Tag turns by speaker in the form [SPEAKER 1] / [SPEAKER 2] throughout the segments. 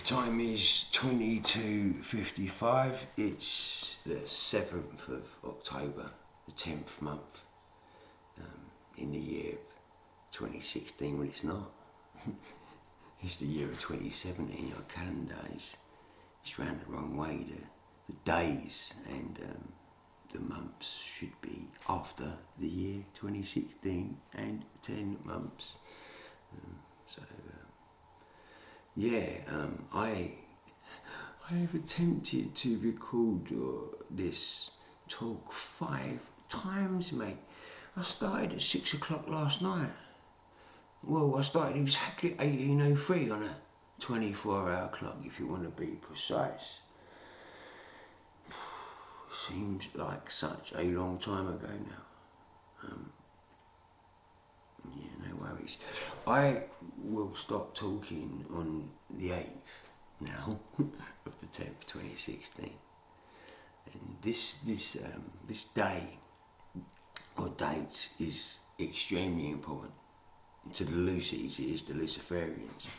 [SPEAKER 1] time is 22:55. It's the 7th of October, the 10th month in the year of 2016. Well, it's not. It's the year of 2017. Our calendar is round the wrong way. The days and the months should be after the year 2016 and 10 months. I have attempted to record this talk 5 times, mate. I started at 6 o'clock last night. Well, I started exactly 18:03 on a 24-hour clock, if you want to be precise. Seems like such a long time ago now. No worries. I will stop talking on the 8th now of the 10th, 2016. And this day or date is extremely important. To the Lucies, it is the Luciferians.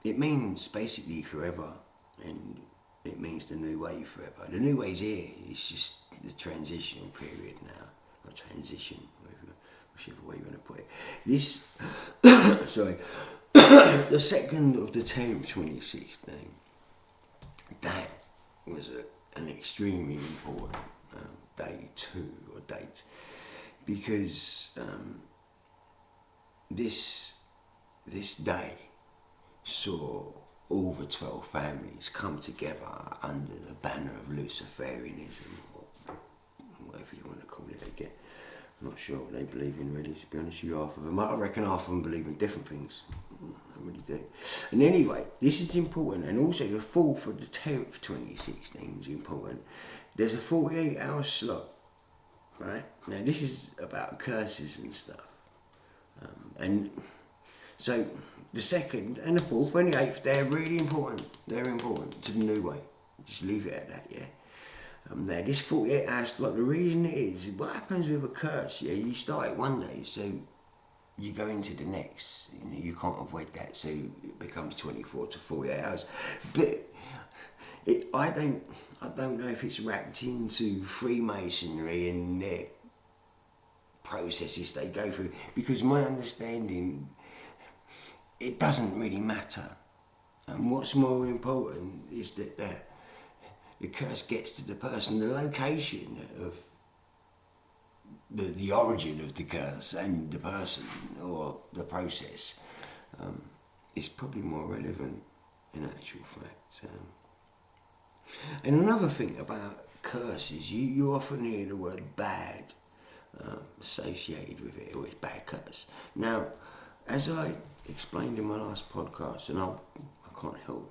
[SPEAKER 1] It means basically forever, and it means the new way forever. The new way's here. It's just the transitional period now, or transition, whichever way you want to put it. This, sorry, the 2nd of the 10th, 2016. That was an extremely important date, because this day saw all the 12 families come together under the banner of Luciferianism, or whatever you want to call it again. I'm not sure what they believe in, really, to be honest with you. Half of them, I reckon half of them believe in different things. I really do. And anyway, this is important, and also the 4th of the 10th, 2016 is important. There's a 48-hour slot, right? Now, this is about curses and stuff. And so, the 2nd and the 4th and the 8th, they're really important. They're important to the new way. Just leave it at that, yeah? Now, this 48 hours slot, the reason it is, what happens with a curse, yeah? You start it one day, so you go into the next. You can't avoid that, so it becomes 24 to 48 hours. But I don't know if it's wrapped into Freemasonry and their processes they go through, because my understanding, it doesn't really matter. And what's more important is that the curse gets to the person. The location of the origin of the curse and the person or the process is probably more relevant in actual fact. And another thing about curses, you often hear the word bad associated with it, or it's bad curse. Now, as I explained in my last podcast, and I can't help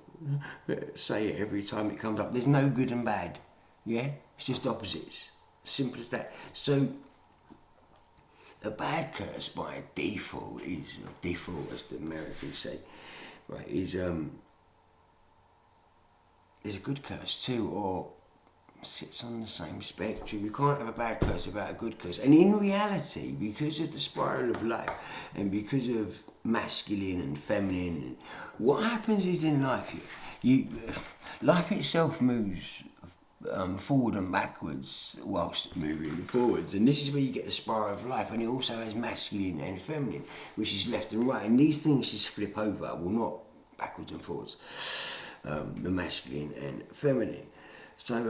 [SPEAKER 1] say it every time it comes up, there's no good and bad, yeah? It's just opposites, simple as that. So, a bad curse by default is, or default as the Americans say, right, is a good curse too, or sits on the same spectrum. You can't have a bad curse without a good curse. And in reality, because of the spiral of life, and because of masculine and feminine, what happens is in life, life itself moves forward and backwards whilst moving forwards, and this is where you get the spiral of life. And it also has masculine and feminine, which is left and right, and these things just flip over, well, not backwards and forwards, the masculine and feminine. So,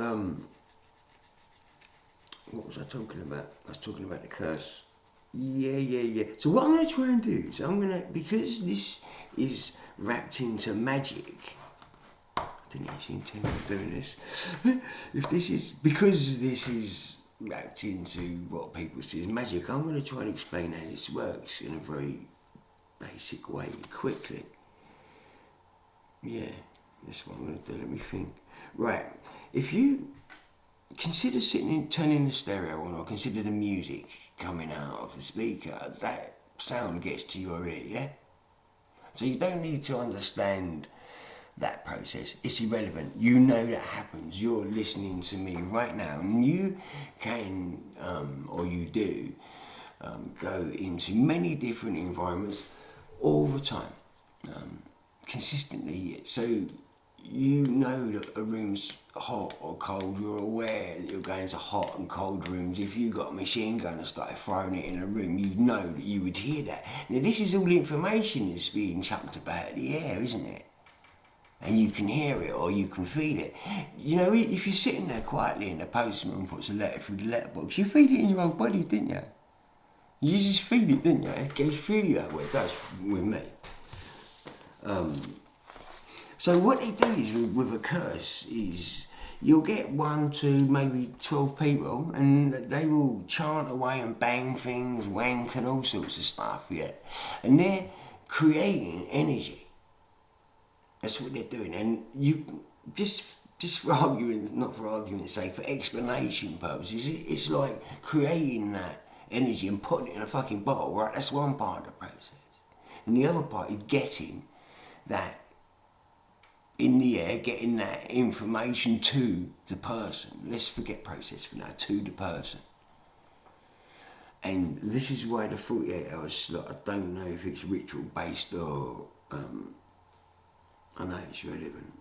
[SPEAKER 1] what was I talking about? I was talking about the curse. Yeah. So what I'm going to try and do is because this is wrapped into magic, I didn't actually intend on doing this. Because this is wrapped into what people see as magic, I'm going to try and explain how this works in a very basic way, quickly. Yeah, that's what I'm going to do. Let me think. Right, if you consider turning the stereo on, or consider the music coming out of the speaker, that sound gets to your ear, yeah? So you don't need to understand that process. It's irrelevant. You know that happens. You're listening to me right now, and you can, or you do, go into many different environments all the time. consistently, so you know that a room's hot or cold. You're aware that you're going to hot and cold rooms. If you got a machine gun and started throwing it in a room, you'd know that you would hear that. Now this is all information that's being chucked about the air, isn't it? And you can hear it or you can feel it. You know, if you're sitting there quietly and the postman puts a letter through the letterbox, you feel it in your own body, didn't you? You just feel it, didn't you? It goes through you. Well, it does with me. So what they do is with a curse is you'll get 1 to maybe 12 people and they will chant away and bang things, wank and all sorts of stuff, yeah. And they're creating energy. That's what they're doing. And you just for argument, not for argument's sake, for explanation purposes, it's like creating that energy and putting it in a fucking bottle, right? That's one part of the process. And the other part is getting that in the air, getting that information to the person. Let's forget process for now, to the person. And this is why the 48 hour slot, I don't know if it's ritual based or I know it's relevant.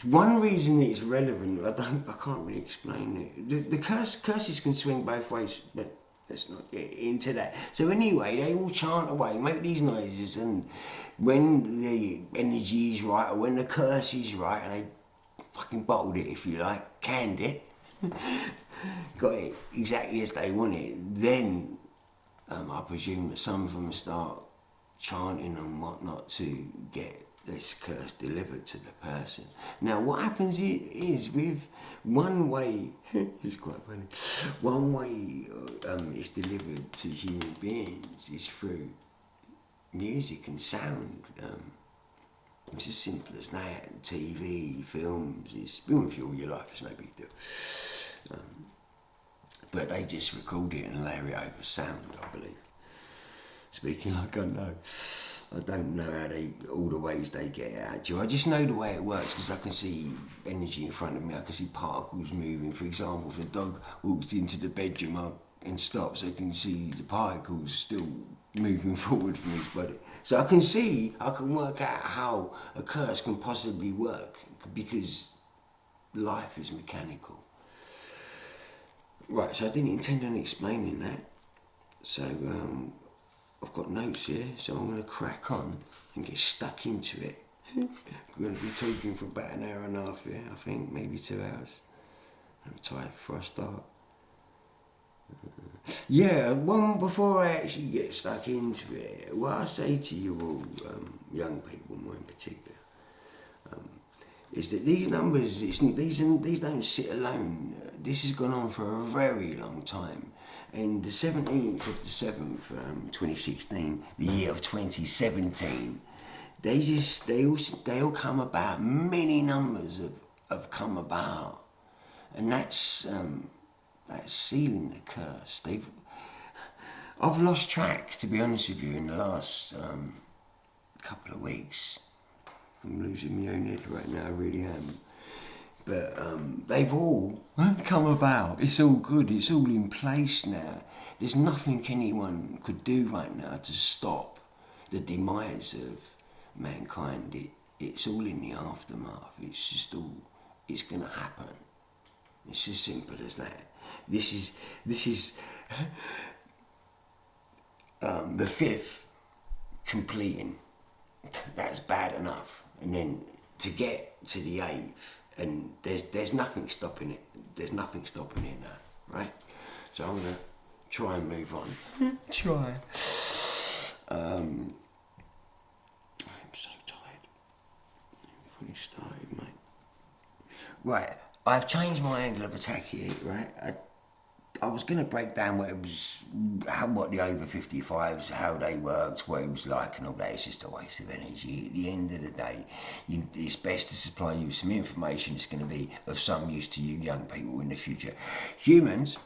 [SPEAKER 1] One reason that it's relevant, I can't really explain it. The curses can swing both ways, but let's not get into that. So anyway, they all chant away, make these noises, and when the energy is right, or when the curse is right, and they fucking bottled it, if you like, canned it, got it exactly as they want it, then I presume that some of them start chanting and whatnot to get this curse delivered to the person. Now what happens is with one way, it's quite funny, one way it's delivered to human beings is through music and sound. It's as simple as that. TV, films, it's been with you all your life, it's no big deal. But they just record it and layer it over sound, I believe. Speaking like I know. I don't know all the ways they get it out to you. I just know the way it works because I can see energy in front of me. I can see particles moving. For example, if a dog walks into the bedroom and stops, I can see the particles still moving forward from his body. So I can work out how a curse can possibly work because life is mechanical. Right, so I didn't intend on explaining that. So I've got notes here, so I'm going to crack on and get stuck into it. I'm going to be talking for about an hour and a half here, I think, maybe 2 hours. I'm tired before I start. Before I actually get stuck into it, what I say to you all, young people more in particular, is that these numbers, these don't sit alone. This has gone on for a very long time. And the 17th of the 7th, 2016, the year of 2017, they all come about. Many numbers have come about, and that's sealing the curse. I've lost track, to be honest with you, in the last couple of weeks. I'm losing my own head right now, I really am. But they've all come about. It's all good. It's all in place now. There's nothing anyone could do right now to stop the demise of mankind. It's all in the aftermath. It's just all. It's gonna happen. It's as simple as that. This is the 5th completing. That's bad enough, and then to get to the 8th. And there's nothing stopping it. There's nothing stopping it now, right? So I'm gonna try and move on. Try. I'm so tired. Before you started, mate. Right, I've changed my angle of attack here, right? I was going to break down what the over 55s, how they worked, what it was like and all that. It's just a waste of energy. At the end of the day, it's best to supply you with some information that's going to be of some use to you young people in the future. Humans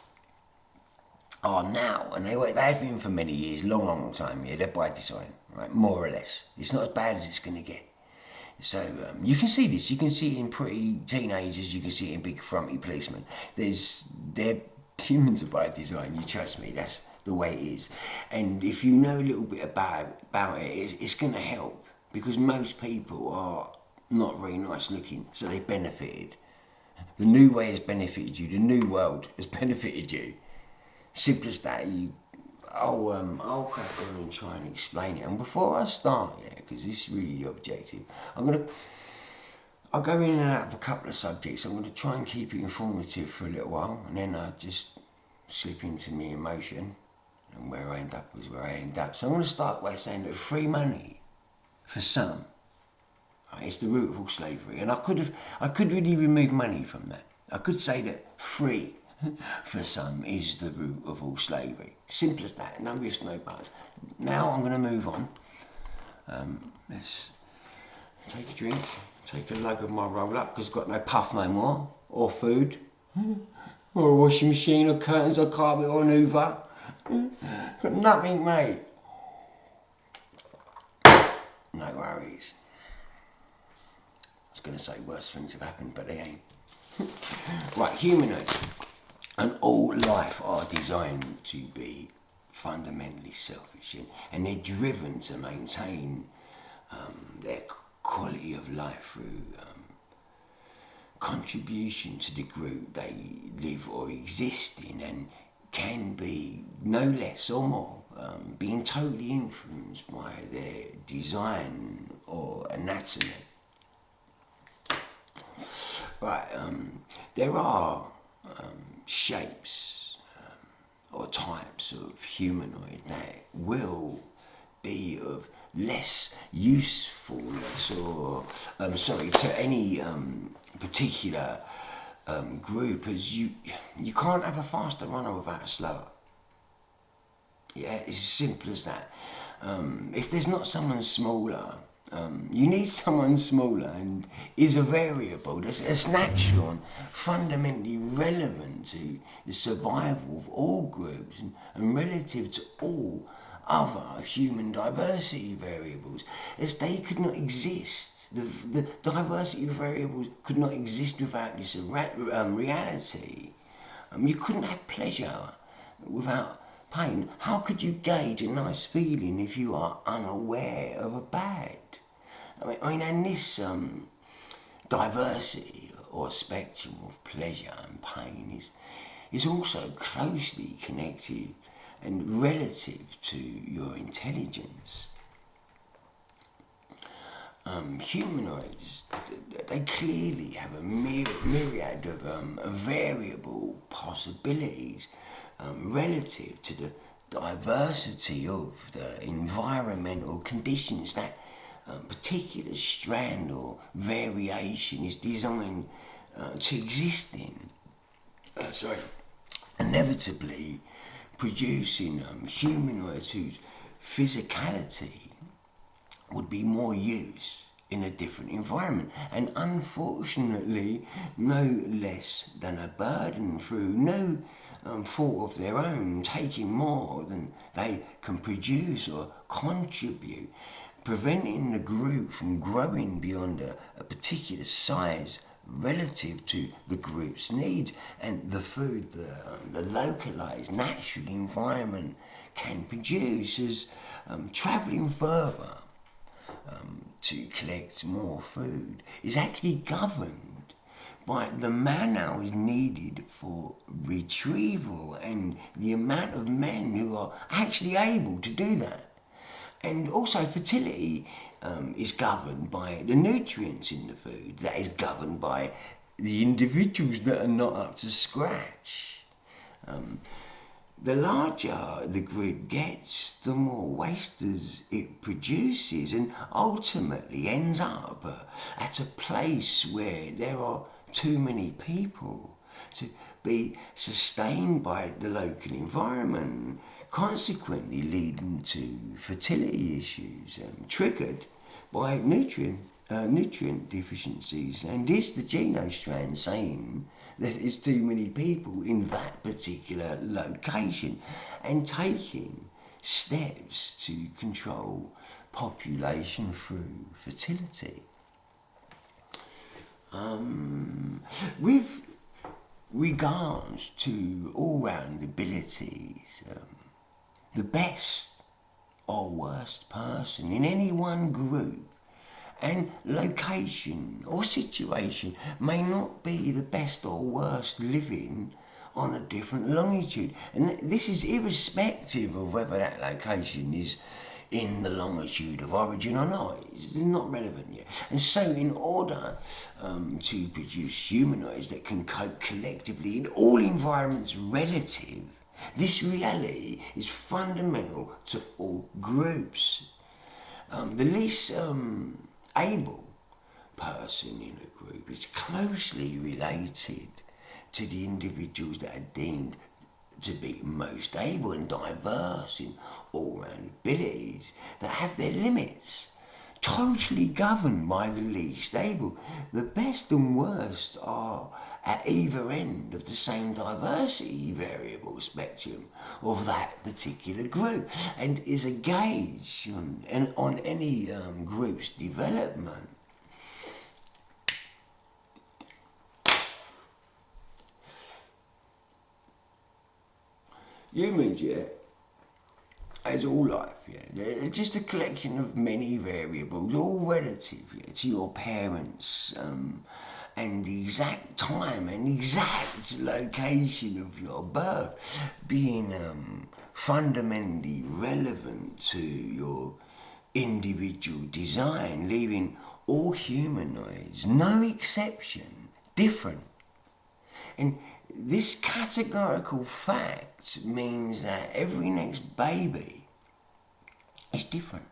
[SPEAKER 1] are now, and they've been for many years, long time, yeah, they're by design, right, more or less. It's not as bad as it's going to get. So you can see this, you can see it in pretty teenagers, you can see it in big frumpy policemen. They're Humans are by design, you trust me, that's the way it is. And if you know a little bit about it, it's going to help, because most people are not very nice looking, so they benefited. The new way has benefited you, the new world has benefited you. Simple as that. I'll crack on and try and explain it. And before I start, because this is really the objective, I'll go in and out of a couple of subjects. I'm going to try and keep it informative for a little while, and then I'll just slip into my emotion, and where I end up is where I end up. So I'm going to start by saying that free money, for some, it's the root of all slavery. And I could really remove money from that. I could say that free for some is the root of all slavery. Simple as that, no ifs, no buts. Now I'm going to move on. Let's take a drink, take a lug of my roll up, because I've got no puff no more, or food, or a washing machine, or curtains, or carpet, or an Hoover. Got nothing, mate. No worries. I was going to say worse things have happened, but they ain't. Right, humanoids and all life are designed to be fundamentally selfish, and they're driven to maintain their quality of life through contribution to the group they live or exist in, and can be no less or more being totally influenced by their design or anatomy. Right, there are shapes or types of humanoid that will be of less usefulness or to any particular group, as you can't have a faster runner without a slower. Yeah, it's as simple as that. If there's not someone smaller, you need someone smaller, and is a variable that's natural and fundamentally relevant to the survival of all groups, and relative to all other human diversity variables, as they could not exist. The diversity of variables could not exist without this reality. You couldn't have pleasure without pain. How could you gauge a nice feeling if you are unaware of a bad? I mean, and this diversity or spectrum of pleasure and pain is also closely connected and relative to your intelligence. Humanoids, they clearly have a myriad of variable possibilities relative to the diversity of the environmental conditions that particular strand or variation is designed to exist in. Inevitably producing humanoids whose physicality would be more use in a different environment, and unfortunately no less than a burden through no fault of their own, taking more than they can produce or contribute, preventing the group from growing beyond a particular size relative to the group's needs, and the food the localized natural environment can produce, as travelling further to collect more food is actually governed by the man-hours needed for retrieval and the amount of men who are actually able to do that. And also fertility is governed by the nutrients in the food, that is governed by the individuals that are not up to scratch. The larger the group gets, the more wasters it produces, and ultimately ends up at a place where there are too many people to be sustained by the local environment, consequently leading to fertility issues triggered by nutrient deficiencies. And is the genostrand saying that there's too many people in that particular location, and taking steps to control population through fertility? With regards to all-round abilities, the best or worst person in any one group and location or situation may not be the best or worst living on a different longitude. And this is irrespective of whether that location is in the longitude of origin or not. It's not relevant yet. And so in order to produce humanoids that can cope collectively in all environments relative, this reality is fundamental to all groups. The least able person in a group is closely related to the individuals that are deemed to be most able and diverse in all-round abilities that have their limits, totally governed by the least able. The best and worst are at either end of the same diversity variable spectrum of that particular group, and is a gauge on any group's development. Humans, as all life, they're just a collection of many variables, all relative to your parents, and the exact time and exact location of your birth being fundamentally relevant to your individual design, leaving all humanoids, no exception, different. And this categorical fact means that every next baby is different.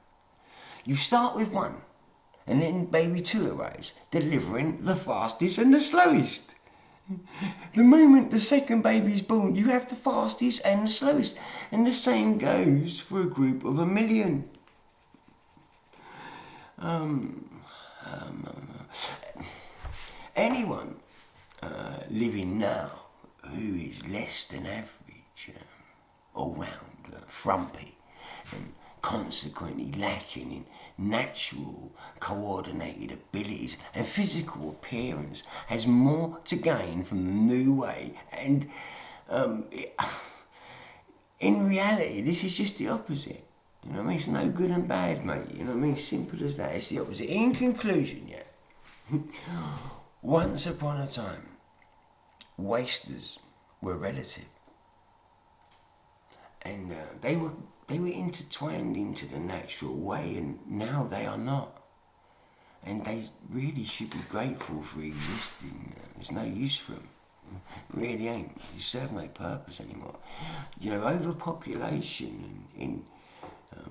[SPEAKER 1] You start with one, and then baby two arrives, delivering the fastest and the slowest. The moment the second baby is born, you have the fastest and the slowest. And the same goes for a group of 1 million. Anyone living now who is less than average, all round, frumpy, and consequently lacking in natural coordinated abilities and physical appearance has more to gain from the new way, and in reality this is just the opposite. You know what I mean? It's no good and bad, mate. You know what I mean? Simple as that. It's the opposite. In conclusion, once upon a time, wasters were relative, and they were intertwined into the natural way, and now they are not. And they really should be grateful for existing. There's no use for them. It really ain't. They serve no purpose anymore. You know, overpopulation in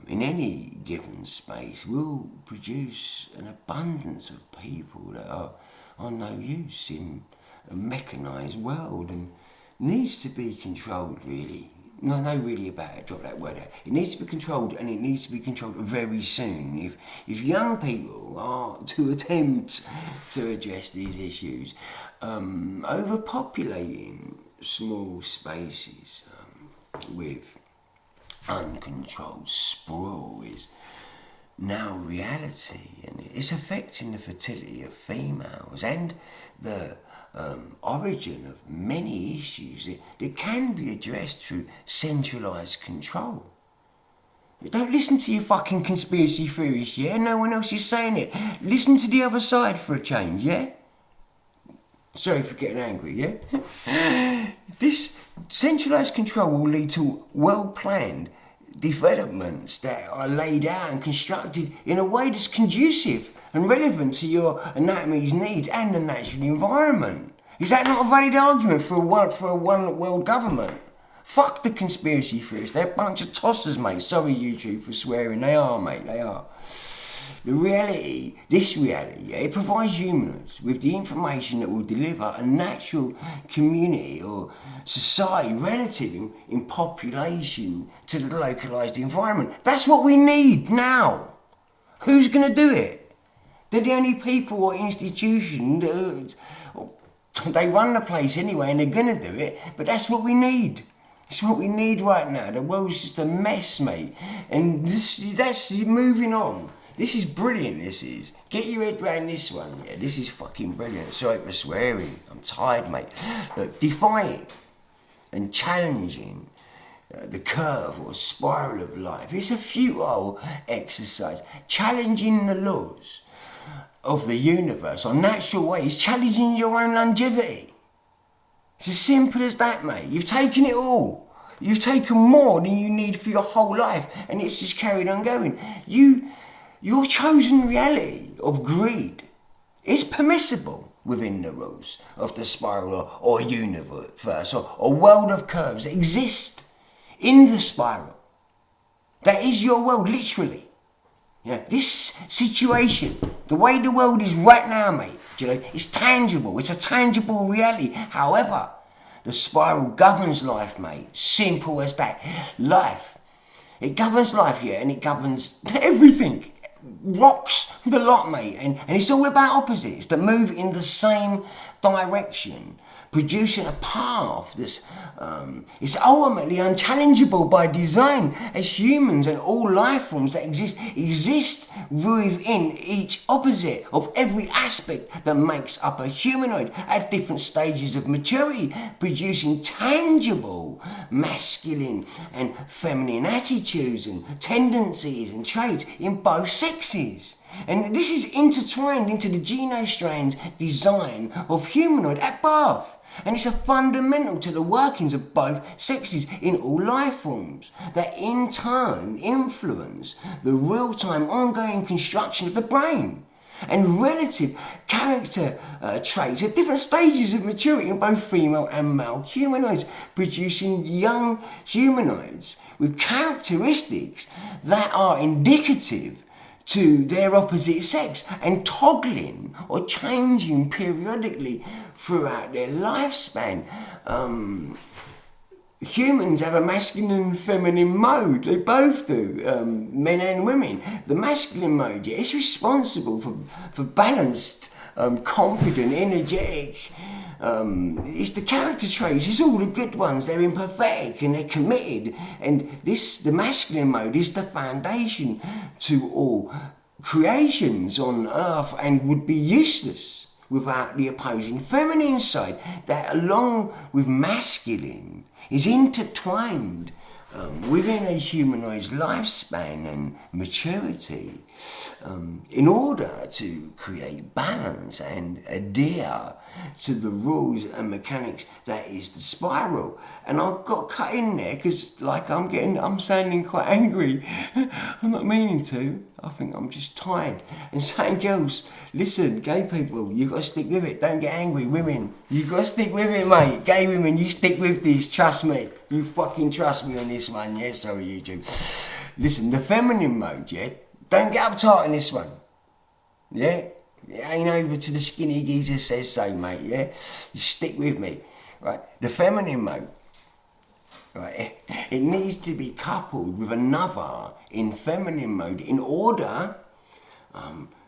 [SPEAKER 1] any given space will produce an abundance of people that are no use in a mechanised world, and needs to be controlled, really. No, really about it, drop that word out. It needs to be controlled, and it needs to be controlled very soon. If young people are to attempt to address these issues, overpopulating small spaces with uncontrolled sprawl is now reality, and it's affecting the fertility of females and the origin of many issues that can be addressed through centralised control. Don't listen to your fucking conspiracy theorists, no one else is saying it. Listen to the other side for a change, Sorry for getting angry, This centralised control will lead to well-planned developments that are laid out and constructed in a way that's conducive and relevant to your anatomy's needs and the natural environment. Is that not a valid argument for a one world government? Fuck the conspiracy theorists. They're a bunch of tossers, mate. Sorry, YouTube, for swearing. They are, mate. They are. This reality, it provides humans with the information that will deliver a natural community or society relative in population to the localised environment. That's what we need now. Who's going to do it? They're the only people or institution they run the place anyway, and they're going to do it, but that's what we need. It's what we need right now. The world's just a mess, mate. And that's moving on This is brilliant, this is. Get your head round this one, yeah. This is fucking brilliant. Sorry for swearing. I'm tired, mate. Look, defying and challenging the curve or spiral of life. It's a futile exercise. Challenging the laws of the universe or natural ways, challenging your own longevity. It's as simple as that, mate. You've taken it all. You've taken more than you need for your whole life, and it's just carried on going. Your chosen reality of greed is permissible within the rules of the spiral or universe or world of curves that exist in the spiral. That is your world, literally. Yeah, this situation, the way the world is right now, mate, it's tangible. It's a tangible reality. However, the spiral governs life, mate. Simple as that. Life. It governs life, yeah, and it governs everything. Rocks the lot, mate. And it's all about opposites that move in the same direction, producing a path that's is ultimately unchallengeable by design, as humans and all life forms that exist within each opposite of every aspect that makes up a humanoid at different stages of maturity, producing tangible masculine and feminine attitudes and tendencies and traits in both sexes. And this is intertwined into the genostran's design of humanoid at birth. And it's a fundamental to the workings of both sexes in all life forms that in turn influence the real-time ongoing construction of the brain and relative character traits at different stages of maturity in both female and male humanoids, producing young humanoids with characteristics that are indicative to their opposite sex and toggling or changing periodically throughout their lifespan. Humans have a masculine and feminine mode. They both do, men and women. The masculine mode, yeah, it's responsible for balanced, confident, energetic. It's the character traits. It's all the good ones. They're empathetic and they're committed. And the masculine mode is the foundation to all creations on Earth and would be useless without the opposing feminine side that, along with masculine, is intertwined within a humanoid's lifespan and maturity in order to create balance and adhere to the rules and mechanics that is the spiral. And I've got cut in there because I'm sounding quite angry. I'm not meaning to. I think I'm just tired. And saying, girls, listen, gay people, you got to stick with it. Don't get angry. Women, you got to stick with it, mate. Gay women, you stick with this. Trust me. You fucking trust me on this one. Yeah, sorry, YouTube. Listen, the feminine mode, yeah? Don't get uptight on this one. Yeah? It ain't over to the skinny geezer says so, mate, yeah? You stick with me, right? The feminine mode, right? It needs to be coupled with another in feminine mode in order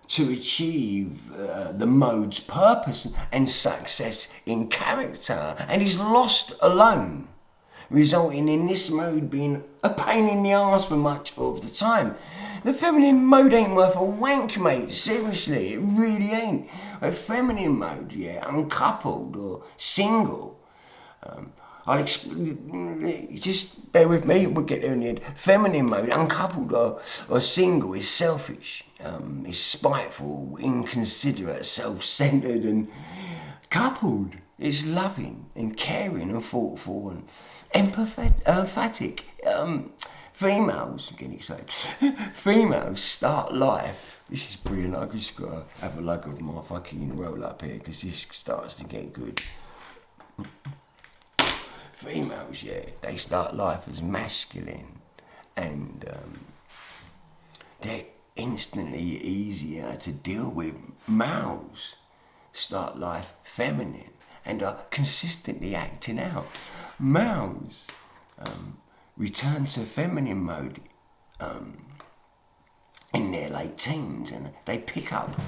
[SPEAKER 1] to achieve the mode's purpose and success in character, and is lost alone, resulting in this mode being a pain in the arse for much of the time. The feminine mode ain't worth a wank, mate. Seriously, it really ain't. A feminine mode, yeah, uncoupled or single. Just bear with me, we'll get there in the end. Feminine mode, uncoupled or single, is selfish, is spiteful, inconsiderate, self-centered, and coupled is loving and caring and thoughtful and emphatic. Females, I'm getting excited. Females start life. This is brilliant. I just got to have a lug of my fucking roll up here because this starts to get good. Females, yeah, they start life as masculine and they're instantly easier to deal with. Males start life feminine and are consistently acting out. Males return to feminine mode in their late teens, and they pick up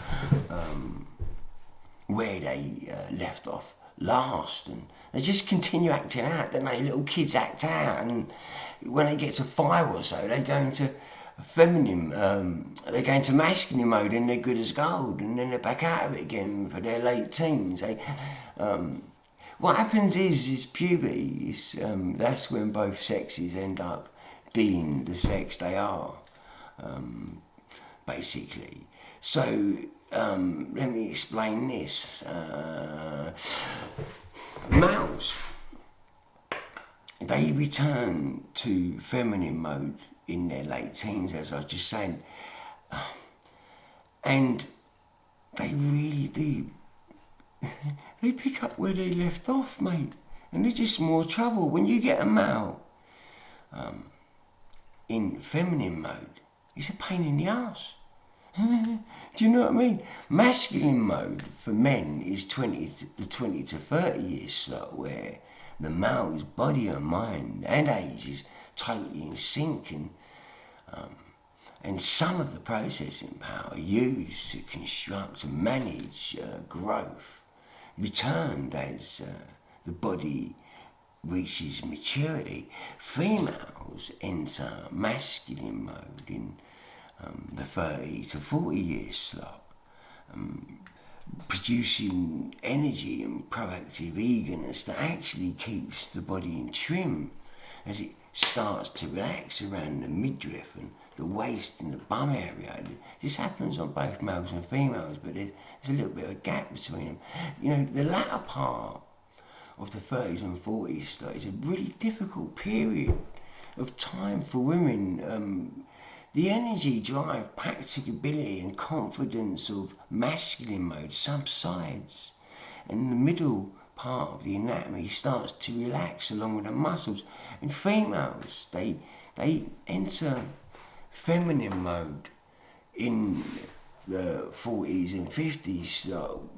[SPEAKER 1] where they left off last, and they just continue acting out. Then little kids act out, and when they get to 5 or so, they go into feminine, they go into masculine mode and they're good as gold, and then they're back out of it again for their late teens. What happens is puberty, that's when both sexes end up being the sex they are, basically. So, let me explain this. Males, they return to feminine mode in their late teens, as I was just saying, and they really do. They pick up where they left off, mate, and they're just more trouble. When you get a male in feminine mode, it's a pain in the ass. Do you know what I mean? Masculine mode for men is 20 to 30 years slot, where the male's body and mind and age is totally in sync, and some of the processing power used to construct and manage growth returned as the body reaches maturity. Females enter masculine mode in the 30 to 40 years slot, producing energy and proactive eagerness that actually keeps the body in trim as it starts to relax around the midriff and the waist and the bum area. This happens on both males and females, but there's a little bit of a gap between them. You know, the latter part of the 30s and 40s is a really difficult period of time for women. The energy, drive, practicability and confidence of masculine mode subsides, and the middle part of the anatomy starts to relax along with the muscles. And females, they enter feminine mode in the 40s and 50s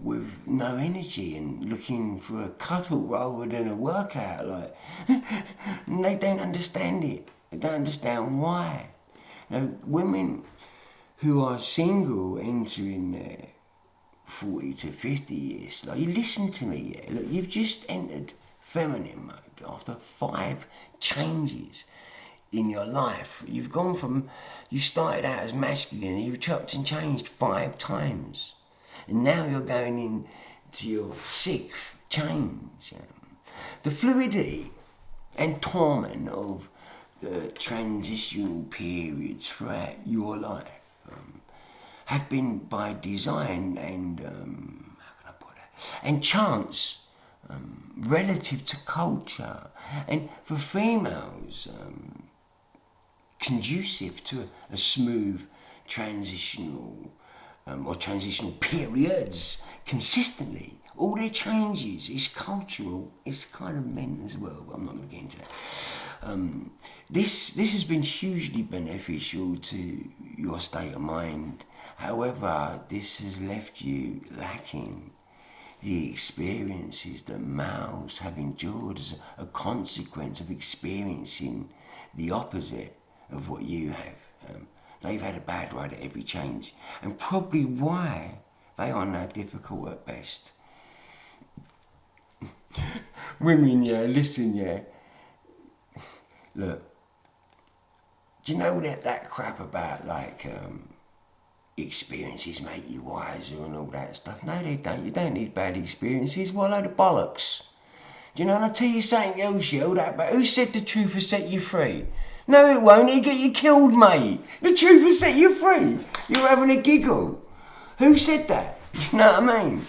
[SPEAKER 1] with no energy and looking for a cuddle rather than a workout. And they don't understand it. They don't understand why. Now, women who are single entering their 40 to 50 years, you listen to me, yeah? Look, you've just entered feminine mode after 5 changes in your life. You've gone from, you started out as masculine, you've chopped and changed 5 times, and now you're going into your 6th change. The fluidity and torment of the transitional periods throughout your life have been by design and how can I put it? And chance, relative to culture, and for females, conducive to a smooth transitional or transitional periods consistently. All their changes is cultural, it's kind of men as well, but I'm not going to get into that. This has been hugely beneficial to your state of mind. However, this has left you lacking the experiences that males have endured as a consequence of experiencing the opposite of what you have. They've had a bad ride at every change, and probably why they are now difficult at best. Women, listen, look, do you know that crap about experiences make you wiser and all that stuff? No, they don't. You don't need bad experiences. What a load of bollocks. Do you know, and I'll tell you something else, all that about who said the truth will set you free? No, it won't. It'll get you killed, mate. The truth will set you free. You're having a giggle. Who said that? Do you know what I mean?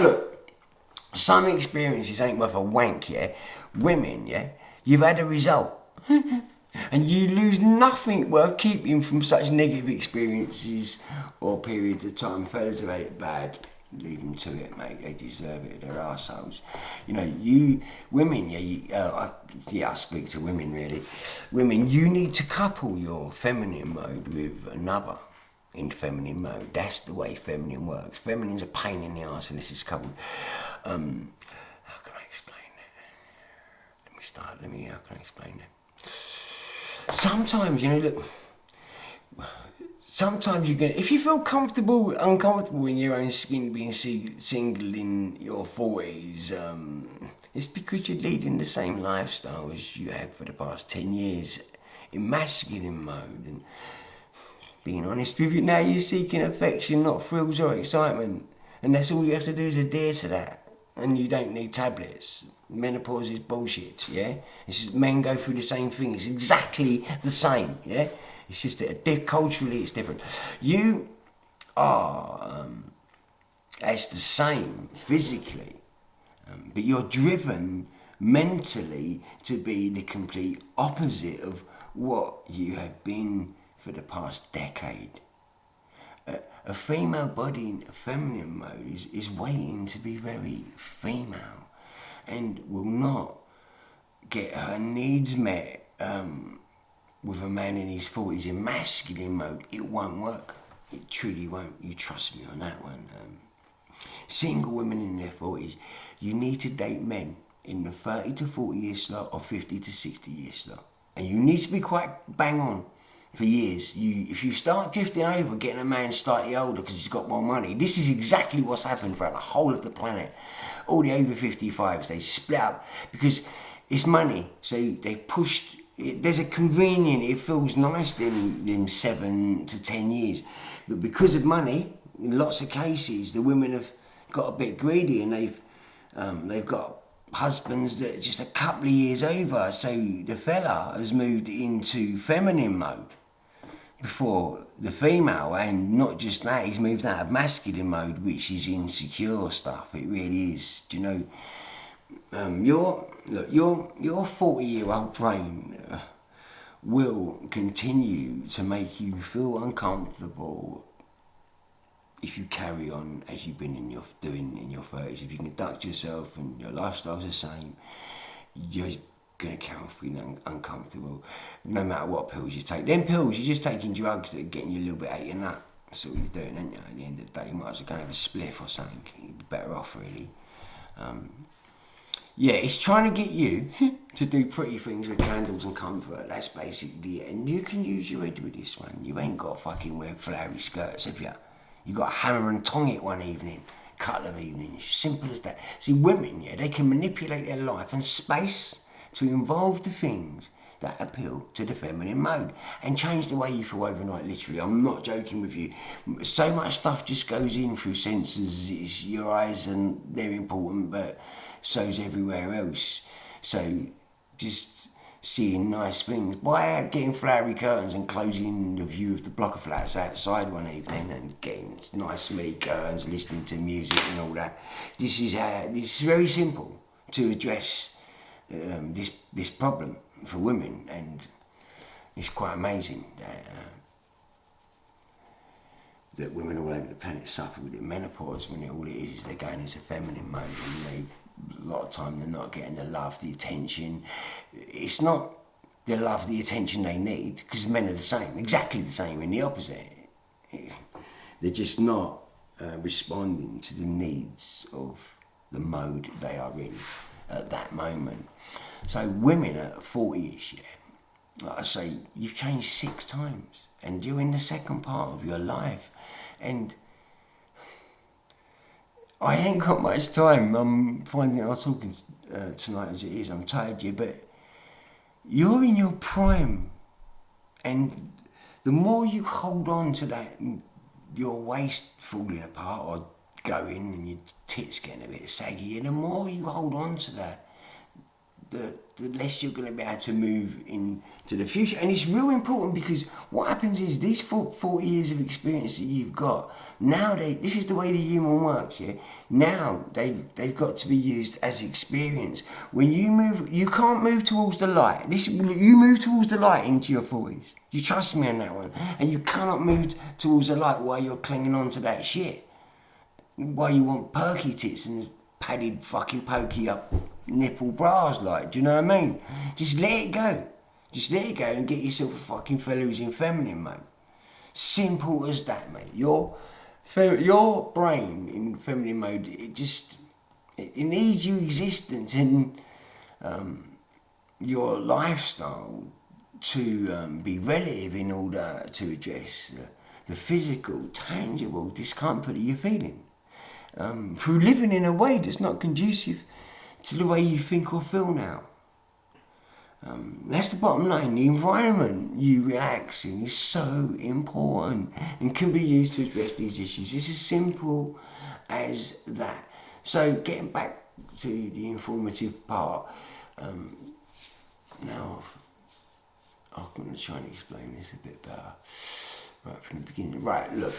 [SPEAKER 1] Look, some experiences ain't worth a wank, Women, you've had a result. And you lose nothing worth keeping from such negative experiences or periods of time. Fellas have had it bad. Leave them to it, mate. They deserve it. They're arseholes. You know, you women, I speak to women really. Women, you need to couple your feminine mode with another in feminine mode. That's the way feminine works. Feminine's a pain in the arse unless it's coupled. How can I explain that? How can I explain that? Sometimes, look, sometimes you're if you feel uncomfortable in your own skin being single in your 40s, it's because you're leading the same lifestyle as you have for the past 10 years in masculine mode. And being honest with you, now you're seeking affection, not thrills or excitement. And that's all you have to do is adhere to that. And you don't need tablets. Menopause is bullshit, yeah? It's just men go through the same thing. It's exactly the same, yeah? It's just that culturally it's different. You are as the same physically, but you're driven mentally to be the complete opposite of what you have been for the past decade. A female body in a feminine mode is waiting to be very female and will not get her needs met with a man in his 40s in masculine mode. It won't work. It truly won't. You trust me on that one. Single women in their 40s, you need to date men in the 30 to 40 year slot or 50 to 60 year slot. And you need to be quite bang on for years. If you start drifting over, getting a man slightly older because he's got more money, this is exactly what's happened throughout the whole of the planet. All the over 55s, they split up because it's money. So they pushed, there's a convenient, it feels nice them 7 to 10 years. But because of money, in lots of cases, the women have got a bit greedy and they've got husbands that are just a couple of years over. So the fella has moved into feminine mode before the female, and not just that, he's moved out of masculine mode, which is insecure stuff. It really is. Do you know, your 40-year-old brain will continue to make you feel uncomfortable if you carry on as you've been doing in your 30s. If you conduct yourself and your lifestyle's the same, you're going to count feeling uncomfortable no matter what pills you take. Them pills, you're just taking drugs that are getting you a little bit out your nut. That's all you're doing, aren't you? At the end of the day, you might as well go and have a spliff or something. You'd be better off, really. Yeah, it's trying to get you to do pretty things with candles and comfort. That's basically it. And you can use your head with this one. You ain't got to fucking wear flowery skirts, have you? You got to hammer and tong it one evening, couple of evenings, simple as that. See, women, yeah, they can manipulate their life and space to involve the things that appeal to the feminine mode and change the way you feel overnight, literally. I'm not joking with you. So much stuff just goes in through sensors. It's your eyes and they're important, but so's everywhere else. So just seeing nice things by getting flowery curtains and closing the view of the block of flats outside one evening and getting nice smelly curtains, listening to music and all that. This is very simple to address this problem for women, and it's quite amazing that women all over the planet suffer with it. Menopause, when all it is they're going into feminine mode, and a lot of time they're not getting the love, the attention. It's not the love, the attention they need, because men are the same, exactly the same in the opposite. They're just not responding to the needs of the mode they are in at that moment. So women at 40-ish, yeah, like I say, you've changed 6 times and you're in the second part of your life, and I ain't got much time. I'm finding I was talking tonight as it is, I'm tired, yeah, but you're in your prime, and the more you hold on to that, your waist falling apart or going and your tits getting a bit saggy, and the more you hold on to that, the less you're going to be able to move into the future. And it's real important, because what happens is these 40 years of experience that you've got, now this is the way the human works, yeah? Now they've got to be used as experience. When you move, you can't move towards the light. You move towards the light into your 40s. You trust me on that one. And you cannot move towards the light while you're clinging on to that shit. While you want perky tits and padded fucking pokey up nipple bras, like, do you know what I mean? Just let it go. Just let it go and get yourself a fucking fella who's in feminine mode. Simple as that, mate. Your brain in feminine mode, it needs your existence and your lifestyle to be relative in order to address the physical, tangible discomfort that you're feeling. Through living in a way that's not conducive to the way you think or feel now. That's the bottom line. The environment you relax in is so important and can be used to address these issues. It's as simple as that. So getting back to the informative part, now I'm going to try and explain this a bit better right from the beginning. Right, look.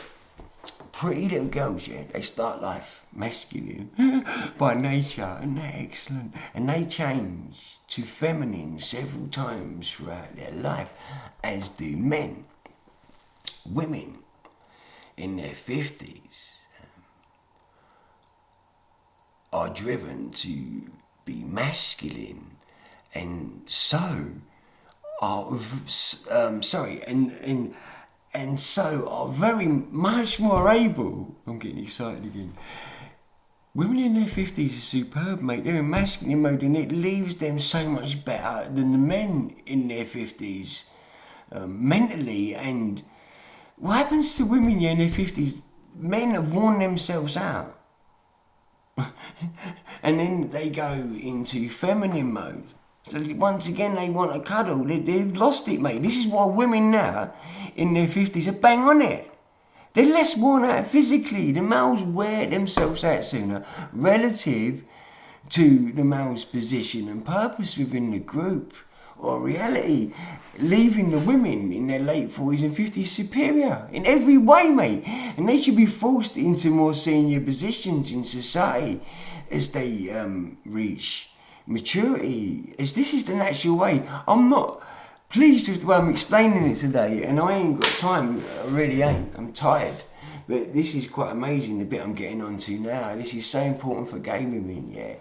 [SPEAKER 1] Pretty little girls, yeah, they start life masculine by nature, and they're excellent. And they change to feminine several times throughout their life, as do men. Women in their 50s are driven to be masculine, and so are and so are very much more able. I'm getting excited again. Women in their 50s are superb, mate. They're in masculine mode, and it leaves them so much better than the men in their 50s mentally. And what happens to women in their 50s? Men have worn themselves out. And then they go into feminine mode. So once again, they want to cuddle. They've lost it, mate. This is why women now, in their 50s, are bang on it. They're less worn out physically. The males wear themselves out sooner, relative to the male's position and purpose within the group or reality, leaving the women in their late 40s and 50s superior in every way, mate. And they should be forced into more senior positions in society as they reach maturity, as this is the natural way. I'm not pleased with the way I'm explaining it today, and I ain't got time. I really ain't. I'm tired. But this is quite amazing, the bit I'm getting onto now. This is so important for gay women, yeah.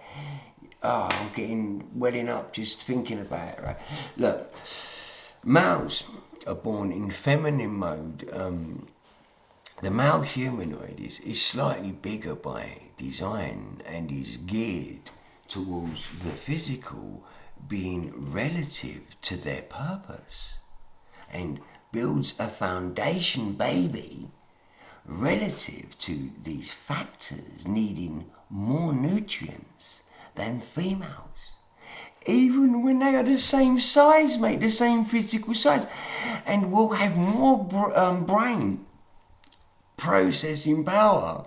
[SPEAKER 1] I'm getting welling up just thinking about it, right? Look, males are born in feminine mode. The male humanoid is slightly bigger by design and is geared towards the physical being relative to their purpose, and builds a foundation baby relative to these factors, needing more nutrients than females, even when they are the same size, mate, the same physical size, and will have more brain processing power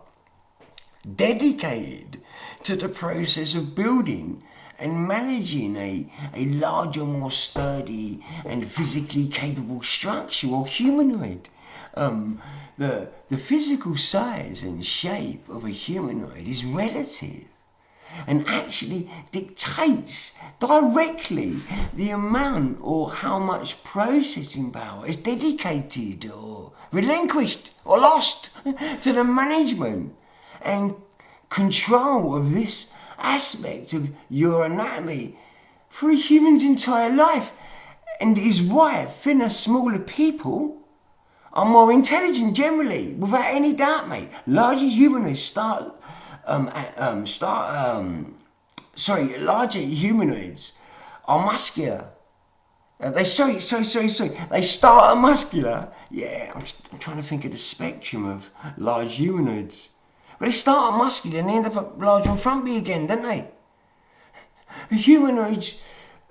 [SPEAKER 1] dedicated to the process of building and managing a larger, more sturdy and physically capable structure or humanoid. The physical size and shape of a humanoid is relative and actually dictates directly the amount or how much processing power is dedicated or relinquished or lost to the management and control of this aspect of your anatomy for a human's entire life. And is why thinner, smaller people are more intelligent generally, without any doubt, mate. Larger humanoids larger humanoids are muscular. They start at muscular. Yeah, I'm trying to think of the spectrum of large humanoids. But they start at muscular and they end up at large and frumpy again, don't they? A humanoid's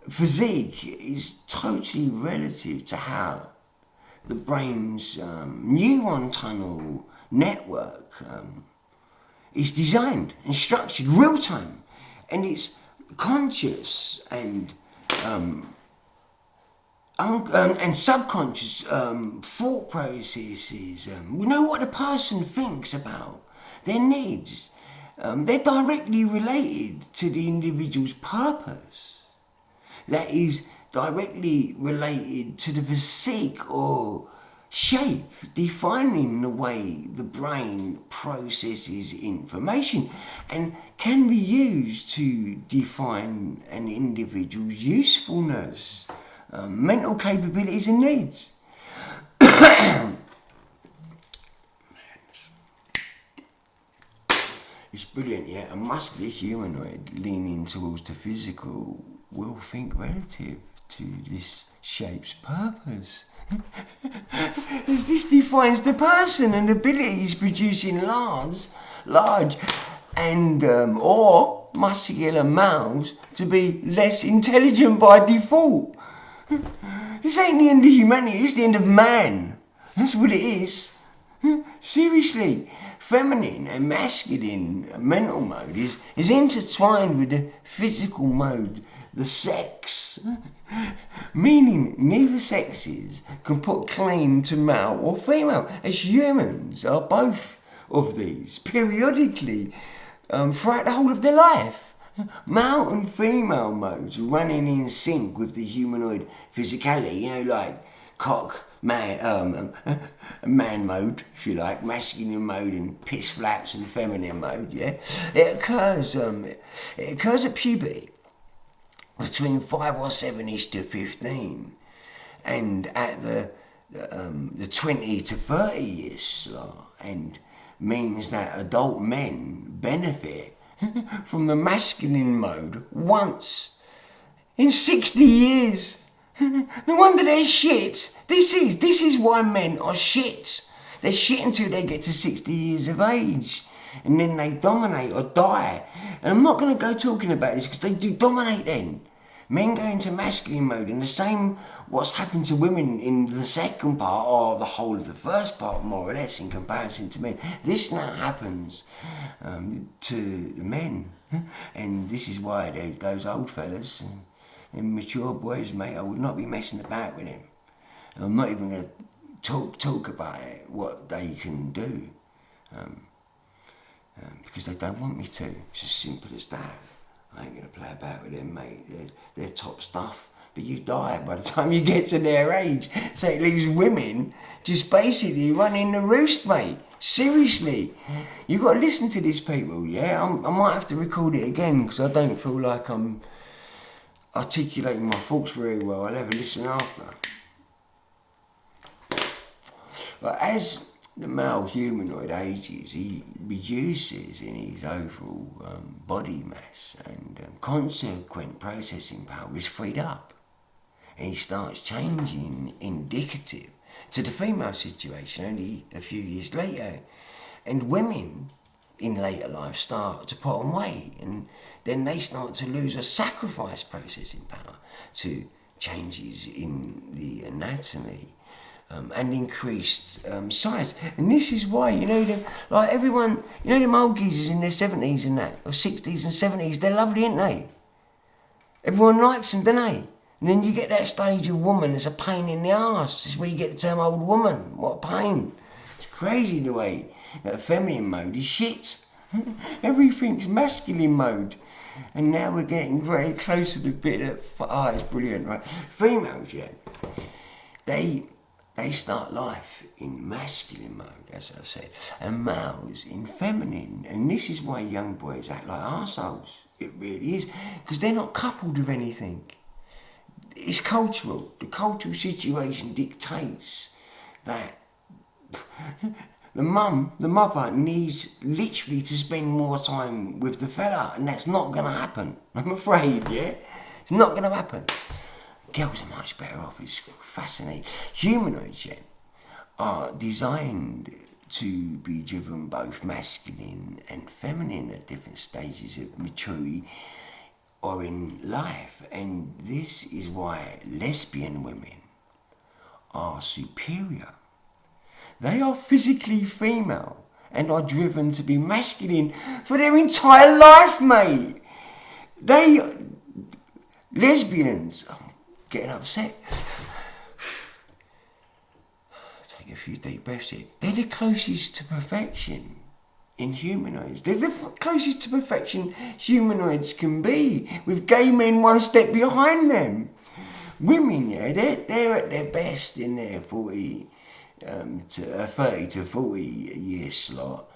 [SPEAKER 1] physique is totally relative to how the brain's neuron tunnel network is designed and structured real time, and it's conscious and subconscious thought processes. We know what the person thinks about their needs. They're directly related to the individual's purpose. That is directly related to the physique or shape, defining the way the brain processes information and can be used to define an individual's usefulness, mental capabilities and needs. It's brilliant, yeah. A muscular humanoid leaning towards the physical will think relative to this shape's purpose. As this defines the person and abilities producing large and or muscular males to be less intelligent by default. This ain't the end of humanity, it's the end of man. That's what it is. Seriously, feminine and masculine mental mode is intertwined with the physical mode, the sex. Meaning neither sexes can put claim to male or female, as humans are both of these periodically throughout the whole of their life. Male and female modes running in sync with the humanoid physicality, like man mode, if you like, masculine mode, and piss flaps and feminine mode. Yeah, it occurs at puberty, between 5 or 7ish to 15, and at the 20 to 30 years slot, and means that adult men benefit from the masculine mode once in 60 years. No wonder they're shit. This is why men are shit. They're shit until they get to 60 years of age, and then they dominate or die. And I'm not going to go talking about this because they do dominate then. Men go into masculine mode, and the same what's happened to women in the second part, or the whole of the first part, more or less, in comparison to men. This now happens to the men, and this is why those old fellas and mature boys, mate, I would not be messing about with them. I'm not even going to talk about it, what they can do, because they don't want me to. It's as simple as that. I ain't going to play about with them, mate. They're top stuff. But you die by the time you get to their age. So it leaves women just basically running the roost, mate. Seriously. You've got to listen to these people, yeah? I might have to record it again because I don't feel like I'm articulating my thoughts very well. I'll have a listen after. But as the male humanoid ages, he reduces in his overall body mass, and consequent processing power is freed up, and he starts changing indicative to the female situation only a few years later. And women in later life start to put on weight, and then they start to lose or sacrifice processing power to changes in the anatomy. And increased size. And this is why, everyone, them old geezers in their 70s and that, or 60s and 70s, they're lovely, ain't they? Everyone likes them, don't they? And then you get that stage of woman that's a pain in the arse. This is where you get the term old woman. What a pain. It's crazy the way that feminine mode is shit. Everything's masculine mode. And now we're getting very close to the bit that, it's brilliant, right? Females, yeah, they start life in masculine mode, as I've said, and males in feminine. And this is why young boys act like arseholes. It really is. Because they're not coupled with anything. It's cultural. The cultural situation dictates that the mother needs literally to spend more time with the fella, and that's not going to happen. I'm afraid, yeah? It's not going to happen. Girls are much better off. It's fascinating. Humanoids, yeah, are designed to be driven both masculine and feminine at different stages of maturity or in life. And this is why lesbian women are superior. They are physically female and are driven to be masculine for their entire life, mate. Lesbians, I'm getting upset. Take a few deep breaths here. They're the closest to perfection in humanoids. They're the closest to perfection humanoids can be, with gay men one step behind them. Women, yeah, they're at their best in their 30 to 40 year slot,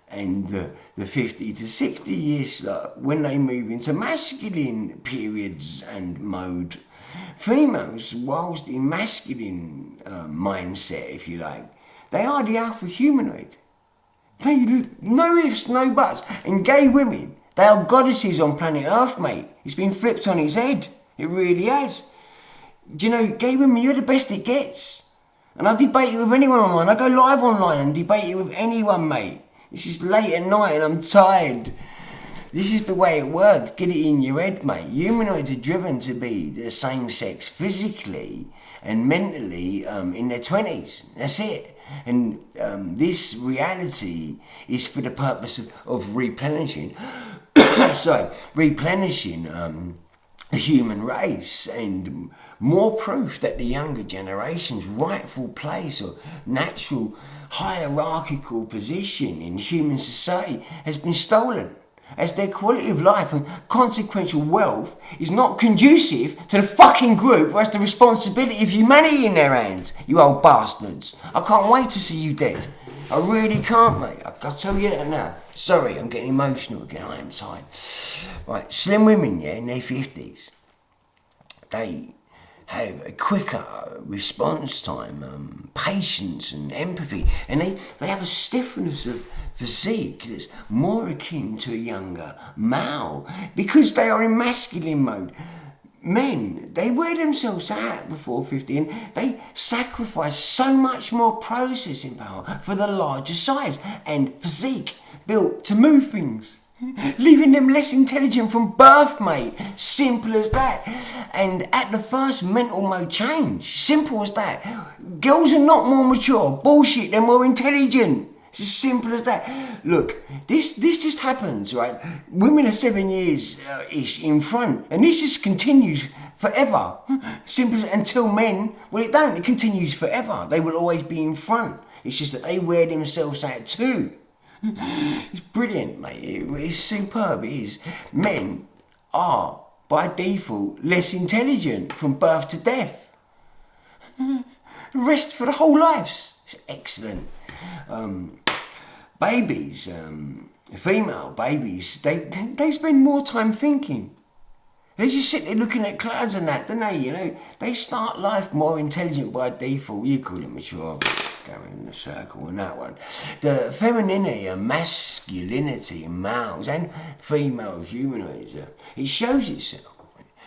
[SPEAKER 1] and the 50 to 60 year slot when they move into masculine periods and mode. Females, whilst in masculine mindset, if you like, they are the alpha humanoid. No ifs, no buts. And gay women, they are goddesses on planet Earth, mate. It's been flipped on its head. It really has. Do you know, gay women, you're the best it gets. And I debate it with anyone online. I go live online and debate it with anyone, mate. It's just late at night and I'm tired. This is the way it works. Get it in your head, mate. Humanoids are driven to be the same sex physically and mentally in their 20s. That's it. And this reality is for the purpose of replenishing, replenishing the human race, and more proof that the younger generation's rightful place or natural hierarchical position in human society has been stolen, as their quality of life and consequential wealth is not conducive to the fucking group who has the responsibility of humanity in their hands. You old bastards. I can't wait to see you dead. I really can't, mate. I'll tell you that now. Sorry, I'm getting emotional again. I am tired. Right, slim women, in their 50s, they have a quicker response time, patience and empathy, and they have a stiffness of physique that's more akin to a younger male because they are in masculine mode. Men, they wear themselves out before 50 and they sacrifice so much more processing power for the larger size and physique built to move things, leaving them less intelligent from birth, mate. Simple as that. And at the first mental mode change, simple as that. Girls are not more mature. Bullshit, they're more intelligent. It's as simple as that. Look, this just happens, right? Women are 7 years ish in front, and this just continues forever. Simple as, until men, well, it don't. It continues forever. They will always be in front. It's just that they wear themselves out too. It's brilliant, mate. It's superb. It is. Men are, by default, less intelligent from birth to death. Rest for the whole lives. It's excellent. Babies, female babies, they spend more time thinking. They just sit there looking at clouds and that, don't they? They start life more intelligent by default. You call it mature, going in a circle on that one. The femininity and masculinity in males and female humanoids, it shows itself.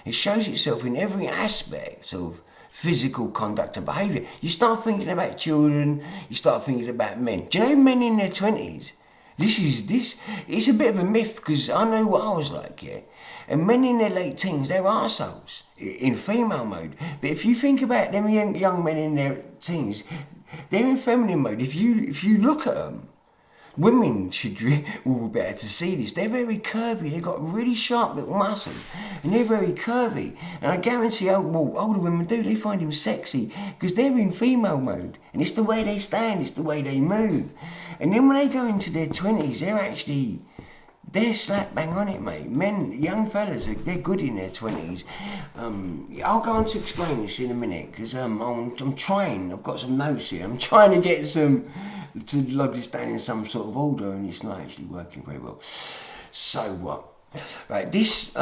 [SPEAKER 1] It shows itself in every aspect of physical conduct and behaviour. You start thinking about children, you start thinking about men. Do you know men in their 20s? It's a bit of a myth because I know what I was like, yeah. And men in their late teens, they're arseholes in female mode. But if you think about them young men in their teens, they're in feminine mode. If you look at them, women should all be able to see this. They're very curvy. They've got really sharp little muscles, and they're very curvy. And I guarantee, older women do. They find them sexy because they're in female mode, and it's the way they stand. It's the way they move. And then when they go into their 20s, they're slap bang on it, mate. Men, young fellas, they're good in their 20s. I'll go on to explain this in a minute because I'm trying. I've got some notes here. I'm trying to get to log this down in some sort of order, and it's not actually working very well. So what? Right, this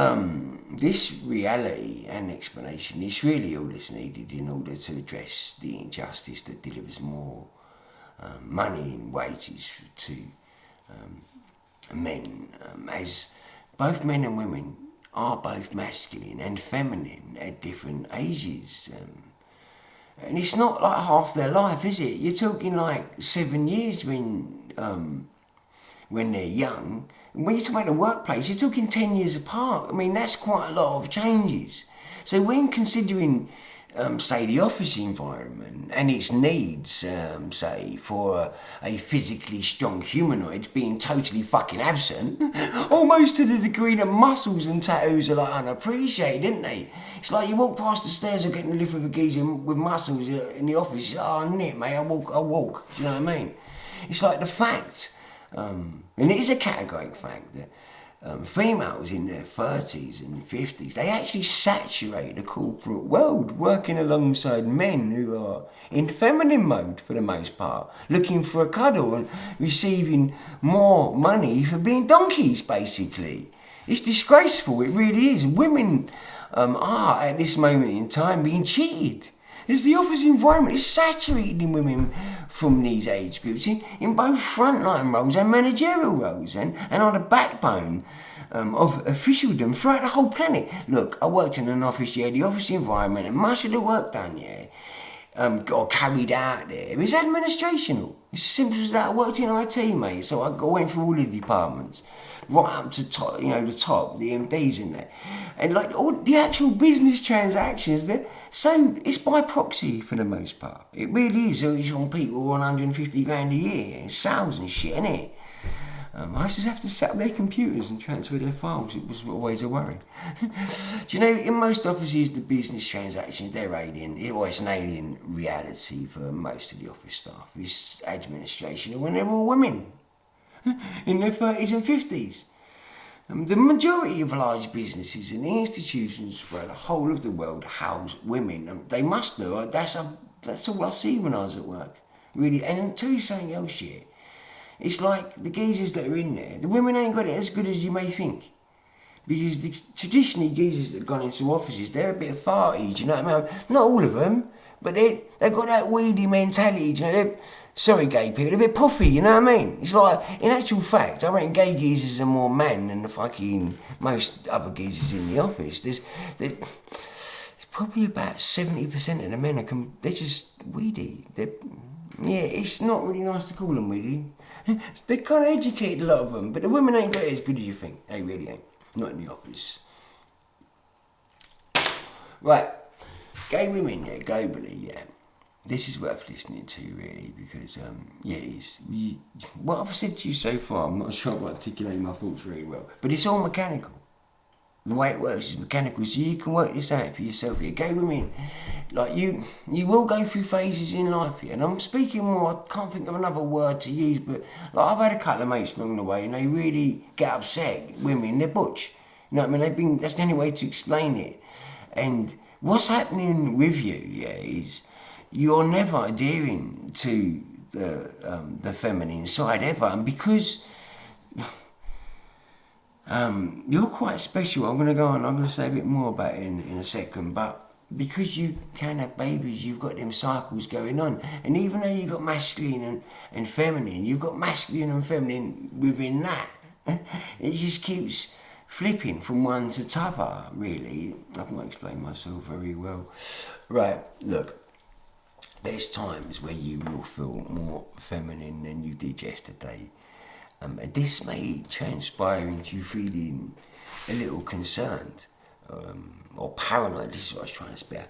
[SPEAKER 1] reality and explanation is really all that's needed in order to address the injustice that delivers more money and wages to men, as both men and women are both masculine and feminine at different ages. And it's not like half their life, is it? You're talking like 7 years when they're young. When you talk about the workplace, you're talking 10 years apart. I mean, that's quite a lot of changes. So when considering, say, the office environment and its needs, say, for a physically strong humanoid being totally fucking absent, almost to the degree that muscles and tattoos are like unappreciated, isn't they? It's like you walk past the stairs of getting a lift with a geezer with muscles in the office. Oh, nit, mate, I'll walk. Do you know what I mean? It's like the fact, and it is a categorical fact that females in their 30s and 50s, they actually saturate the corporate world, working alongside men who are in feminine mode for the most part, looking for a cuddle and receiving more money for being donkeys, basically. It's disgraceful, it really is. Women are, at this moment in time, being cheated. As the office environment is saturated in women from these age groups in both frontline roles and managerial roles and are the backbone of officialdom throughout the whole planet. Look, I worked in an office, the office environment, and much of the work done, got carried out there. It's administrational. It's as simple as that. I worked in IT, mate, so I went through all the departments, right up to top, the top, the MDs in there, and like all the actual business transactions. So it's by proxy for the most part. It really is. So each one people 150 grand a year, it's sales and shit, innit? I just have to set up their computers and transfer their files. It was always a worry. Do you know, in most offices, the business transactions, they're alien. It's an alien reality for most of the office staff. It's administration, when they're all women in their 30s and 50s. The majority of large businesses and institutions throughout the whole of the world house women. They must do. That's all I see when I was at work. Really. And I'll tell you something else yet. It's like the geezers that are in there, the women ain't got it as good as you may think. Because traditionally geezers that have gone into offices, they're a bit farty, do you know what I mean? Not all of them, but they've got that weedy mentality, do you know? Sorry gay people, they're a bit puffy, you know what I mean? It's like, in actual fact, I reckon gay geezers are more men than the fucking most other geezers in the office. There's probably about 70% of the men they're just weedy. It's not really nice to call them weedy. They're kind of educated, a lot of them, but the women ain't got it as good as you think. They really ain't. Not in the office. Right, gay women, globally, this is worth listening to, really, because, what I've said to you so far, I'm not sure I'm articulating my thoughts very well, but it's all mechanical. The way it works is mechanical, so you can work this out for yourself. Gay women, like you will go through phases in life, and I'm speaking more, I can't think of another word to use, but like I've had a couple of mates along the way, and they really get upset, women, they're butch. You know what I mean? That's the only way to explain it. And what's happening with you, is you're never adhering to the feminine side ever, and because you're quite special. I'm going to say a bit more about it in a second, but because you can have babies, you've got them cycles going on, and even though you've got masculine and feminine, you've got masculine and feminine within that. It just keeps flipping from one to t'other, really. I've not explained myself very well. Right, look, there's times where you will feel more feminine than you did yesterday. This may transpire into you feeling a little concerned or paranoid, this is what I was trying to spare,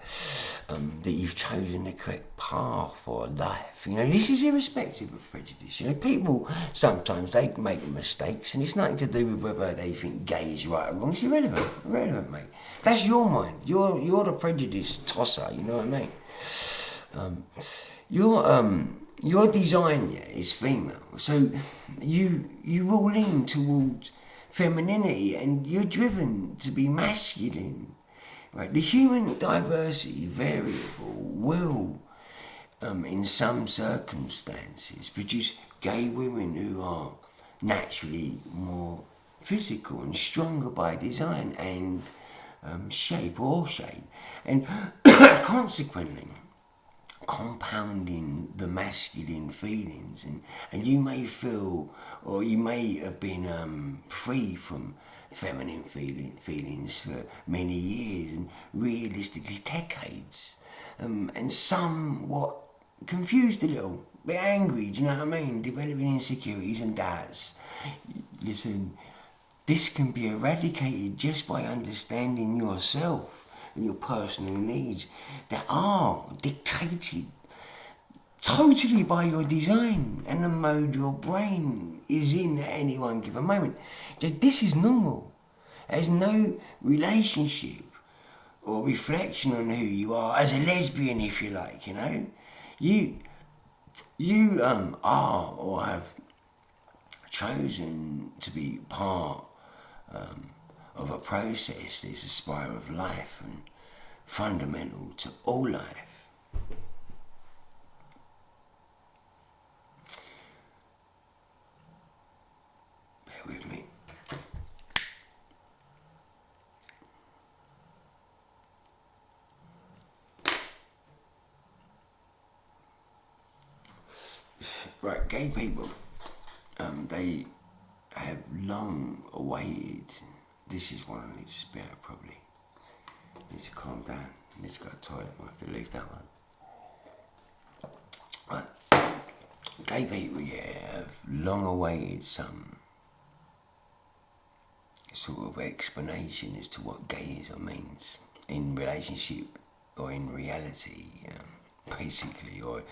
[SPEAKER 1] that you've chosen the correct path for life. This is irrespective of prejudice. People, sometimes they make mistakes, and it's nothing to do with whether they think gay is right or wrong. It's irrelevant, mate. That's your mind. You're the prejudice tosser, you know what I mean? Your design is female, so you will lean towards femininity, and you're driven to be masculine. Right? The human diversity variable will, in some circumstances, produce gay women who are naturally more physical and stronger by design and shape, and consequently compounding the masculine feelings, and you may feel, or you may have been free from feminine feelings for many years, and realistically decades, and somewhat confused a little, bit angry, do you know what I mean, developing insecurities and doubts. Listen, this can be eradicated just by understanding yourself and your personal needs that are dictated totally by your design and the mode your brain is in at any one given moment. This is normal. There's no relationship or reflection on who you are as a lesbian, if you like. You are or have chosen to be part of a process that's a spiral of life and fundamental to all life. Bear with me. Right, gay people, they have long awaited. This is one I need to spare probably. I need to calm down. I need to go to the toilet. I have to leave that one. gay people, have long awaited some sort of explanation as to what gayism means in relationship or in reality, basically, or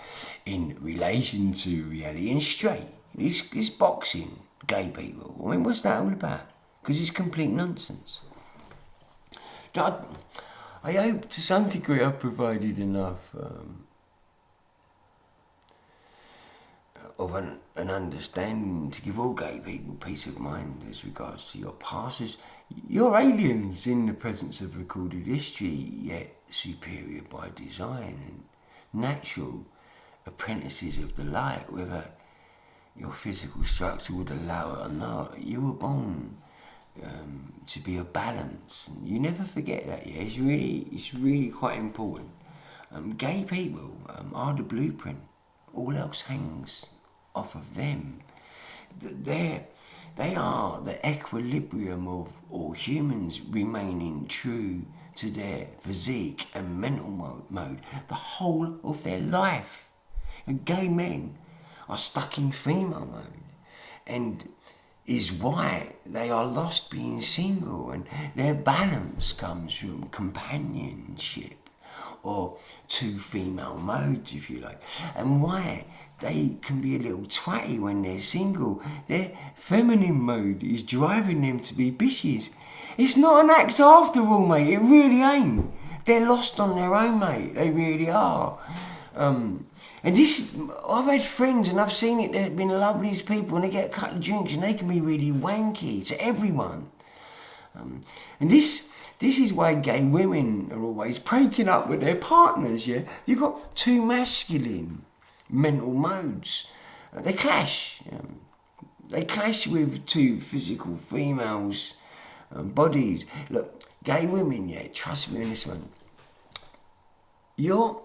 [SPEAKER 1] in relation to reality. And straight, this boxing, gay people, I mean, what's that all about? Because it's complete nonsense. I hope to some degree I've provided enough of an understanding to give all gay people peace of mind as regards to your past. You're aliens in the presence of recorded history, yet superior by design and natural apprentices of the light, whether your physical structure would allow it or not. You were born to be a balance. You never forget that. Yeah, it's really quite important. Gay people are the blueprint. All else hangs off of them. They are the equilibrium of all humans remaining true to their physique and mental mode the whole of their life. And gay men are stuck in female mode, and is why they are lost being single, and their balance comes from companionship or two female modes, if you like, and why they can be a little twatty when they're single. Their feminine mode is driving them to be bitches. It's not an act after all, mate. It really ain't. They're lost on their own, mate. They really are. And this, I've had friends and I've seen it, they've been the loveliest people, and they get a couple of drinks and they can be really wanky to everyone. And this is why gay women are always breaking up with their partners, yeah? You've got two masculine mental modes. They clash. They clash with two physical females' bodies. Look, gay women, yeah, trust me on this one. You're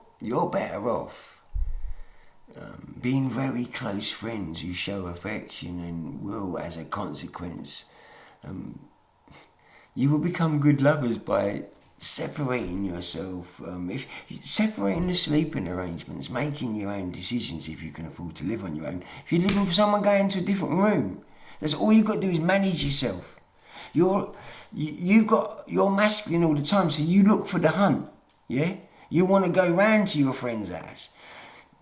[SPEAKER 1] better off being very close friends who show affection and will, as a consequence, you will become good lovers by separating yourself, separating the sleeping arrangements, making your own decisions if you can afford to live on your own. If you're living for someone, going to a different room. That's all you've got to do is manage yourself. You're masculine all the time, so you look for the hunt, yeah? You want to go round to your friend's house,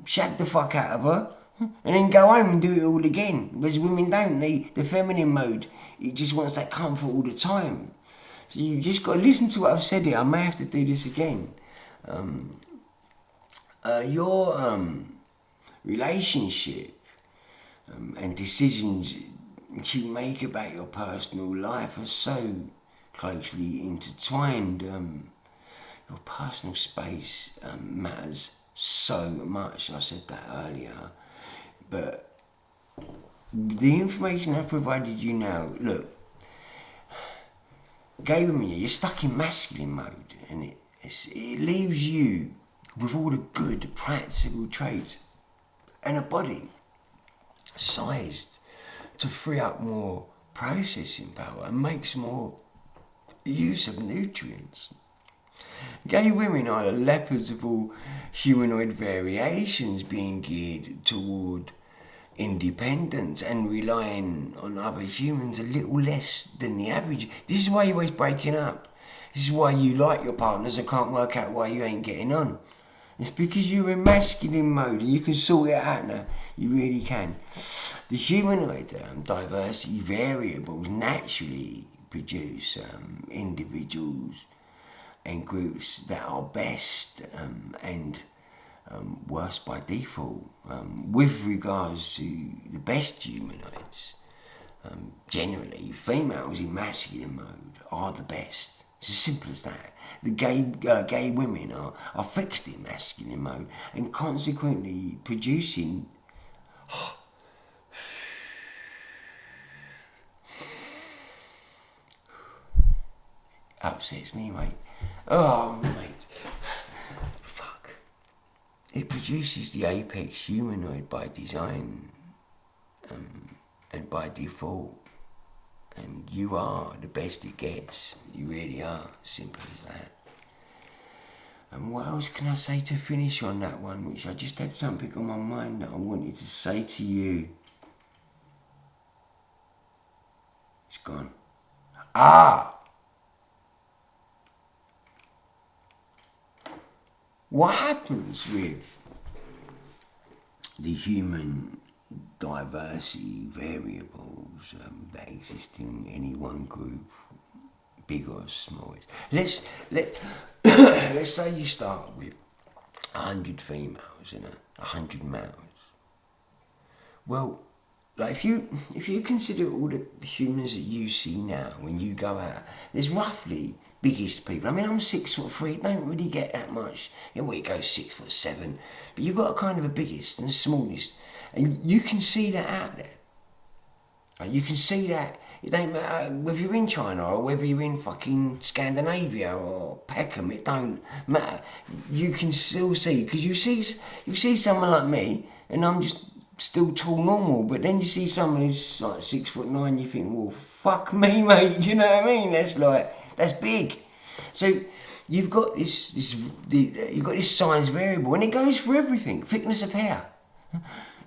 [SPEAKER 1] shag the fuck out of her, and then go home and do it all again. Whereas women don't. The feminine mode, it just wants that comfort all the time. So you just got to listen to what I've said here. I may have to do this again. Your relationship and decisions you make about your personal life are so closely intertwined. Your personal space matters so much. I said that earlier. But the information I've provided you now, look, gay women, you're stuck in masculine mode, and it leaves you with all the good practical traits and a body sized to free up more processing power and makes more use of nutrients. Gay women are the leopards of all humanoid variations, being geared toward independence and relying on other humans a little less than the average. This is why you're always breaking up. This is why you like your partners and can't work out why you ain't getting on. It's because you're in masculine mode and you can sort it out now. You really can. The humanoid diversity variables naturally produce individuals and groups that are best and worst by default. With regards to the best humanoids, generally females in masculine mode are the best. It's as simple as that. The gay women are fixed in masculine mode and consequently producing upsets me, mate. Oh, mate. Fuck. It produces the apex humanoid by design and by default. And you are the best it gets. You really are. Simple as that. And what else can I say to finish on that one, which I just had something on my mind that I wanted to say to you. It's gone. What happens with the human diversity variables that exist in any one group, big or small? Let's say you start with 100 females and 100 males. Well, like if you consider all the humans that you see now when you go out, there's roughly biggest people. I mean, I'm 6'3", don't really get that much. Well, it goes 6'7", but you've got a kind of a biggest and the smallest, and you can see that out there. You can see that. It don't matter whether you're in China or whether you're in fucking Scandinavia or Peckham. It don't matter. You can still see, because you see someone like me, and I'm just still tall normal. But then you see someone who's like 6'9", you think, well, fuck me, mate. Do you know what I mean? That's big. So you've got this size variable, and it goes for everything. Thickness of hair.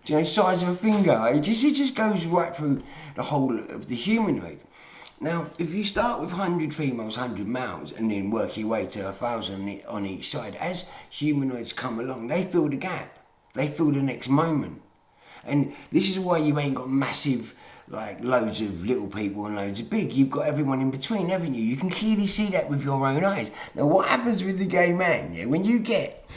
[SPEAKER 1] Do you know, size of a finger. It just goes right through the whole of the humanoid. Now, if you start with 100 females, 100 males, and then work your way to 1,000 on each side, as humanoids come along, they fill the gap. They fill the next moment. And this is why you ain't got massive, like, loads of little people and loads of big. You've got everyone in between, haven't you? You can clearly see that with your own eyes. Now, what happens with the gay man, yeah, when you get...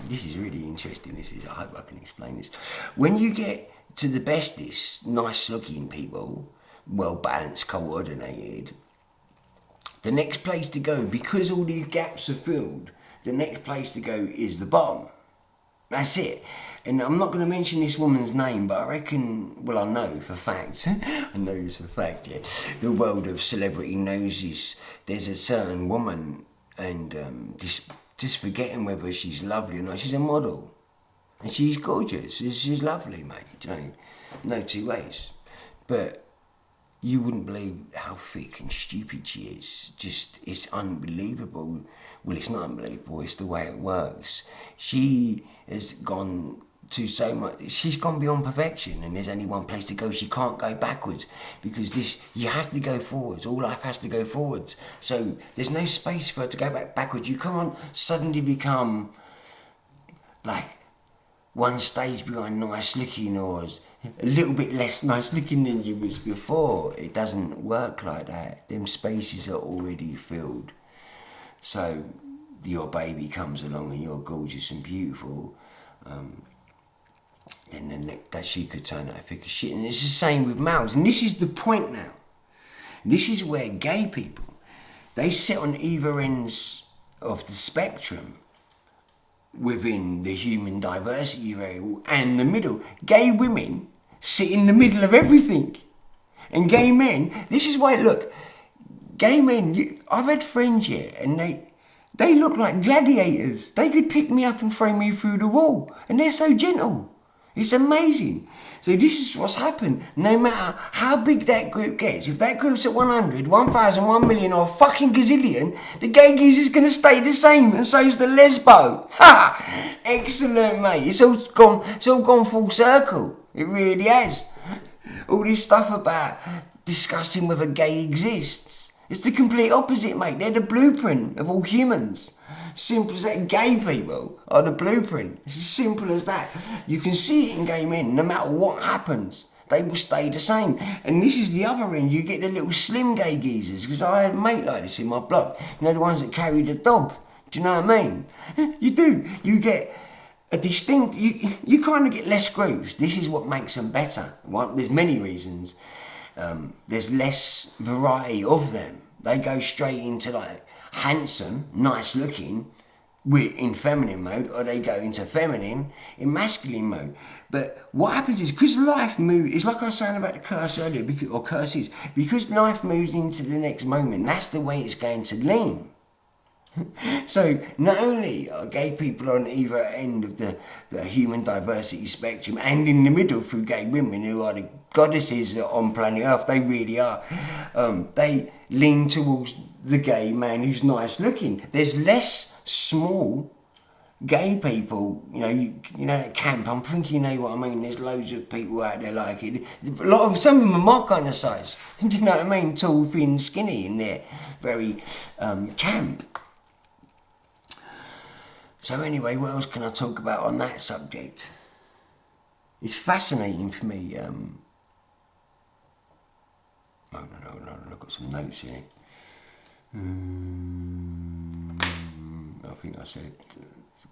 [SPEAKER 1] this is really interesting, I hope I can explain this. When you get to the bestest, nice-looking people, well-balanced, coordinated, the next place to go, because all these gaps are filled, the next place to go is the bottom. That's it. And I'm not going to mention this woman's name, but I reckon, well, I know for fact, I know this for fact, yeah, the world of celebrity knows this. There's a certain woman, and just forgetting whether she's lovely or not, she's a model. And she's gorgeous, she's lovely, mate, you know, no two ways. But you wouldn't believe how thick and stupid she is. Just, it's unbelievable. Well, it's not unbelievable, it's the way it works. She has gone to so much, she's gone beyond perfection, and there's only one place to go. She can't go backwards, because you have to go forwards. All life has to go forwards. So there's no space for her to go backwards. You can't suddenly become like one stage behind nice looking or a little bit less nice looking than you was before. It doesn't work like that. Them spaces are already filled. So your baby comes along and you're gorgeous and beautiful, then that she could turn out thick as shit. And it's the same with males. And this is the point now. This is where gay people, they sit on either ends of the spectrum within the human diversity variable and the middle. Gay women sit in the middle of everything. And gay men, this is why, look, gay men, I've had friends here, and they look like gladiators. They could pick me up and throw me through the wall. And they're so gentle. It's amazing. So this is what's happened. No matter how big that group gets, if that group's at 100, 1,000, 1 million, or a fucking gazillion, the gay geezer's going to stay the same, and so's the lesbo. Ha! Excellent, mate. It's all gone full circle. It really has. All this stuff about discussing whether gay exists, it's the complete opposite, mate. They're the blueprint of all humans. Simple as that. Gay people are the blueprint. It's as simple as that. You can see it in gay men. No matter what happens, they will stay the same. And this is the other end. You get the little slim gay geezers, because I had a mate like this in my block. You know, the ones that carry the dog. Do you know what I mean? You do. You get a distinct... You kind of get less groups. This is what makes them better. Well, there's many reasons. There's less variety of them. They go straight into like handsome, nice looking, in feminine mode, or they go into feminine in masculine mode. But what happens is, because life moves, it's like I was saying about the curse earlier, because life moves into the next moment, that's the way it's going to lean. So not only are gay people on either end of the human diversity spectrum, and in the middle through gay women who are the goddesses on planet Earth, they really are. They lean towards the gay man who's nice looking. There's less small gay people, you know at camp. I'm thinking, you know what I mean. There's loads of people out there like it. Some of them are my kind of size. Do you know what I mean? Tall, thin, skinny, and they're very camp. So anyway, what else can I talk about on that subject? It's fascinating for me. Hold on, I've got some notes here. I think I said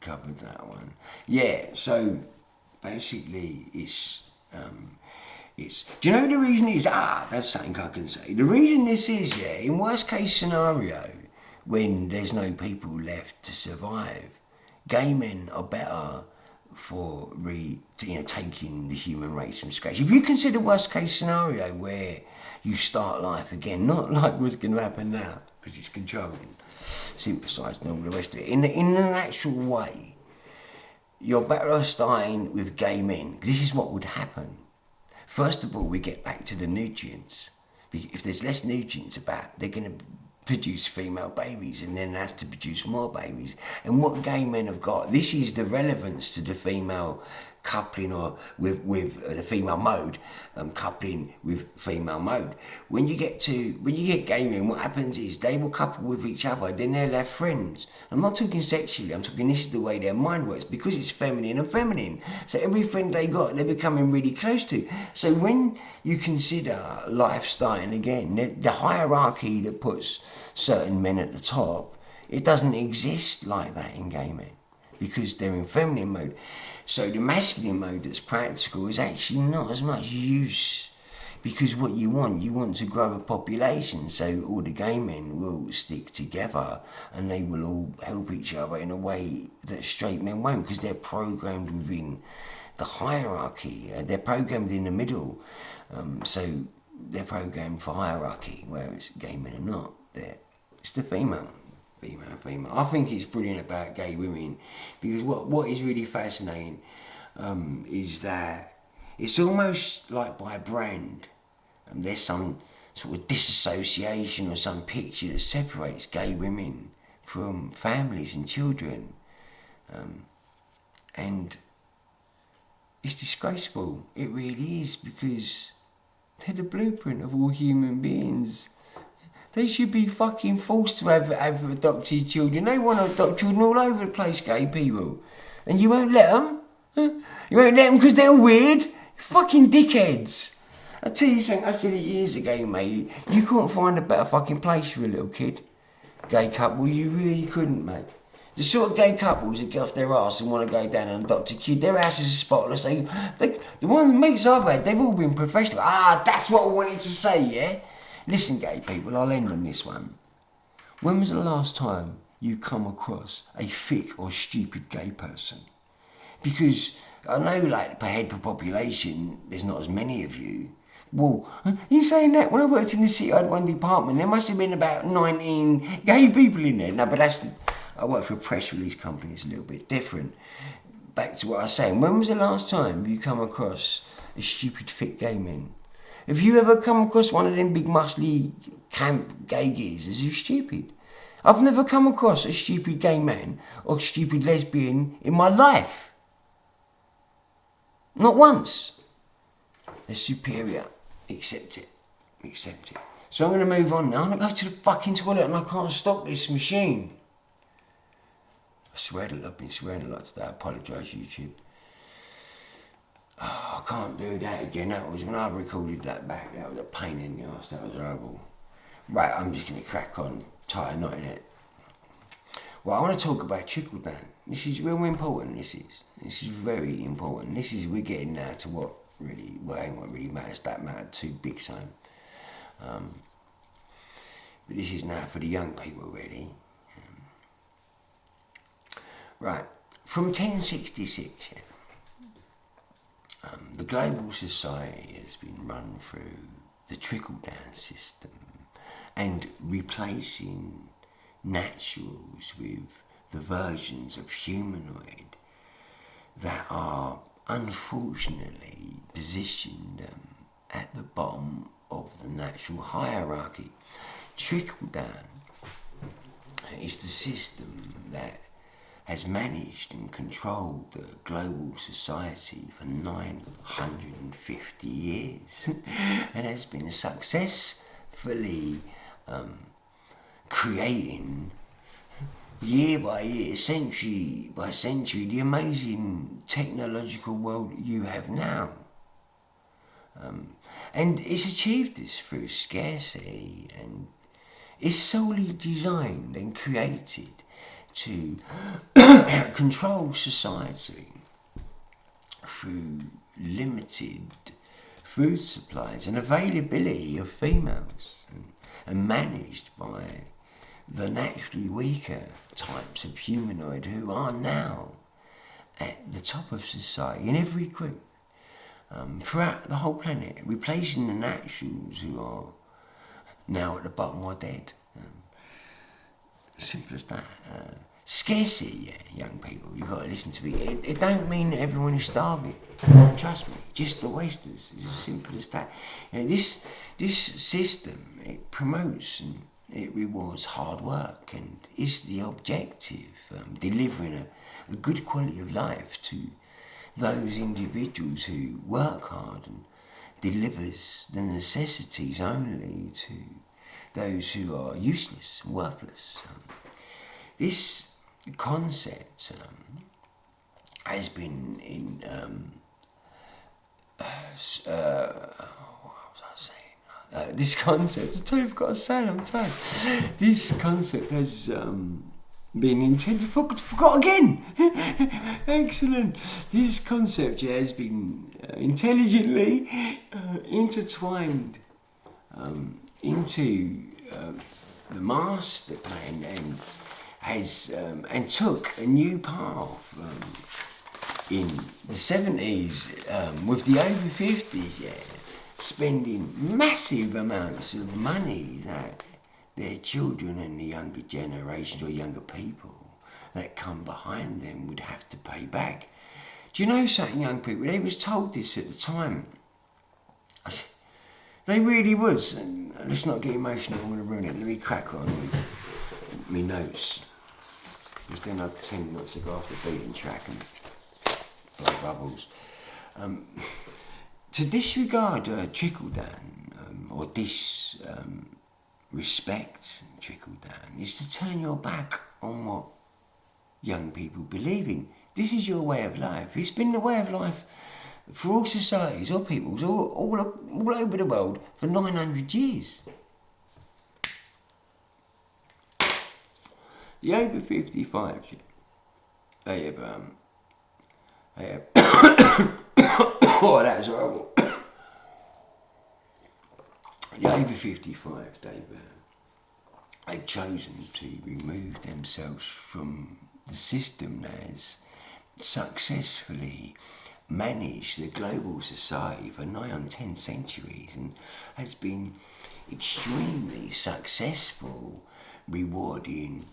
[SPEAKER 1] covered that one. Yeah, so basically it's. Do you know the reason is? That's something I can say. The reason this is, in worst case scenario, when there's no people left to survive, gay men are better for taking the human race from scratch. If you consider worst case scenario where you start life again, not like what's going to happen now, because it's controlled and synthesised and all the rest of it, in an actual way, you're better off starting with gay men, because this is what would happen. First of all, we get back to the nutrients. If there's less nutrients about, they're going to produce female babies, and then has to produce more babies. And what gay men have got, this is the relevance to the female coupling, or with the female mode, coupling with female mode. When you get gay men, what happens is they will couple with each other, then they'll have friends. I'm not talking sexually, I'm talking this is the way their mind works, because it's feminine and feminine. So every friend they got, they're becoming really close to. So when you consider life starting again, the hierarchy that puts certain men at the top, it doesn't exist like that in gay men, because they're in feminine mode. So the masculine mode that's practical is actually not as much use, because what you want to grow a population, so all the gay men will stick together and they will all help each other in a way that straight men won't, because they're programmed within the hierarchy, they're programmed in the middle, so they're programmed for hierarchy, whereas gay men are not. It's the female. I think it's brilliant about gay women, because what is really fascinating is that it's almost like by brand. There's some sort of disassociation or some picture that separates gay women from families and children, and it's disgraceful. It really is, because they're the blueprint of all human beings. They should be fucking forced to have adopted children. They want to adopt children all over the place, gay people. And you won't let them? You won't let them because they're weird? Fucking dickheads. I tell you something, I said it years ago, mate. You couldn't find a better fucking place for a little kid. Gay couple, you really couldn't, mate. The sort of gay couples that get off their arse and want to go down and adopt a kid, their asses are spotless. The ones mates I've had, they've all been professional. That's what I wanted to say, yeah? Listen, gay people, I'll end on this one. When was the last time you come across a thick or stupid gay person? Because I know, like, per head per population, there's not as many of you. Well, you saying that? When I worked in the city, I had one department, there must have been about 19 gay people in there. No, but I work for a press release company, it's a little bit different. Back to what I was saying, when was the last time you come across a stupid thick gay man? Have you ever come across one of them big muscly camp gay geezers who's stupid? I've never come across a stupid gay man or a stupid lesbian in my life. Not once. They're superior. Accept it. So I'm going to move on now. I'm going to go to the fucking toilet and I can't stop this machine. I swear that I've been swearing a lot today. I apologise, YouTube. I can't do that again. That was when I recorded that back. That was a pain in the arse. That was horrible. Right, I'm just going to crack on, tie a knot in it. Well, I want to talk about trickle down. This is real important. This is very important. We're getting now to what really matters. That mattered too big time. But this is now for the young people, really. Right, from 1066. The global society has been run through the trickle-down system and replacing naturals with the versions of humanoid that are unfortunately positioned at the bottom of the natural hierarchy. Trickle down is the system that has managed and controlled the global society for 950 years and has been successfully creating year by year, century by century, the amazing technological world that you have now. And it's achieved this through scarcity, and is solely designed and created to control society through limited food supplies and availability of females, and managed by the naturally weaker types of humanoid who are now at the top of society in every group throughout the whole planet, replacing the naturals who are now at the bottom or dead. Simple as that. Scarcity, young people, you've got to listen to me. It don't mean that everyone is starving. Trust me, just the wasters. It's as simple as that. This system, it promotes and it rewards hard work and is the objective, delivering a good quality of life to those individuals who work hard, and delivers the necessities only to those who are useless, worthless. This concept has been in this concept, I've got to say it, I'm tired. This concept has been intended, forgot again. Excellent. This concept has been intelligently intertwined into the master plan, and has and took a new path in the 70s with the over 50s, spending massive amounts of money that their children and the younger generations or younger people that come behind them would have to pay back. Do you know something, young people? They was told this at the time. They really was. And let's not get emotional, I'm going to ruin it. Let me crack on with me notes, because then I tend not to go off the beaten track and blow bubbles. To disregard trickle down, or disrespect trickle down, is to turn your back on what young people believe in. This is your way of life. It's been the way of life for all societies, all peoples, all over the world for 900 years. The over 55s, they have oh, that was horrible. The over 55, they've chosen to remove themselves from the system that has successfully managed the global society for nigh on 10 centuries and has been extremely successful, rewarding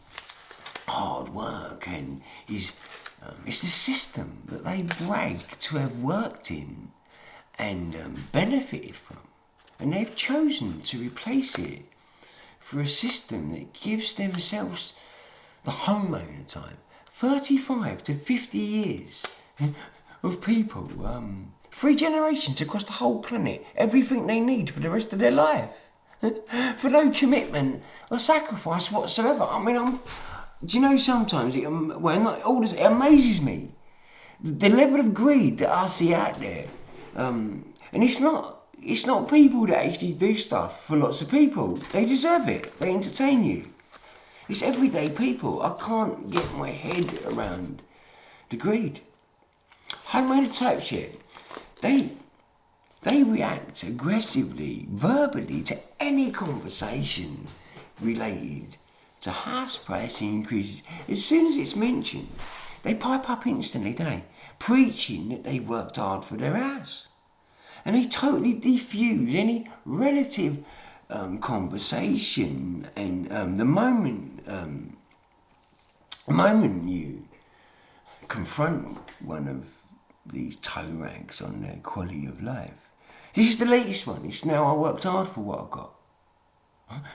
[SPEAKER 1] hard work, and it's the system that they brag to have worked in and benefited from, and they've chosen to replace it for a system that gives themselves the homeowner time, 35 to 50 years of people, 3 generations across the whole planet, everything they need for the rest of their life, for no commitment or sacrifice whatsoever. I mean, do you know, sometimes it amazes me the level of greed that I see out there, and it's not people that actually do stuff for lots of people. They deserve it. They entertain you. It's everyday people. I can't get my head around the greed. Homeowner type shit. They react aggressively, verbally, to any conversation related to house price increases. As soon as it's mentioned, they pipe up instantly, don't they? Preaching that they've worked hard for their house. And they totally defuse any relative conversation, and the moment you confront one of these toe rags on their quality of life. This is the latest one. It's now I worked hard for what I got.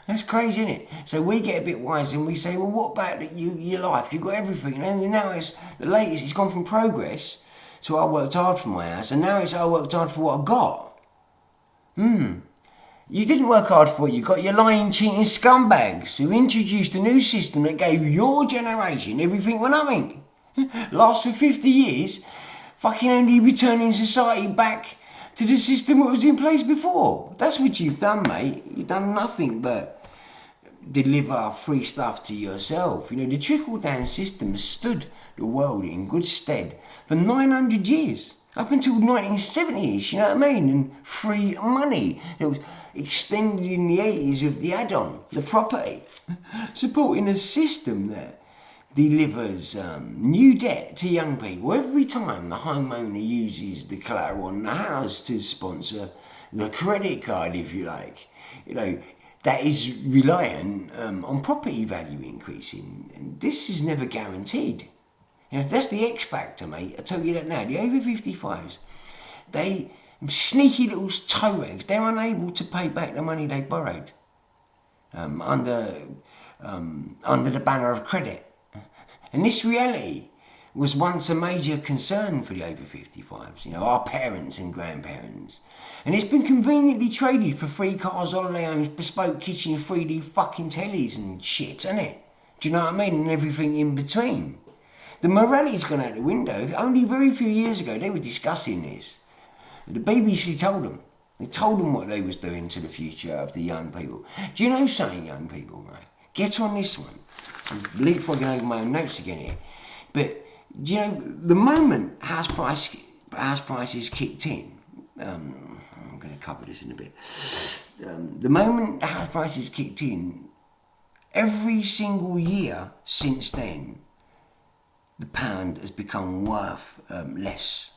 [SPEAKER 1] That's crazy, isn't it? So we get a bit wise and we say, well, what about your life? You've got everything. And now it's the latest. It's gone from progress to I worked hard for my house, and now it's I worked hard for what I got. You didn't work hard for what you got. You're lying, cheating scumbags who introduced a new system that gave your generation everything for nothing. Last for 50 years, fucking only returning society back to the system that was in place before. That's what you've done, mate. You've done nothing but deliver free stuff to yourself. You know, the trickle-down system stood the world in good stead for 900 years. Up until 1970s, you know what I mean? And free money that was extended in the 80s with the add-on, the property. Supporting a system that delivers new debt to young people every time the homeowner uses the collateral on the house to sponsor the credit card, if you like. You know, that is reliant on property value increasing. And this is never guaranteed. You know, that's the X factor, mate. I tell you that now. The over 55s, they sneaky little toe rags. They're unable to pay back the money they borrowed under the banner of credit. And this reality was once a major concern for the over 55s. You know, our parents and grandparents. And it's been conveniently traded for free cars, holiday homes, bespoke kitchen, 3D fucking tellies and shit, isn't it? Do you know what I mean? And everything in between. The morality's gone out the window. Only very few years ago, they were discussing this. The BBC told them. They told them what they was doing to the future of the young people. Do you know something, young people, right? Get on this one. I'm leapfrogging over my own notes again here. But, do you know, the moment house prices kicked in, I'm going to cover this in a bit. The moment house prices kicked in, every single year since then, the pound has become worth less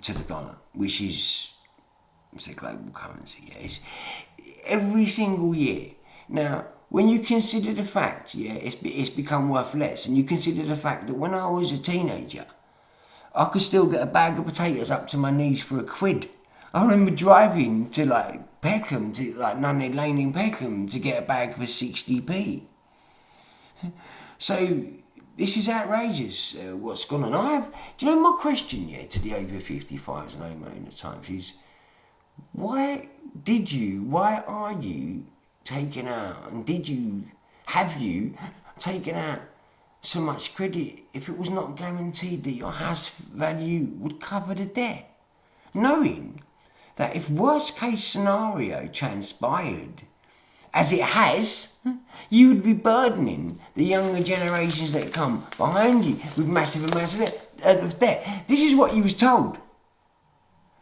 [SPEAKER 1] to the dollar, which is, it's a global currency. Yeah, it's every single year. Now, when you consider the fact, it's become worth less, and you consider the fact that when I was a teenager, I could still get a bag of potatoes up to my knees for £1. I remember driving to like Peckham, to like Nunhead Lane in Peckham, to get a bag for 60p. So this is outrageous, what's gone on. Do you know my question to the over 55s and homeowner types is, why are you taking out, and have you taken out so much credit if it was not guaranteed that your house value would cover the debt? Knowing that if worst case scenario transpired, as it has, you would be burdening the younger generations that come behind you with massive amounts of debt. This is what you was told.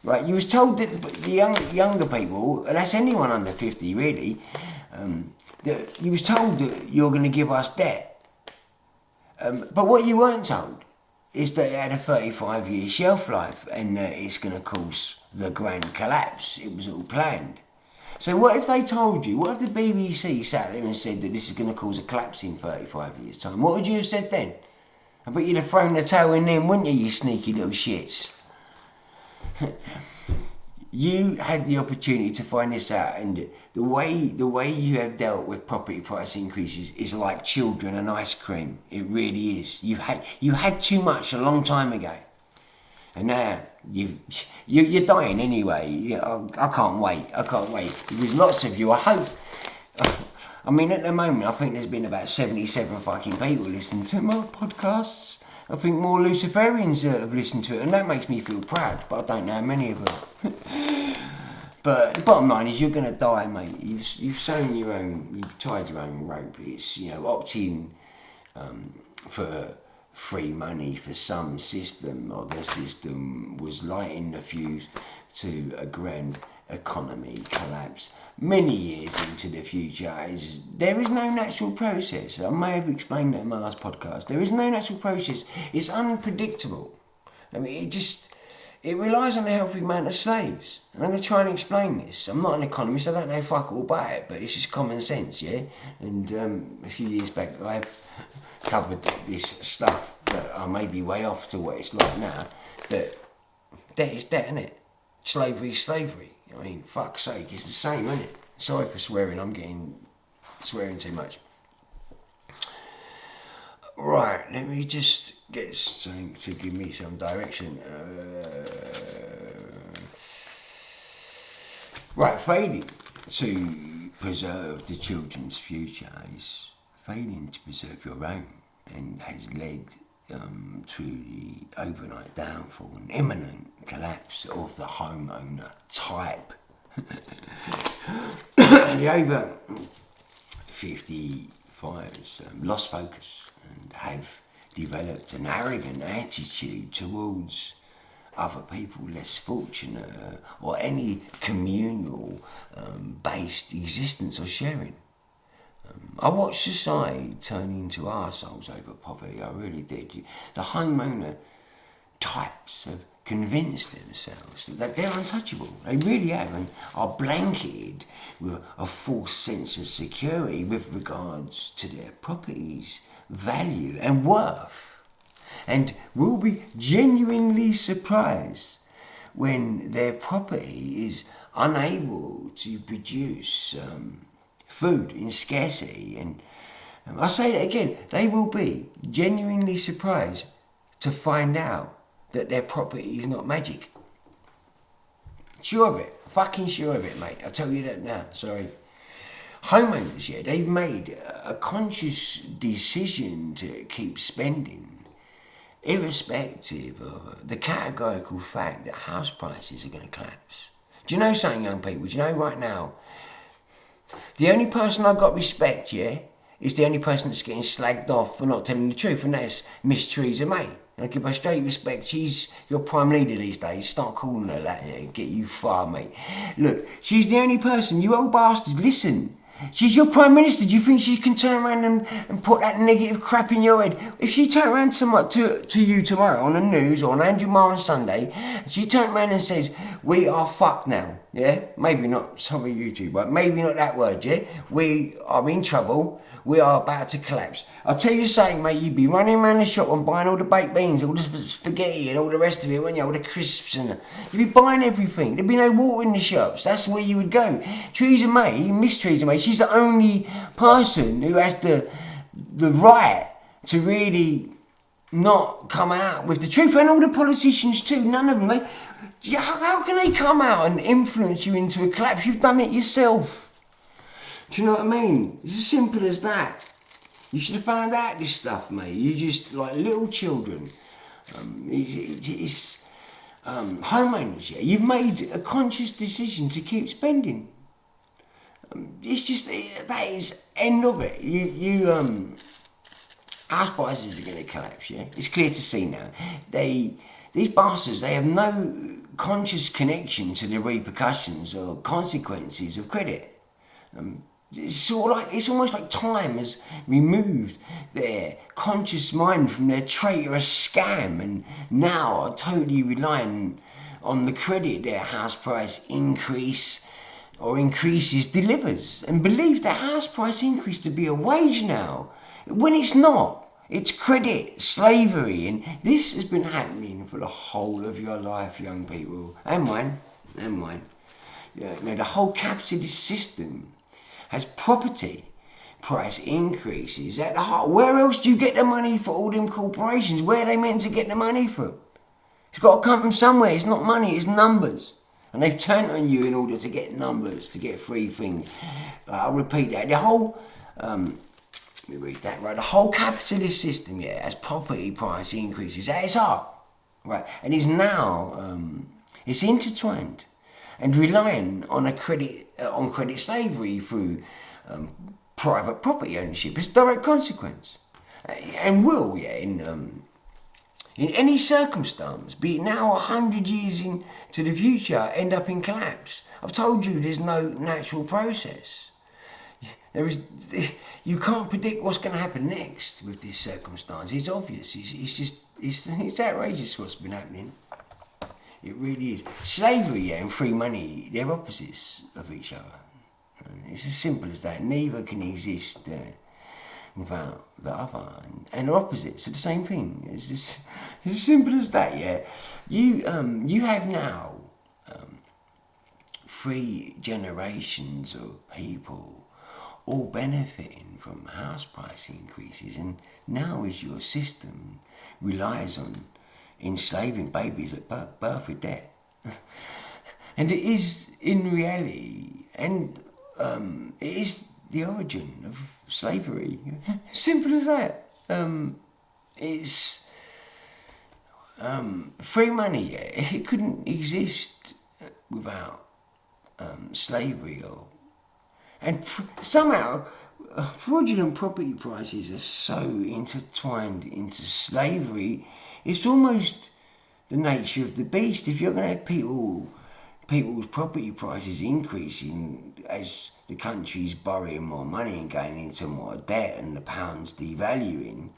[SPEAKER 1] Right, you was told that the younger people, and that's anyone under 50 really, that you was told that you're going to give us debt. But what you weren't told is that it had a 35-year shelf life and that it's going to cause the grand collapse. It was all planned. So what if they told you, what if the BBC sat there and said that this is going to cause a collapse in 35 years' time? What would you have said then? I bet you'd have thrown the towel in then, wouldn't you sneaky little shits? You had the opportunity to find this out, and the way you have dealt with property price increases is like children and ice cream. It really is. You had too much a long time ago, and now you're dying anyway. I can't wait. There's lots of you. I hope. I mean, at the moment, I think there's been about 77 fucking people listening to my podcasts. I think more Luciferians have listened to it, and that makes me feel proud, but I don't know many of them. But the bottom line is you're going to die, mate. You've sown your own, you've tied your own rope. It's, opting for free money for some system, or the system was lighting the fuse to a grand economy collapse many years into the future. There is no natural process. I may have explained that in my last podcast. There is no natural process. It's unpredictable. I mean, it relies on a healthy amount of slaves. And I'm going to try and explain this. I'm not an economist, I don't know fuck all about it, but it's just common sense, yeah? And a few years back I've covered this stuff, but I may be way off to what it's like now, but debt is debt, isn't it? Slavery is slavery. I mean, fuck's sake, it's the same, isn't it? Sorry for swearing, I'm swearing too much. Right, let me just get something to give me some direction. Right, failing to preserve the children's future is failing to preserve your own, and has led to the overnight downfall and imminent collapse of the homeowner type. And the over 55s lost focus and have developed an arrogant attitude towards other people less fortunate, or any communal based existence or sharing. I watched society turn into arseholes over poverty, I really did. The homeowner types have convinced themselves that they're untouchable. They really have, and are blanketed with a false sense of security with regards to their property's value and worth, and will be genuinely surprised when their property is unable to produce food in scarcity. And I say that again, they will be genuinely surprised to find out that their property is not magic. Sure of it, fucking sure of it, mate. I'll tell you that now, sorry. Homeowners, yeah, they've made a conscious decision to keep spending, irrespective of the categorical fact that house prices are going to collapse. Do you know something, young people? Do you know right now, the only person I've got respect, yeah, is the only person that's getting slagged off for not telling the truth, and that's Miss Theresa May. And I give her straight respect. She's your prime leader these days. Start calling her that, yeah, get you far, mate. Look, she's the only person, you old bastards, listen. She's your prime minister. Do you think she can turn around and put that negative crap in your head? If she turned around to you tomorrow on the news or on Andrew Marr on Sunday, she turned around and says, we are fucked now, yeah? Maybe not, sorry YouTube, but maybe not that word, yeah? We are in trouble. We are about to collapse. I'll tell you something, mate, you'd be running around the shop and buying all the baked beans, all the spaghetti and all the rest of it, wouldn't you? All the crisps and you'd be buying everything. There'd be no water in the shops. That's where you would go. Theresa May, Miss Theresa May, she's the only person who has the right to really not come out with the truth. And all the politicians too, none of them. How can they come out and influence you into a collapse? You've done it yourself. Do you know what I mean? It's as simple as that. You should have found out this stuff, mate. You just like little children. It's homeowners, yeah. You've made a conscious decision to keep spending. It's just, that is end of it. House prices are going to collapse, yeah. It's clear to see now. These bastards, they have no conscious connection to the repercussions or consequences of credit. It's almost like time has removed their conscious mind from their traitorous scam, and now are totally relying on the credit their house price increases delivers, and believe the house price increase to be a wage now, when it's not. It's credit, slavery, and this has been happening for the whole of your life, young people, and mine. Yeah, now the whole capitalist system has property price increases at the heart. Where else do you get the money for all them corporations? Where are they meant to get the money from? It's got to come from somewhere. It's not money, it's numbers. And they've turned on you in order to get numbers, to get free things. I'll repeat that. The whole, let me read that right. The whole capitalist system, yeah, has property price increases at its heart, right? And is now, it's intertwined and relying on credit slavery through private property ownership. It's a direct consequence, and will, yeah, in any circumstance, be it now 100 years into the future, end up in collapse. I've told you there's no natural process. You can't predict what's going to happen next with this circumstance. It's obvious. It's outrageous what's been happening. It really is. Slavery, and free money, they're opposites of each other. It's as simple as that. Neither can exist without the other, and they're opposites of the same thing. It's just as simple as that. Yeah, you have now 3 generations of people all benefiting from house price increases, and now as your system relies on enslaving babies at birth with debt. And it is in reality, and it is the origin of slavery. Simple as that. It's free money. It couldn't exist without slavery, and somehow fraudulent property prices are so intertwined into slavery. It's almost the nature of the beast. If you're going to have people's property prices increasing as the country's borrowing more money and going into more debt and the pound's devaluing,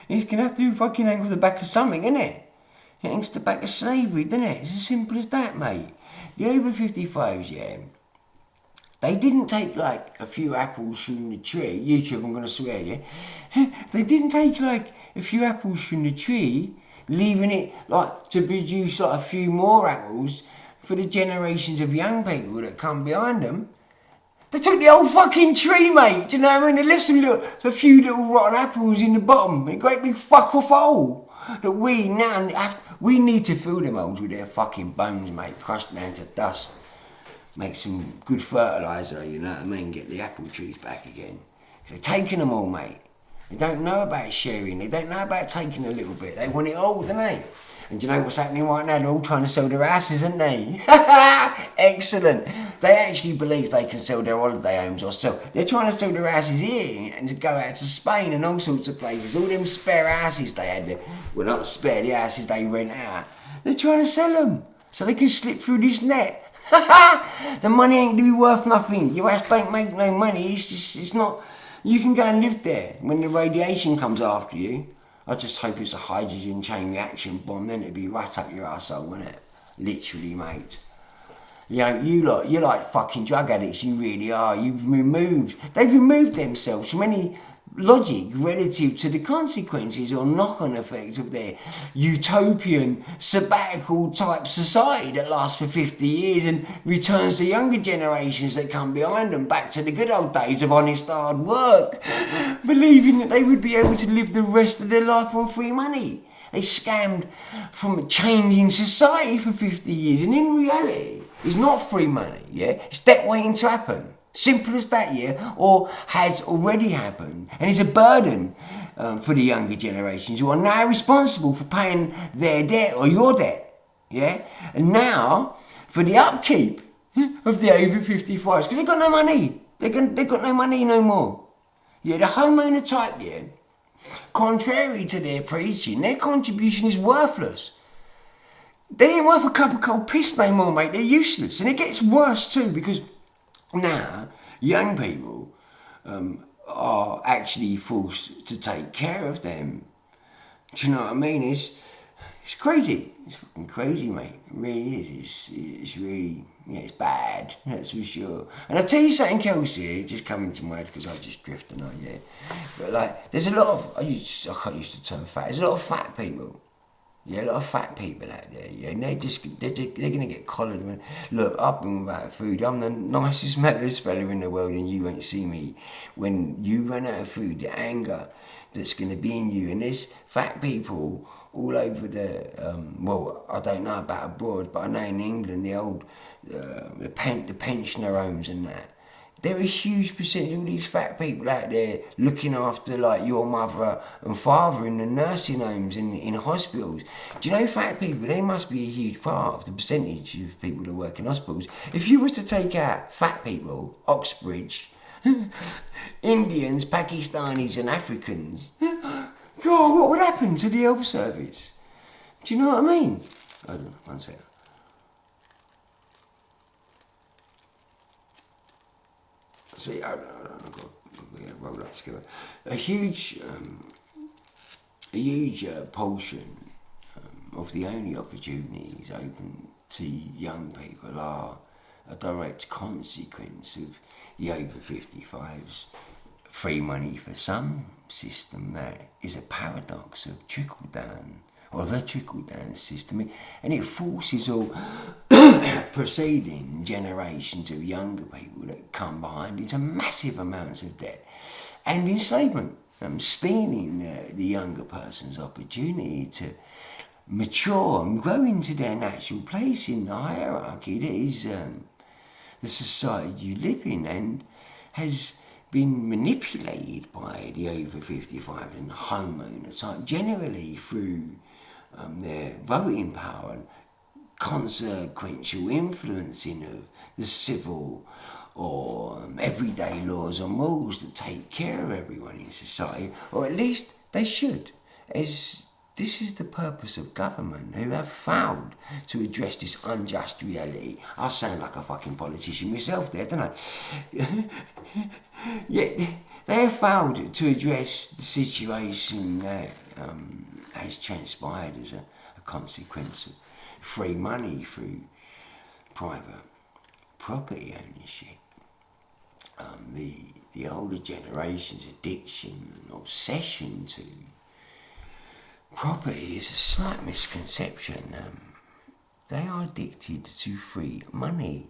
[SPEAKER 1] it's going to have to fucking hang off the back of something, isn't it? It hangs off the back of slavery, doesn't it? It's as simple as that, mate. The over 55s, yeah, they didn't take like a few apples from the tree. YouTube, I'm going to swear, yeah? They didn't take like a few apples from the tree, leaving it like to produce like a few more apples for the generations of young people that come behind them. They took the whole fucking tree, mate. Do you know what I mean? They left a few little rotten apples in the bottom. A great big fuck off hole that we need to fill them holes with their fucking bones, mate, crushed down to dust. Make some good fertiliser, you know what I mean? Get the apple trees back again. They're taking them all, mate. They don't know about sharing. They don't know about taking a little bit. They want it all, don't they? And do you know what's happening right now? They're all trying to sell their asses, aren't they? Excellent. They actually believe they can sell their holiday homes or sell. They're trying to sell their asses here and go out to Spain and all sorts of places. All them spare houses they had. Well, not spare, the houses they rent out. They're trying to sell them so they can slip through this net. The money ain't going to be worth nothing. Your ass don't make no money. It's not. You can go and live there when the radiation comes after you. I just hope it's a hydrogen chain reaction bomb, then it'd be right up your arsehole, wouldn't it? Literally, mate. You know, you're like fucking drug addicts, you really are. They've removed themselves from any logic relative to the consequences or knock-on effects of their utopian, sabbatical type society that lasts for 50 years and returns the younger generations that come behind them back to the good old days of honest hard work, believing that they would be able to live the rest of their life on free money. They scammed from a changing society for 50 years, and in reality, it's not free money, yeah? It's debt waiting to happen. Simple as that, yeah? Or has already happened. And it's a burden for the younger generations who are now responsible for paying their debt or your debt, yeah? And now, for the upkeep of the over 55s, because they've got no money. They've got no money no more. Yeah, the homeowner type, yeah, contrary to their preaching, their contribution is worthless. They ain't worth a cup of cold piss no more, mate. They're useless. And it gets worse too, because now young people are actually forced to take care of them. Do you know what I mean? It's crazy. It's fucking crazy, mate. It really is. It's really, yeah, it's bad. That's for sure. And I'll tell you something else here, just coming to my head because I just drifted on, yeah. But like, there's a lot of, I can't use the term fat. There's a lot of fat people. Yeah, a lot of fat people out there, yeah, and they're going to get collared. When, look, I've been about food. I'm the nicest, mellowest fella in the world, and you won't see me. When you run out of food, the anger that's going to be in you, and there's fat people all over well, I don't know about abroad, but I know in England, the old, the pensioner homes and that. There are a huge percentage of all these fat people out there looking after like your mother and father in the nursing homes, in hospitals. Do you know fat people, they must be a huge part of the percentage of people that work in hospitals. If you was to take out fat people, Oxbridge, Indians, Pakistanis and Africans, God, what would happen to the health service? Do you know what I mean? Hold on, one second. See, I've got to roll up together. A huge portion of the only opportunities open to young people are a direct consequence of the over 55s free money for some system that is a paradox of trickle down, or the trickle down system, and it forces all preceding generations of younger people that come behind into massive amounts of debt and enslavement, stealing the younger person's opportunity to mature and grow into their natural place in the hierarchy that is the society you live in, and has been manipulated by the over 55 and homeowner type, generally through their voting power and consequential influencing of the civil or everyday laws and rules that take care of everyone in society, or at least they should, as this is the purpose of government, who have failed to address this unjust reality. I sound like a fucking politician myself there, don't I? Yeah, they have failed to address the situation that has transpired as a consequence of free money through private property ownership. The older generation's addiction and obsession to property is a slight misconception. They are addicted to free money.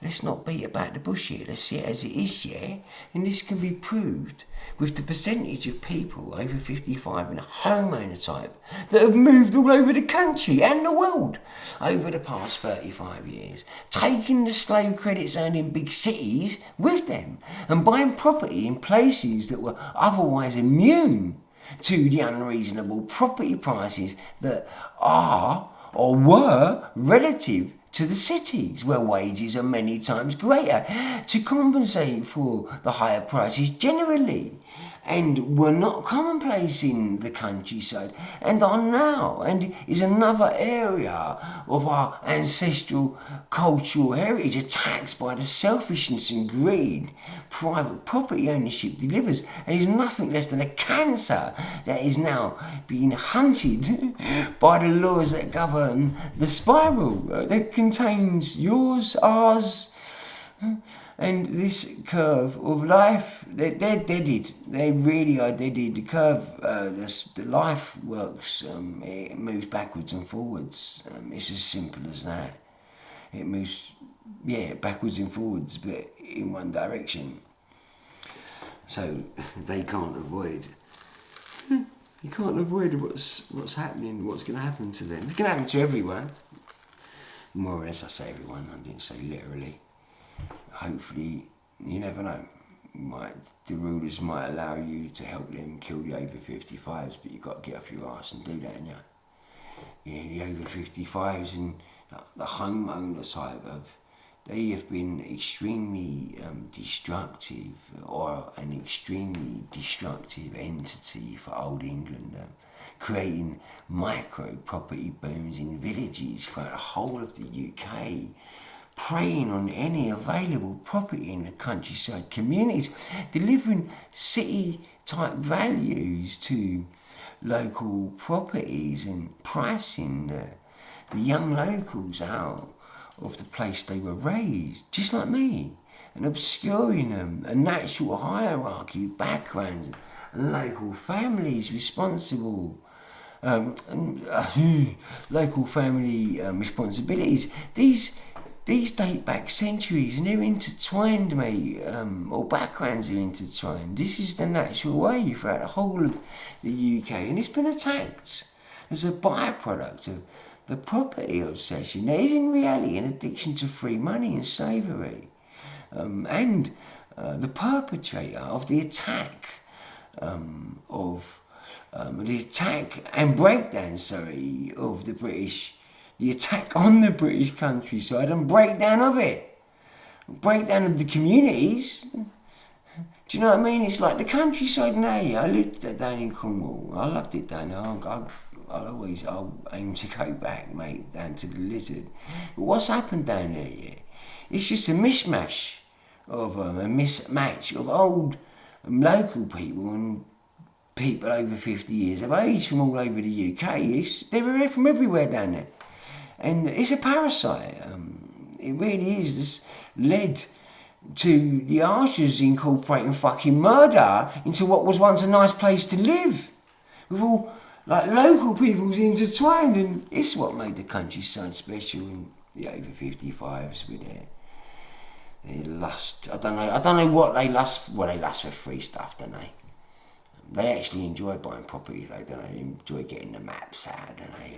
[SPEAKER 1] Let's not beat about the bush here. Let's see it as it is, yeah? And this can be proved with the percentage of people over 55 and a homeowner type that have moved all over the country and the world over the past 35 years, taking the slave credits earned in big cities with them and buying property in places that were otherwise immune to the unreasonable property prices that are or were relative to the cities, where wages are many times greater, to compensate for the higher prices generally, and were not commonplace in the countryside, and are now, and is another area of our ancestral cultural heritage attacked by the selfishness and greed private property ownership delivers, and is nothing less than a cancer that is now being hunted by the laws that govern the spiral that contains yours, ours, and this curve of life. They're deaded. They really are deaded. The curve, the life works. It moves backwards and forwards. It's as simple as that. It moves, backwards and forwards, but in one direction. So they can't avoid. They can't avoid what's happening. What's going to happen to them? It's going to happen to everyone. More or less, I say everyone. I didn't say literally. Hopefully, you never know. The rulers might allow you to help them kill the over 55s, but you've got to get off your arse and do that, ain't you? The over 55s and the homeowner type they have been extremely destructive, or an extremely destructive entity for old England, creating micro property booms in villages throughout the whole of the UK, preying on any available property in the countryside communities, delivering city-type values to local properties and pricing the young locals out of the place they were raised, just like me, and obscuring a natural hierarchy of backgrounds and local families responsible local family responsibilities. These date back centuries and they're intertwined, mate, or backgrounds are intertwined. This is the natural way throughout the whole of the UK, and it's been attacked as a byproduct of the property obsession. There is in reality an addiction to free money and slavery, and the perpetrator of the attack and breakdown, of the British. The attack on the British countryside and breakdown of it. Breakdown of the communities. Do you know what I mean? It's like the countryside now. I lived down in Cornwall. I loved it down there. I'll aim to go back, mate, down to the Lizard. But what's happened down there, it's just a mismatch of old local people and people over 50 years of age from all over the UK. They're from everywhere down there. And it's a parasite. It really is. This led to the archers incorporating fucking murder into what was once a nice place to live. With all like local peoples intertwined, and it's what made the countryside special. And the over 55s with their lust. I don't know what they lust. Well, they lust for free stuff, don't they? They actually enjoy buying properties, though, don't they? They enjoy getting the maps out, don't they?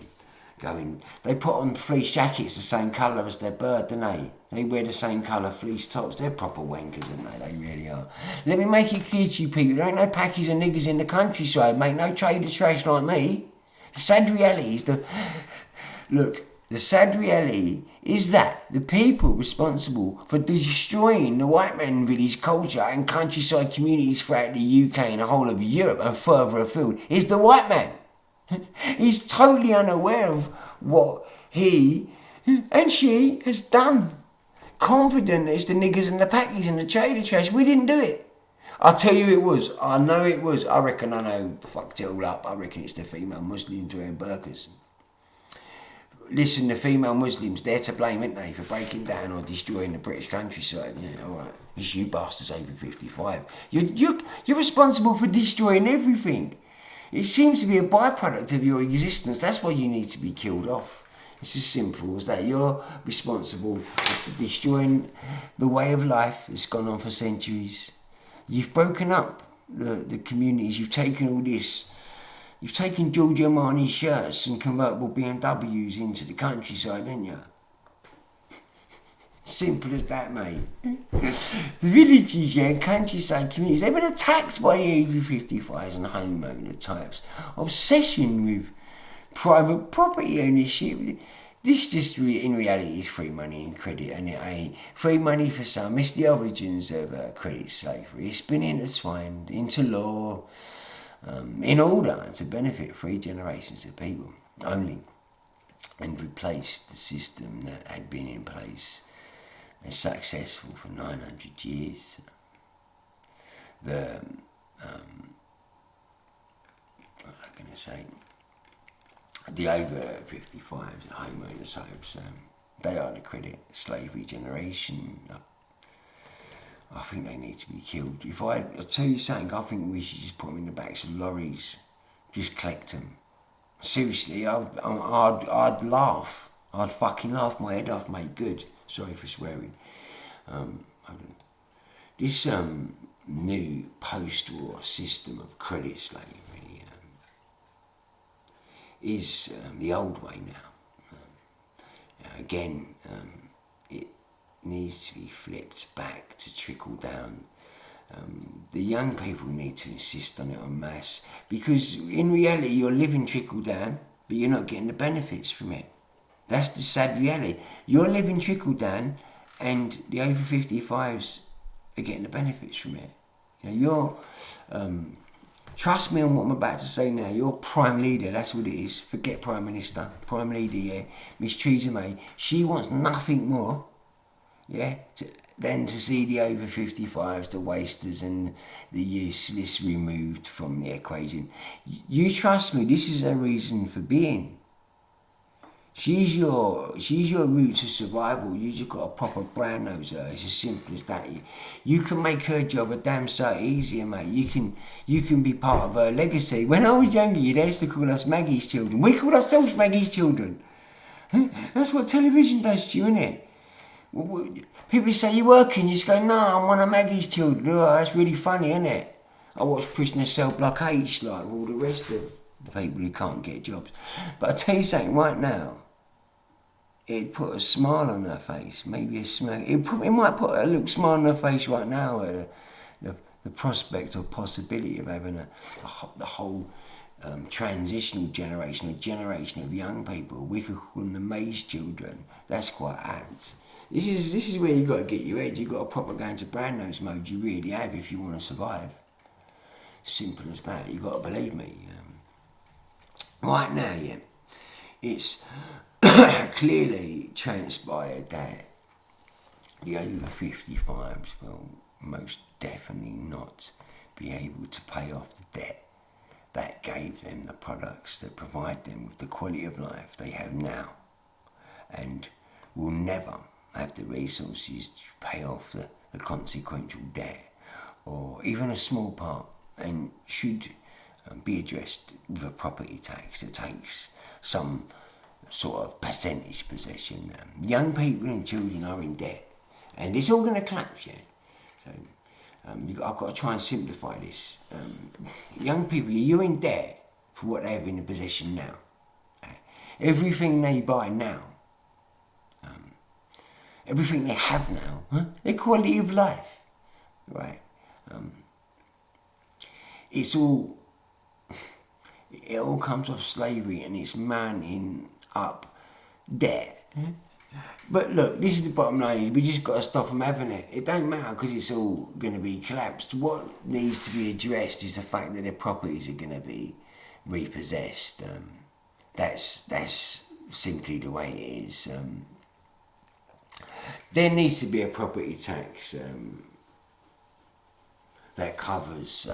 [SPEAKER 1] They put on fleece jackets the same colour as their bird, don't they? They wear the same colour fleece tops. They're proper wankers, aren't they? They really are. Let me make it clear to you people, there ain't no packies and niggers in the countryside, mate. No traders trash like me. The sad reality is the sad reality is that the people responsible for destroying the white man village culture and countryside communities throughout the UK and the whole of Europe and further afield is the white man. He's totally unaware of what he and she has done. Confident it's the niggers and the packies and the trader trash. We didn't do it. I'll tell you it was. I know it was. I reckon I know. Fucked it all up. I reckon it's the female Muslims wearing burqas. Listen, the female Muslims, they're to blame, aren't they, for breaking down or destroying the British countryside. Yeah, all right. It's you bastards over 55. You're responsible for destroying everything. It seems to be a byproduct of your existence. That's why you need to be killed off. It's as simple as that. You're responsible for destroying the way of life that's gone on for centuries. You've broken up the communities. You've taken all this. You've taken Giorgio Armani shirts and convertible BMWs into the countryside, haven't you? Simple as that, mate. The villages, countryside communities, they've been attacked by the over 55s and homeowner types. Obsession with private property ownership. This just in reality is free money and credit, and free money for some. It's the origins of credit slavery. It's been intertwined into law in order to benefit 3 generations of people only, and replace the system that had been in place and successful for 900 years. What can I say? The over 55s and homeowners types, they are the credit slavery generation. I think they need to be killed. I'll tell you something, I think we should just put them in the backs of lorries, just collect them. Seriously, I'd laugh. I'd fucking laugh my head off, mate. Good. Sorry for swearing. This new post-war system of credit slavery is the old way now. Again, it needs to be flipped back to trickle down. The young people need to insist on it en masse, because in reality you're living trickle down, but you're not getting the benefits from it. That's the sad reality. You're living trickle down, and the over 55s are getting the benefits from it. You're trust me on what I'm about to say now. You're prime leader, that's what it is. Forget prime minister, prime leader. Miss Theresa May. She wants nothing more, than to see the over 55s, the wasters and the useless removed from the equation. You trust me, this is her reason for being. She's your route to survival. You just got a proper brown nose her. It's as simple as that. You can make her job a damn sight easier, mate. You can be part of her legacy. When I was younger, they used to call us Maggie's children. We call ourselves Maggie's children. That's what television does to you, innit? People say, you working? You just go, no, I'm one of Maggie's children. Oh, that's really funny, isn't it? I watch Prisoner Cell Block H, like all the rest of the people who can't get jobs. But I tell you something right now, it'd put a smile on her face, maybe a smirk. It might put a little smile on her face right now, the prospect or possibility of having the whole transitional generation, a generation of young people. We could call them the Maze children. That's quite apt. This is where you got to get your head. You got to proper go into brown nose mode. You really have if you want to survive. Simple as that. You got to believe me. Right now, it's clearly transpired that the over 55s will most definitely not be able to pay off the debt that gave them the products that provide them with the quality of life they have now, and will never have the resources to pay off the consequential debt, or even a small part, and should be addressed with a property tax that takes some sort of percentage possession. Young people and children are in debt, and it's all going to collapse, yeah? So I've got to try and simplify this. Young people, you're in debt for what they have in possession now. Everything they buy now, everything they have now, their quality of life, right? It all comes off slavery, and it's mounting up debt. But look, this is the bottom line, is we just got to stop them having it. It don't matter because it's all going to be collapsed. What needs to be addressed is the fact that their properties are going to be repossessed. That's simply the way it is. There needs to be a property tax that covers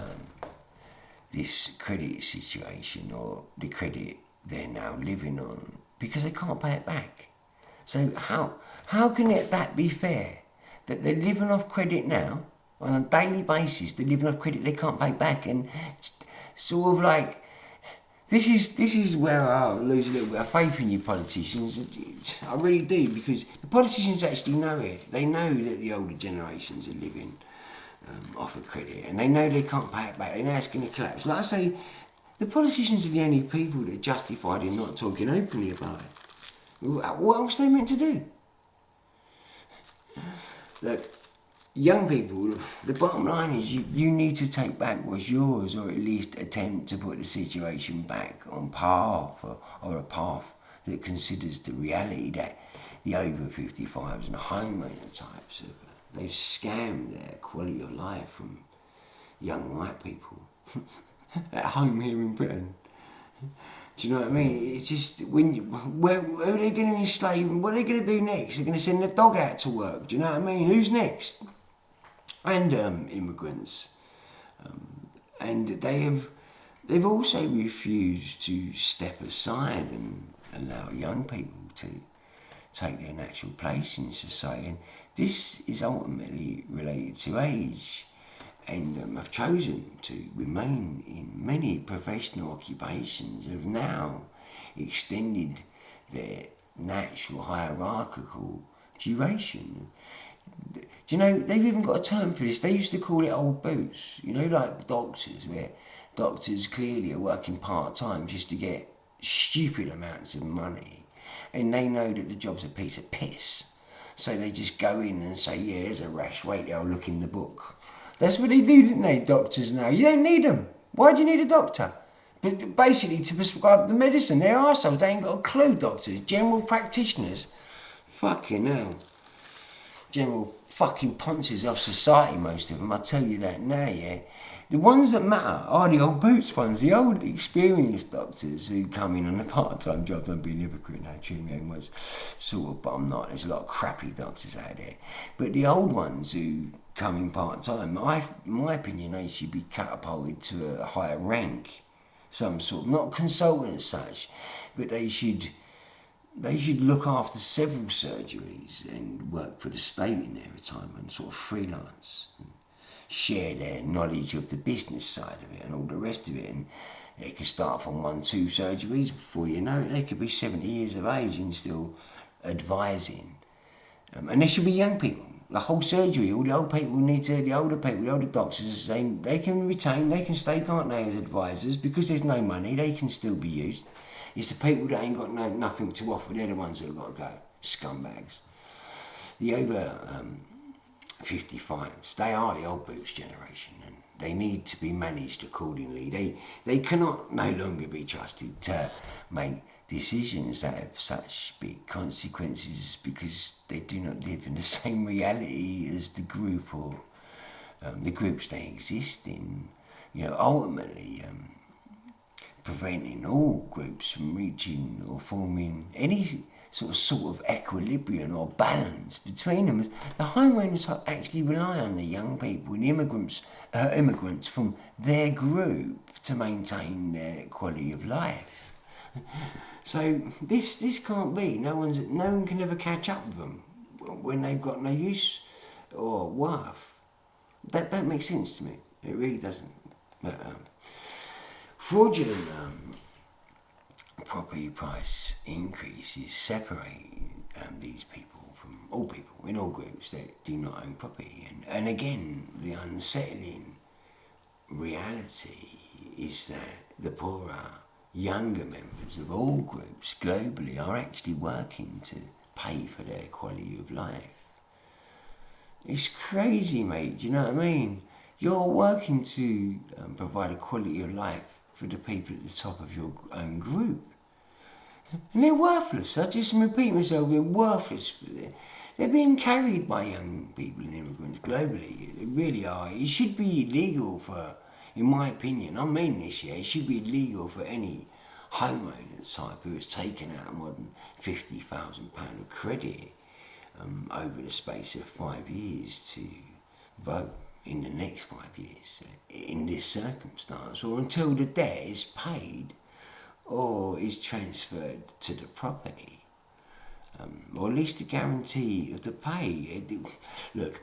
[SPEAKER 1] this credit situation, or the credit they're now living on, because they can't pay it back. So how can that be fair? That they're living off credit now, on a daily basis, they're living off credit they can't pay back, and sort of like, this is where I lose a little bit of faith in you politicians. I really do, because the politicians actually know it. They know that the older generations are living off of credit, and they know they can't pay it back. They know it's going to collapse. Like I say, the politicians are the only people that are justified in not talking openly about it. What else are they meant to do? Look, young people, the bottom line is you need to take back what's yours, or at least attempt to put the situation back on path, or a path that considers the reality that the over 55s and the homeowner types they've scammed their quality of life from young white people at home here in Britain. Do you know what I mean? It's just, where are they going to enslave them? What are they going to do next? They're going to send the dog out to work. Do you know what I mean? Who's next? And immigrants. And they've also refused to step aside and allow young people to take their natural place in society. And this is ultimately related to age, and have chosen to remain in many professional occupations, have now extended their natural hierarchical duration. Do you know, they've even got a term for this. They used to call it old boots, you know, like doctors, where doctors clearly are working part-time just to get stupid amounts of money, and they know that the job's a piece of piss. So they just go in and say, yeah, there's a rash, wait there, I'll look in the book. That's what they do, didn't they, doctors now? You don't need them. Why do you need a doctor? But basically to prescribe the medicine. They're arseholes, they ain't got a clue, doctors. General practitioners. Fucking hell. General fucking ponces off society, most of them, I tell you that now, yeah. The ones that matter are the old boots ones, the old experienced doctors who come in on a part-time job. Don't be an hypocrite now, treat me own words, sort of, but I'm not. There's a lot of crappy doctors out there. But the old ones who come in part-time, my opinion, they should be catapulted to a higher rank, some sort, not consultant as such, but they should look after several surgeries and work for the state in their retirement, sort of freelance, and share their knowledge of the business side of it and all the rest of it. And they could start from 1-2 surgeries, before you know it, they could be 70 years of age and still advising. And there should be young people. The whole surgery, all the old people the older people, the older doctors, they can retain, they can stay, can't they, as advisors, because there's no money, they can still be used. It's the people that ain't got nothing to offer, they're the ones that have got to go. Scumbags. The over 55s, they are the old boots generation, and they need to be managed accordingly. They cannot no longer be trusted to make decisions that have such big consequences, because they do not live in the same reality as the group, or the groups they exist in. You know, ultimately preventing all groups from reaching or forming any sort of equilibrium or balance between them. The homeowners actually rely on the young people and immigrants from their group to maintain their quality of life. So this can't be. No one can ever catch up with them when they've got no use or worth. That don't make sense to me. It really doesn't. But fraudulent property price increases separate these people from all people in all groups that do not own property. And again, the unsettling reality is that the poorer, younger members of all groups globally are actually working to pay for their quality of life. It's crazy, mate, do you know what I mean? You're working to provide a quality of life for the people at the top of your own group. And they're worthless. I just repeat myself, they're worthless. They're being carried by young people and immigrants globally. They really are. It should be illegal for, in my opinion, I mean this, yeah, it should be illegal for any homeowner type who has taken out more than £50,000 of credit over the space of 5 years to vote in the next 5 years in this circumstance, or until the debt is paid or is transferred to the property, or at least a guarantee of the pay. Look,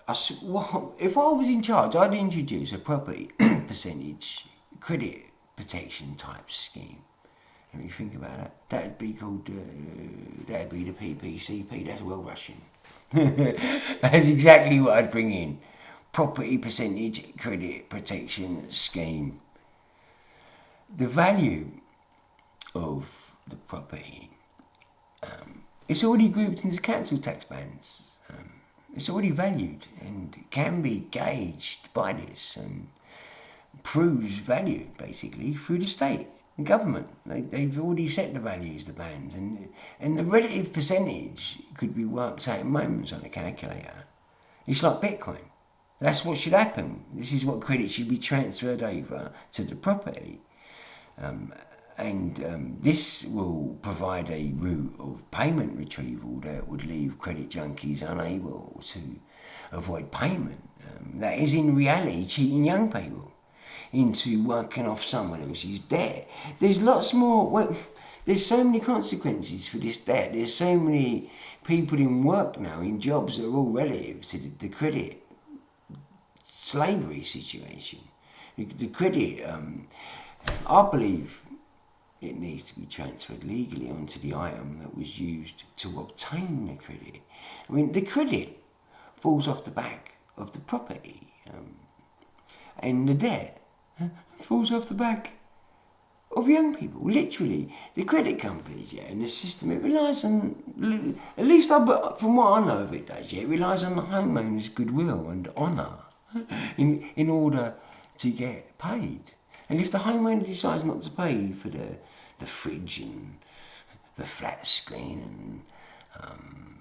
[SPEAKER 1] if I was in charge, I'd introduce a property percentage credit protection type scheme. Let me think about that. That'd be the PPCP. That's well Russian. That's exactly what I'd bring in. Property percentage credit protection scheme. The value of the property, it's already grouped into council tax bands. It's already valued and can be gauged by this and proves value basically through the state and government. They've already set the values, the bands, and the relative percentage could be worked out in moments on a calculator. It's like Bitcoin. That's what should happen. This is what credit should be transferred over to the property. And this will provide a route of payment retrieval that would leave credit junkies unable to avoid payment. That is in reality cheating young people into working off someone else's debt. There's lots more. Well, there's so many consequences for this debt. There's so many people in work now, in jobs that are all relative to the credit slavery situation. The credit, I believe it needs to be transferred legally onto the item that was used to obtain the credit. I mean, the credit falls off the back of the property, and the debt falls off the back of young people. Literally, the credit companies, yeah, and the system, it relies on, at least from what I know of it does, yeah, it relies on the homeowner's goodwill and honour in order to get paid. And if the homeowner decides not to pay for the fridge and the flat screen and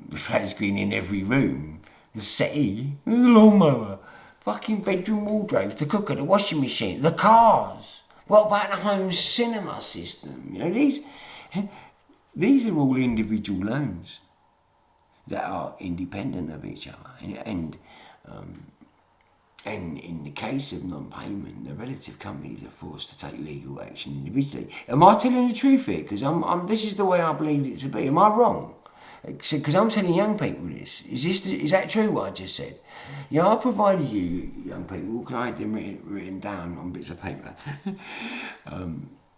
[SPEAKER 1] the flat screen in every room, the settee, the lawnmower, fucking bedroom wardrobes, the cooker, the washing machine, the cars, what about the home cinema system? You know, these are all individual loans that are independent of each other, and in the case of non-payment, the relative companies are forced to take legal action individually. Am I telling the truth here? Because this is the way I believe it to be. Am I wrong? Because I'm telling young people this. Is that true what I just said? Yeah, I provided you, young people, because I had them written down on bits of paper.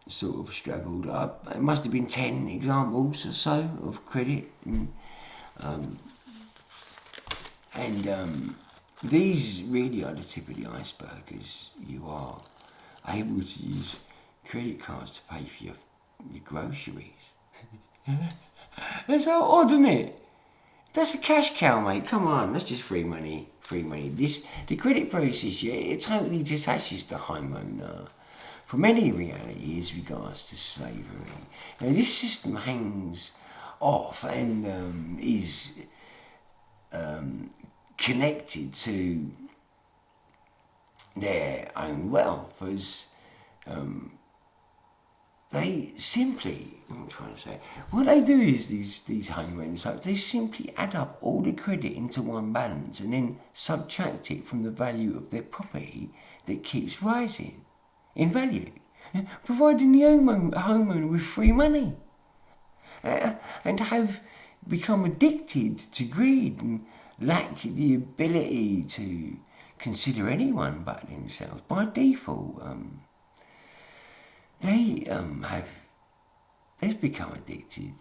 [SPEAKER 1] Sort of struggled. It must have been 10 examples or so of credit. These really are the tip of the iceberg, as you are able to use credit cards to pay for your groceries. That's so odd, isn't it? That's a cash cow, mate. Come on, that's just free money. The credit process, yeah, it totally detaches the homeowner from any reality as regards to slavery. Now, this system hangs off and is connected to their own wealth as they simply, I'm trying to say, what they do is these homeowners, they simply add up all the credit into one balance and then subtract it from the value of their property that keeps rising in value, providing the homeowner with free money, and have become addicted to greed and lack the ability to consider anyone but themselves. By default, they've become addicted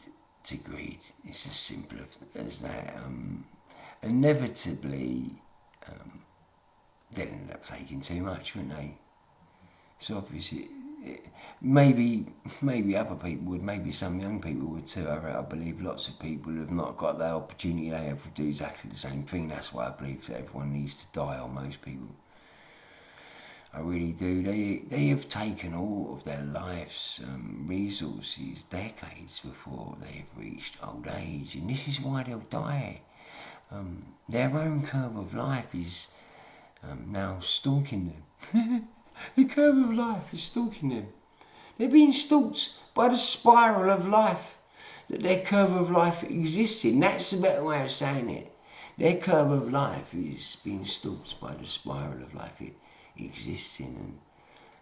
[SPEAKER 1] to greed. It's as simple as that. Inevitably, they'll end up taking too much, won't they? So obviously, maybe other people would, maybe some young people would too. I believe lots of people have not got that opportunity. They have to do exactly the same thing. That's why I believe that everyone needs to die, or most people. I really do. They have taken all of their life's resources decades before they've reached old age, and this is why they'll die. Their own curve of life is now stalking them. The curve of life is stalking them. They're being stalked by the spiral of life that their curve of life exists in. That's a better way of saying it. Their curve of life is being stalked by the spiral of life it exists in.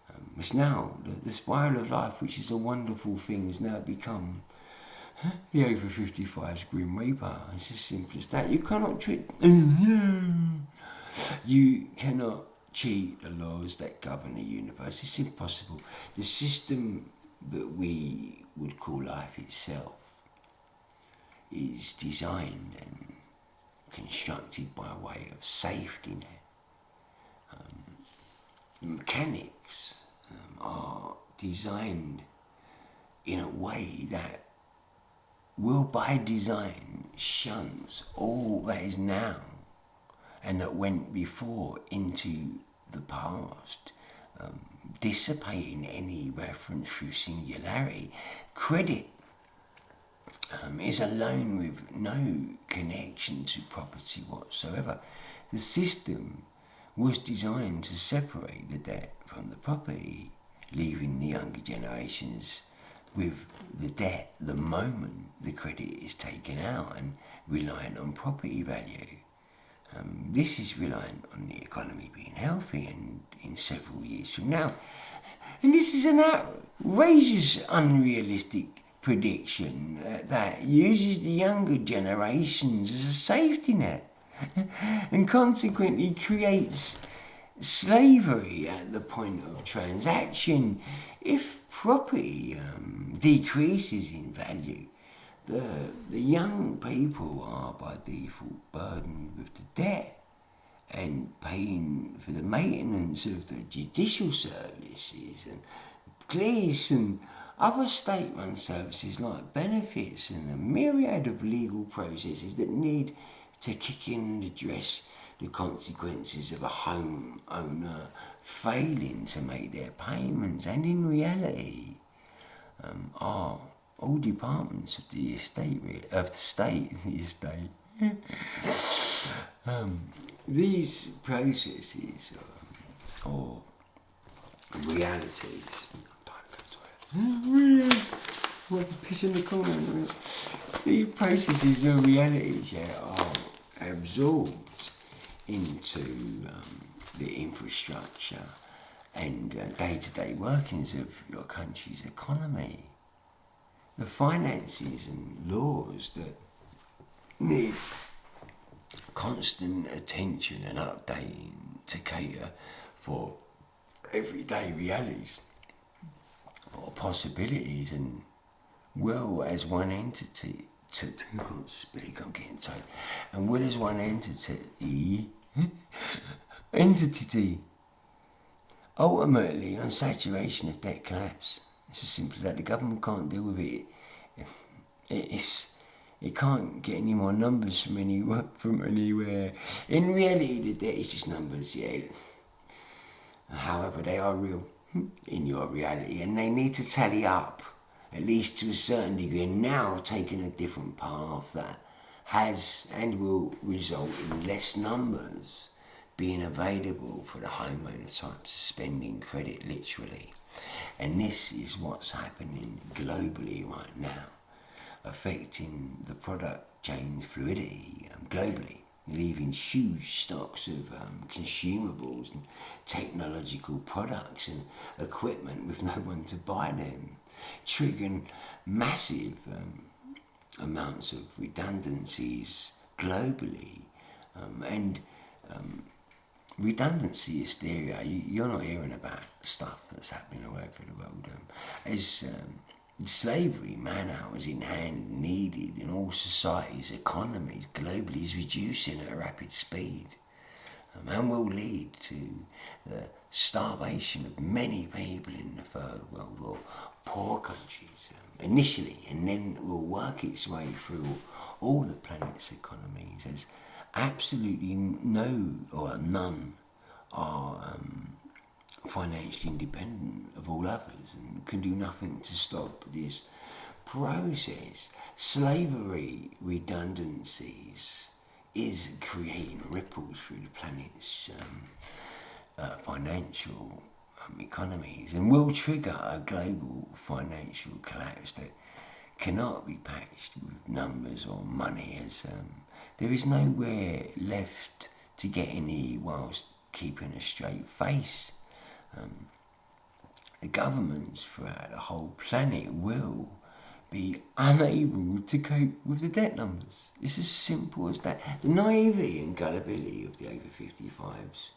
[SPEAKER 1] And it's now, the spiral of life, which is a wonderful thing, has now become the over 55's Grim Reaper. It's as simple as that. You cannot treat... You cannot cheat the laws that govern the universe. It's impossible. The system that we would call life itself is designed and constructed by way of safety net. The mechanics are designed in a way that will by design shunts all that is now and that went before into the past, dissipating any reference through singularity. Credit is a loan with no connection to property whatsoever. The system was designed to separate the debt from the property, leaving the younger generations with the debt the moment the credit is taken out and reliant on property value. This is reliant on the economy being healthy and in several years from now. And this is an outrageous, unrealistic prediction that uses the younger generations as a safety net and consequently creates slavery at the point of transaction. If property decreases in value, the young people are by default burdened with the debt and paying for the maintenance of the judicial services and police and other state-run services like benefits and a myriad of legal processes that need to kick in and address the consequences of a homeowner failing to make their payments, and in reality are all departments of the state. These processes or realities. What the piss in the corner? These processes or realities are absorbed into the infrastructure and day-to-day workings of your country's economy. The finances and laws that need constant attention and updating to cater for everyday realities or possibilities, and will as one entity I can't speak, I'm getting tired. And will as one entity ultimately on saturation of debt collapse. It's as simple as that. The government can't deal with it. It can't get any more numbers from anywhere. In reality, the debt is just numbers, yeah. However, they are real in your reality, and they need to tally up, at least to a certain degree, and now taking a different path that has and will result in less numbers being available for the homeowner type suspending credit literally. And this is what's happening globally right now, affecting the product chain's fluidity globally, leaving huge stocks of consumables and technological products and equipment with no one to buy them, triggering massive amounts of redundancies globally. And redundancy hysteria, you're not hearing about stuff that's happening all over the world. As slavery, man hours in hand needed in all societies, economies globally is reducing at a rapid speed, and will lead to the starvation of many people in the third world or poor countries initially, and then will work its way through all the planet's economies, as absolutely no or none are financially independent of all others and can do nothing to stop this process. Slavery redundancies is creating ripples through the planet's financial economies and will trigger a global financial collapse that cannot be patched with numbers or money, as there is nowhere left to get any whilst keeping a straight face. The governments throughout the whole planet will be unable to cope with the debt numbers. It's as simple as that. The naivety and gullibility of the over 55s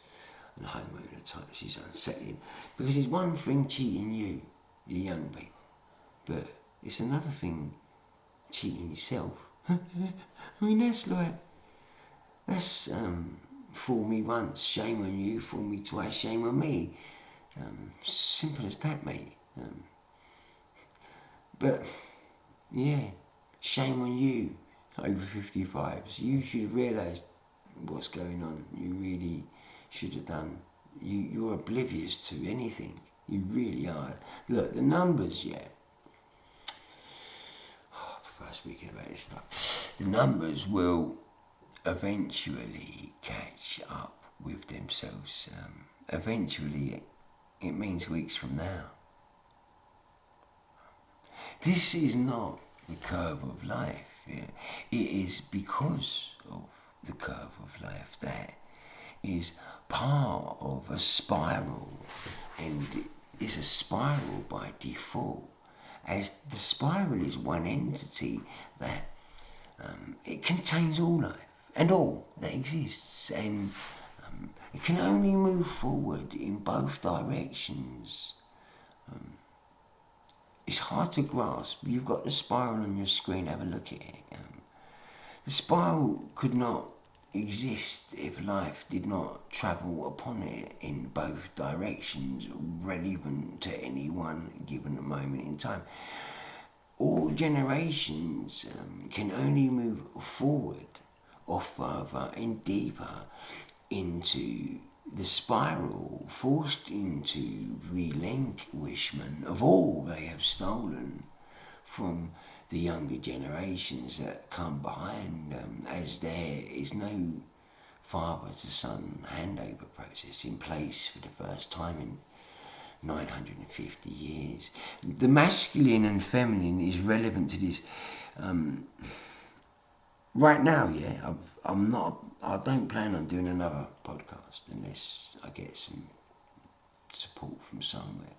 [SPEAKER 1] and homeowner types is unsettling, because it's one thing cheating you, the young people, but it's another thing cheating yourself. I mean, that's fool me once, shame on you, fool me twice, shame on me. Simple as that, mate. But yeah, shame on you, over 55s. You should have realised what's going on. You really should have done. You're oblivious to anything. You really are. Look, the numbers, yeah. Before speaking about this stuff, the numbers will eventually catch up with themselves. Eventually, it means weeks from now. This is not the curve of life. Yeah. It is because of the curve of life that is part of a spiral, and is a spiral by default, as the spiral is one entity that it contains all life and all that exists, and it can only move forward in both directions. It's hard to grasp. You've got the spiral on your screen, have a look at it. The spiral could not exist if life did not travel upon it in both directions, relevant to any one given moment in time. All generations can only move forward or further and deeper into the spiral, forced into relinquishment of all they have stolen from the younger generations that come behind, as there is no father to son handover process in place for the first time in 950 years. The masculine and feminine is relevant to this. Right now, yeah, I don't plan on doing another podcast unless I get some support from somewhere.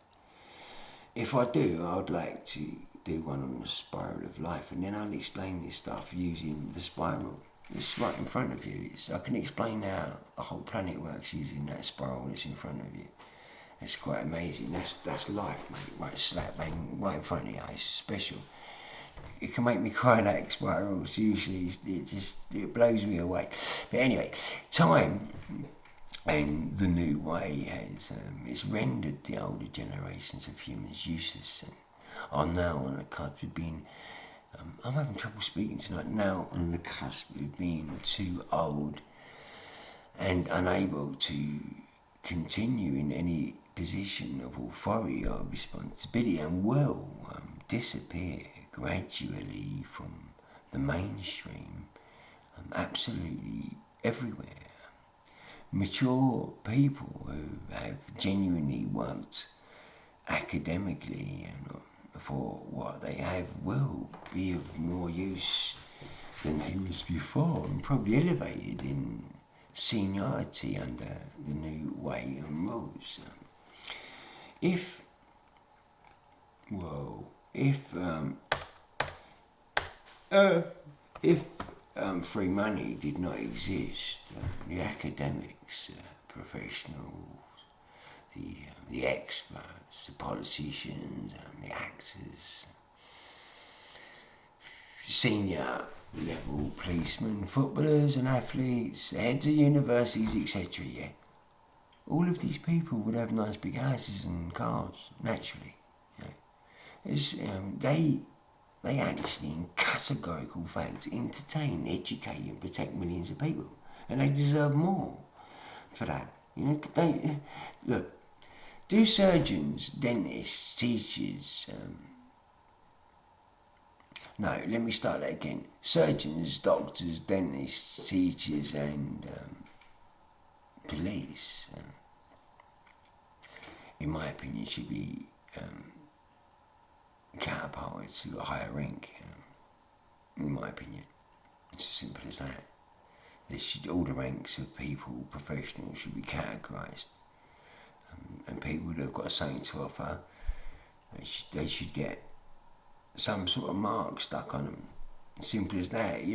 [SPEAKER 1] If I do, I'd like to do one on the spiral of life, and then I'll explain this stuff using the spiral. It's right in front of you. I can explain how the whole planet works using that spiral that's in front of you. It's quite amazing. That's life, mate. Right slap bang right in front of you. It's special. It can make me cry like spirals. Usually, it blows me away. But anyway, time and the new way has it's rendered the older generations of humans useless, and are now on the cusp of being. I'm having trouble speaking tonight. Now on the cusp of being too old and unable to continue in any position of authority or responsibility, and will disappear gradually from the mainstream, absolutely everywhere. mature people who have genuinely worked academically and for what they have will be of more use than they was before, and probably elevated in seniority under the new way and rules. If free money did not exist, the academics, professionals, the experts, the politicians, the actors, senior level policemen, footballers and athletes, heads of universities, etc. Yeah, all of these people would have nice big houses and cars naturally. They actually, in categorical facts, entertain, educate, and protect millions of people, and they deserve more for that. Look. Do surgeons, dentists, teachers? No, let me start that again. Surgeons, doctors, dentists, teachers, and police, in my opinion, should be catapulted to a higher rank. In my opinion, it's as simple as that. All the ranks of people, professionals, should be categorised, and people that have got something to offer, they should get some sort of mark stuck on them. Simple as that. If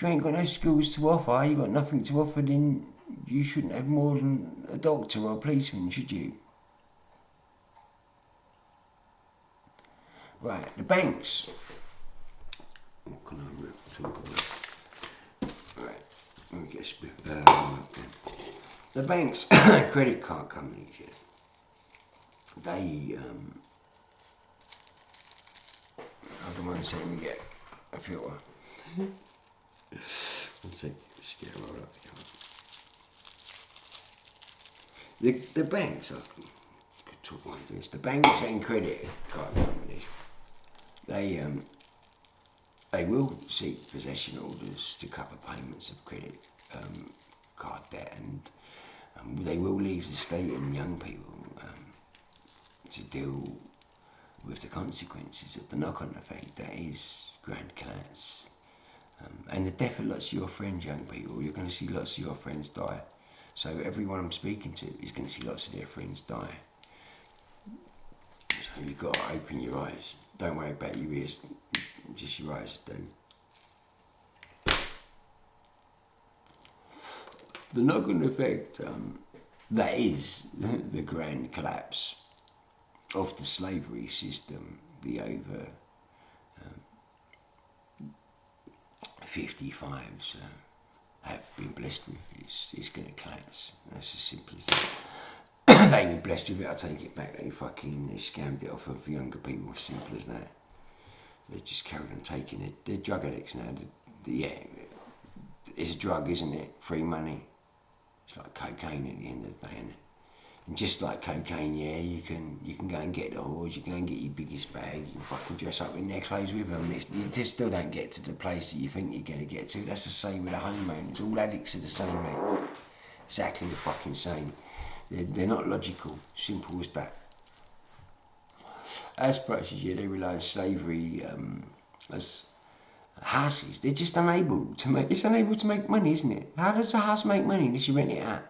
[SPEAKER 1] you ain't got no skills to offer, you got nothing to offer, then you shouldn't have more than a doctor or a policeman, should you? Right, the banks. What can I talk about? Right, let me get a spit. The banks, credit card companies, yeah, they, I don't mind saying me get a filter. One sec, just get it rolled up. The banks, I could talk about this, the banks and credit card companies, they will seek possession orders to cover payments of credit card debt, and they will leave the state and young people to deal with the consequences of the knock-on effect that is grand collapse. And the death of lots of your friends, young people. You're going to see lots of your friends die. So everyone I'm speaking to is going to see lots of their friends die. So you've got to open your eyes. Don't worry about your ears, just your eyes do. The knock-on effect, that is the grand collapse of the slavery system, the over 55s have been blessed with. It's going to collapse. That's as simple as that. They ain't been blessed with it, I take it back. They scammed it off of younger people, as simple as that. They just carried on taking it. They're drug addicts now. It's a drug, isn't it? Free money. It's like cocaine at the end of the day, isn't it? And just like cocaine, yeah, you can go and get the whores, you can go and get your biggest bag, you can fucking dress up in their clothes with them. You just still don't get to the place that you think you're going to get to. That's the same with the homeowners. All addicts are the same, mate. Exactly the fucking same. They're not logical. Simple as that. As prices, yeah, they realise slavery as houses. They're just unable to make money, isn't it? How does a house make money unless you rent it out?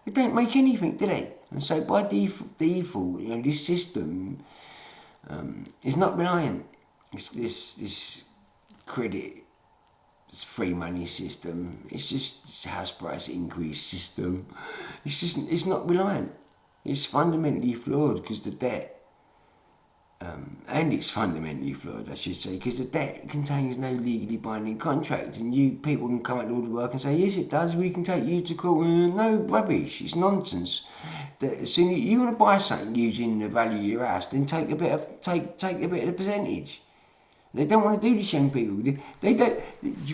[SPEAKER 1] They don't make anything, do they? And so by default, this system is not reliant. This credit, this free money system, it's just this house price increase system. It's not reliant. It's fundamentally flawed because the debt, and it's fundamentally flawed, I should say, because the debt contains no legally binding contract, and people can come out to all the work and say, yes, it does, we can take you to court. No, rubbish, it's nonsense. So you want to buy something using the value of your house, then take a bit of the percentage. They don't want to do this, young people. They don't.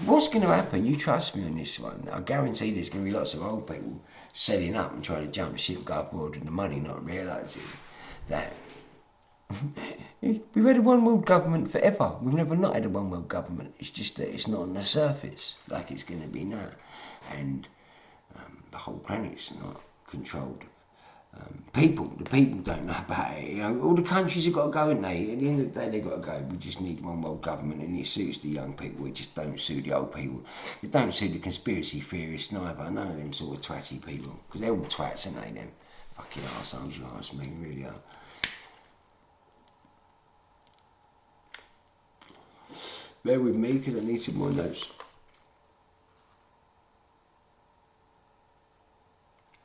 [SPEAKER 1] What's going to happen? You trust me on this one. I guarantee there's going to be lots of old people setting up and trying to jump ship, go abroad with the money, not realising that we've had a one world government forever. We've never not had a one world government. It's just that it's not on the surface like it's going to be now. And the whole planet's not controlled. The people don't know about it. You know, all the countries have got to go, haven't they? At the end of the day, they've got to go. We just need one world government, and it suits the young people. It just don't suit the old people. It don't suit the conspiracy theorists neither. None of them sort of twatty people, because they're all twats, aren't they? Them fucking arseholes, you ask me, really are. Bear with me, because I need some more notes.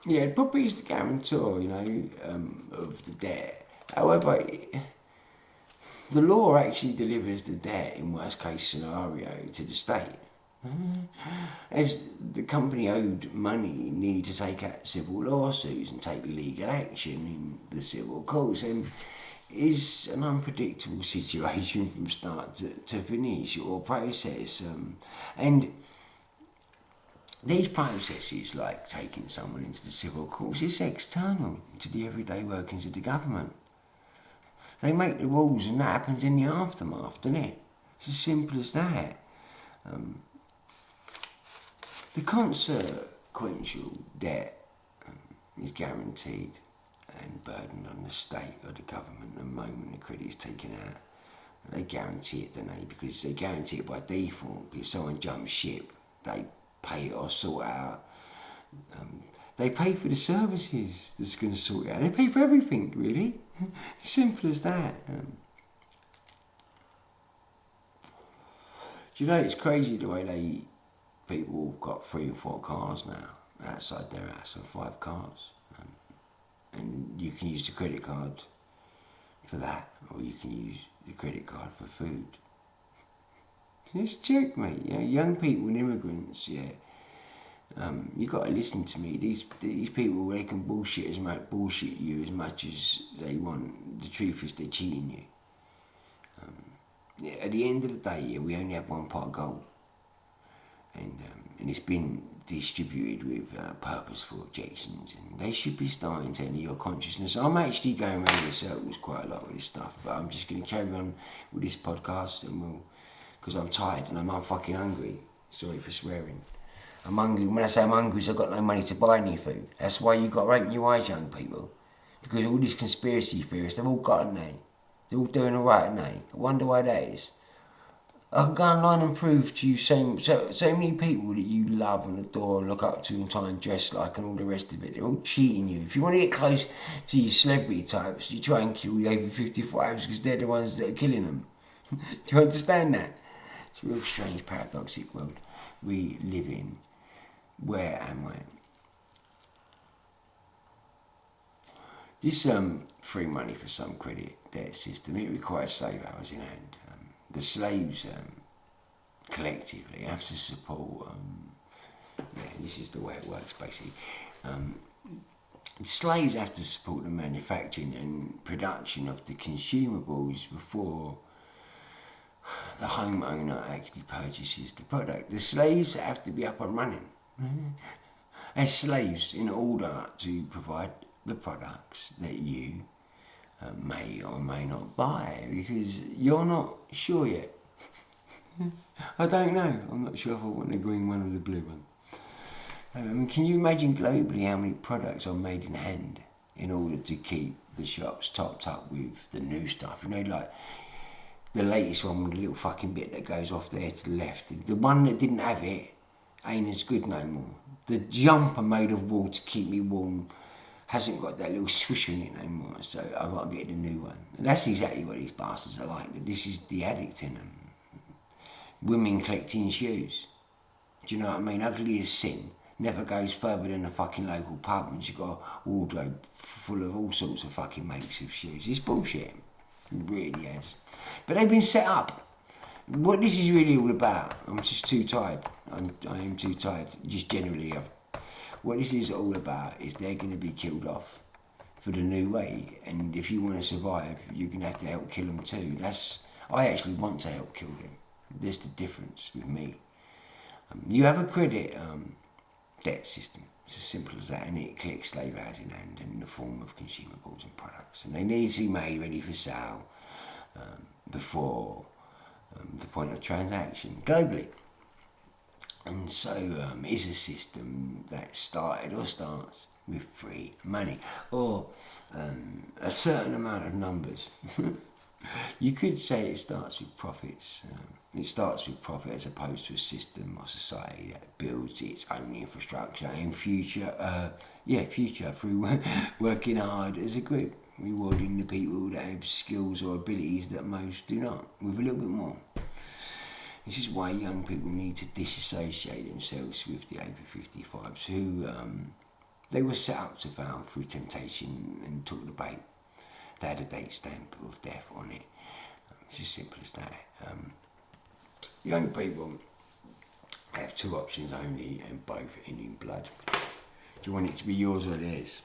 [SPEAKER 1] Yeah, it probably is the guarantor, you know, of the debt. However, the law actually delivers the debt in worst case scenario to the state. As the company owed money need to take out civil lawsuits and take legal action in the civil courts, and is an unpredictable situation from start to finish or process. And these processes, like taking someone into the civil courts, is external to the everyday workings of the government. They make the rules and that happens in the aftermath, doesn't it? It's as simple as that. The consequential debt is guaranteed and burdened on the state or the government the moment the credit is taken out. They guarantee it, don't they? Because they guarantee it by default. If someone jumps ship, they pay it or sort it out. They pay for the services that's going to sort it out. They pay for everything, really. Simple as that. Do you know, it's crazy the way people got 3 and 4 cars now outside their house, and 5 cars. And you can use the credit card for that, or you can use the credit card for food. It's a joke, mate. You know, young people and immigrants, yeah. You got to listen to me. These people, they can bullshit you as much as they want. The truth is they're cheating you. At the end of the day, yeah, we only have one pot of gold, and it's been distributed with purposeful objections, and they should be starting to enter your consciousness. I'm actually going around in circles quite a lot with this stuff, but I'm just going to carry on with this podcast, and because I'm tired and I'm fucking hungry. Sorry for swearing. I'm hungry. When I say I'm hungry, it's I've got no money to buy any food. That's why you've got to open your eyes, young people, because all these conspiracy theorists, they've all got, haven't they? They're all doing all right, haven't they? I wonder why that is. I can go online and prove to you so many people that you love and adore and look up to and try and dress like and all the rest of it. They're all cheating you. If you want to get close to your celebrity types, you try and kill the over 55s because they're the ones that are killing them. Do you understand that? It's a real strange, paradoxic world we live in. Where am I? This free money for some credit debt system, it requires slave hours in hand. The slaves collectively have to support, this is the way it works basically. The slaves have to support the manufacturing and production of the consumables before the homeowner actually purchases the product. The slaves have to be up and running as slaves in order to provide the products that you may or may not buy, because you're not sure yet. I don't know. I'm not sure if I want the green one or the blue one. Can you imagine globally how many products are made in hand in order to keep the shops topped up with the new stuff? You know, like the latest one with the little fucking bit that goes off there to the left. The one that didn't have it ain't as good no more. The jumper made of wool to keep me warm hasn't got that little swish in it no more, so I've got to get the new one. And that's exactly what these bastards are like. This is the addict in them. Women collecting shoes. Do you know what I mean? Ugly as sin. Never goes further than a fucking local pub, and she's got a wardrobe full of all sorts of fucking makes of shoes. It's bullshit. It really is. But they've been set up. What this is really all about, I'm just too tired. I am too tired. Just generally, what this is all about is they're going to be killed off for the new way, and if you want to survive, you're going to have to help kill them too. I actually want to help kill them. There's the difference with me. You have a credit debt system. It's as simple as that, and it collects slave hours in hand in the form of consumables and products, and they need to be made ready for sale before the point of transaction globally. And so is a system that started or starts with free money or a certain amount of numbers. You could say it starts with profits. It starts with profit as opposed to a system or society that builds its own infrastructure in future through working hard as a group, rewarding the people that have skills or abilities that most do not, with a little bit more. This is why young people need to disassociate themselves with the over 55s who they were set up to fail through temptation and took the bait. They had a date stamp of death on it. It's as simple as that. Young people have two options only, and both end in blood. Do you want it to be yours or theirs?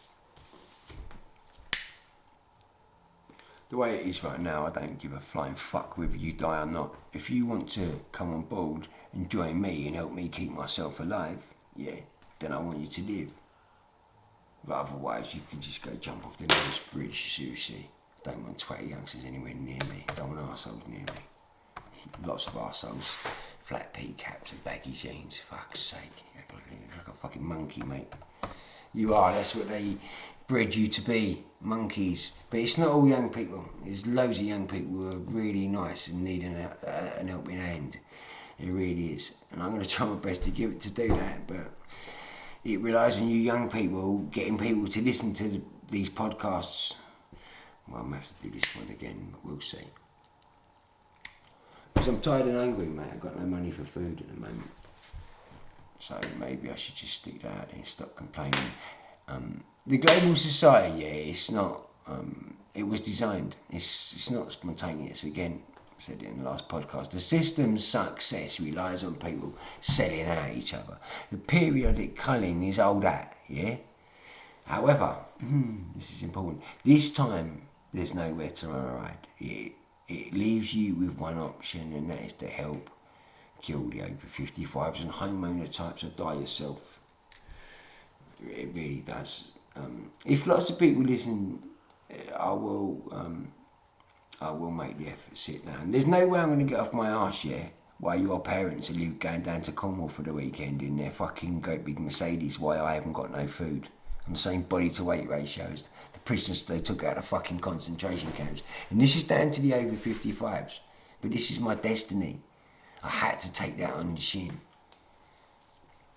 [SPEAKER 1] The way it is right now, I don't give a flying fuck whether you die or not. If you want to come on board and join me and help me keep myself alive, then I want you to live. But otherwise, you can just go jump off the nearest bridge, seriously. I don't want 20 youngsters anywhere near me. I don't want arseholes near me. Lots of arseholes, flat pea caps and baggy jeans, fuck's sake. You're like a fucking monkey, mate. You are, that's what they bred you to be, monkeys. But it's not all young people. There's loads of young people who are really nice and need an helping hand. It really is. And I'm going to try my best to do that, but it relies on you young people, getting people to listen to these podcasts. Well, I'm going to have to do this one again, but we'll see. Because I'm tired and hungry, mate. I've got no money for food at the moment. So maybe I should just stick that out and stop complaining. The global society, it's not, it was designed. It's not spontaneous. Again, I said it in the last podcast. The system's success relies on people selling out each other. The periodic culling is old hat, yeah? However, this is important, this time there's nowhere to ride. It leaves you with one option, and that is to help kill the over 55s and homeowner types or die yourself. It really does. If lots of people listen, I will make the effort to sit down. There's no way I'm going to get off my arse, while your parents are going down to Cornwall for the weekend in their fucking great big Mercedes, while I haven't got no food. I'm the same body to weight ratios the prisoners they took out of fucking concentration camps. And this is down to the over 55s. But this is my destiny. I had to take that on the shin.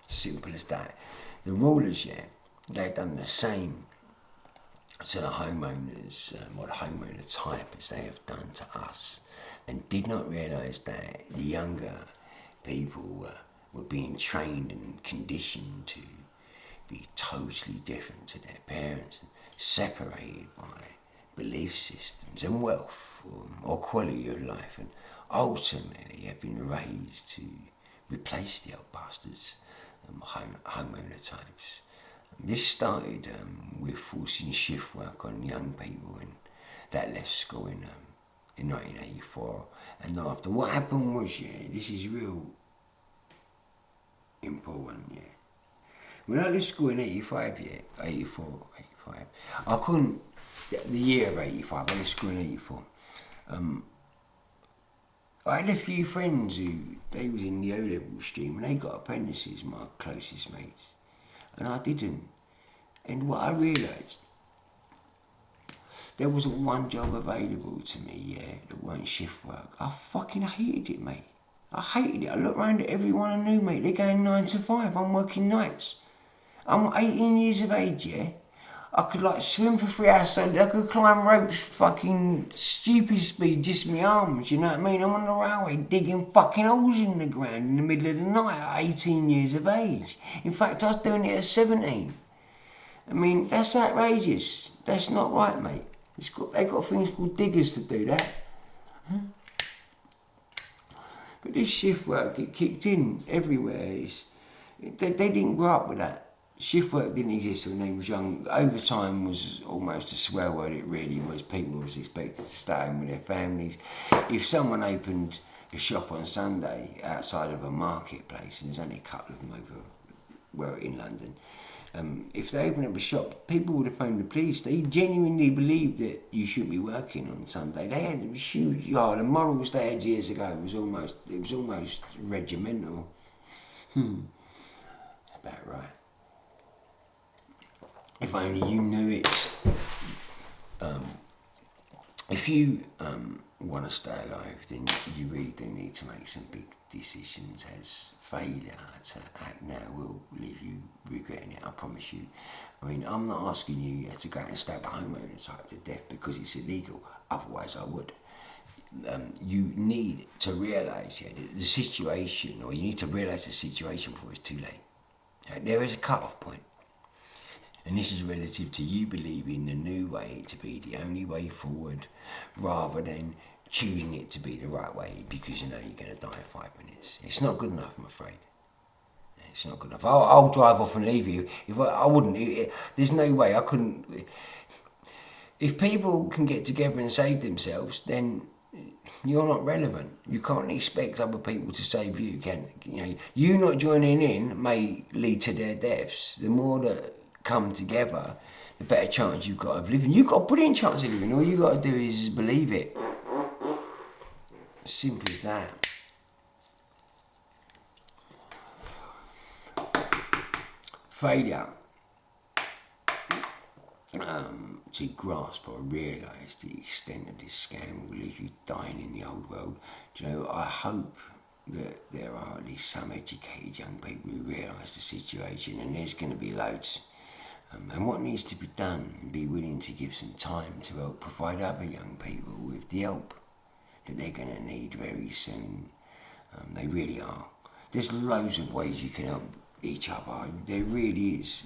[SPEAKER 1] Simple as that. The rulers, they've done the same to the homeowners, or the homeowner type, as they have done to us, and did not realise that the younger people were being trained and conditioned to be totally different to their parents, and separated by belief systems and wealth or quality of life, and ultimately have been raised to replace the old bastards, homeowner types. This started with forcing shift work on young people, and that left school in 1984. And after, what happened was, this is real important, When I left school in 85, 84, 85, I couldn't, the year of 85, I left school in 84. I had a few friends they was in the O-level stream, and they got apprentices, my closest mates, and I didn't. And what I realised, there wasn't one job available to me, that weren't shift work. I fucking hated it, mate. I hated it. I looked around at everyone I knew, mate. They're going 9 to 5. I'm working nights. I'm 18 years of age, I could swim for 3 hours solid. I could climb ropes fucking stupid speed, just my arms, you know what I mean? I'm on the railway digging fucking holes in the ground in the middle of the night at 18 years of age. In fact, I was doing it at 17. I mean, that's outrageous. That's not right, mate. They've got things called diggers to do that. But this shift work, it kicked in everywhere. They didn't grow up with that. Shift work didn't exist when they was young. Overtime was almost a swear word. It really was. People was expected to stay home with their families. If someone opened a shop on Sunday outside of a marketplace, and there's only a couple of them in London, if they opened up a shop, people would have phoned the police. They genuinely believed that you shouldn't be working on Sunday. They had a huge, the morals they had years ago was almost regimental. about right. If only you knew it. If you want to stay alive, then you really do need to make some big decisions, as failure to act now will leave you regretting it, I promise you. I mean, I'm not asking you to go out and stab a homotype to death because it's illegal, otherwise I would. You need to realise that the situation, or you need to realise the situation before it's too late. There is a cut-off point. And this is relative to you believing the new way to be the only way forward, rather than choosing it to be the right way because you know you're going to die in 5 minutes. It's not good enough, I'm afraid. It's not good enough. I'll drive off and leave you. If I wouldn't, there's no way I couldn't. If people can get together and save themselves, then you're not relevant. You can't expect other people to save you, can you? You not joining in may lead to their deaths. The more that come together, the better chance you've got of living. You've got a brilliant chance of living. All you got to do is believe it. Simple as that. Failure to grasp or realise the extent of this scam will leave you dying in the old world. Do you know, I hope that there are at least some educated young people who realise the situation, and there's going to be loads. And what needs to be done, and be willing to give some time to help provide other young people with the help that they're going to need very soon. They really are. There's loads of ways you can help each other. There really is.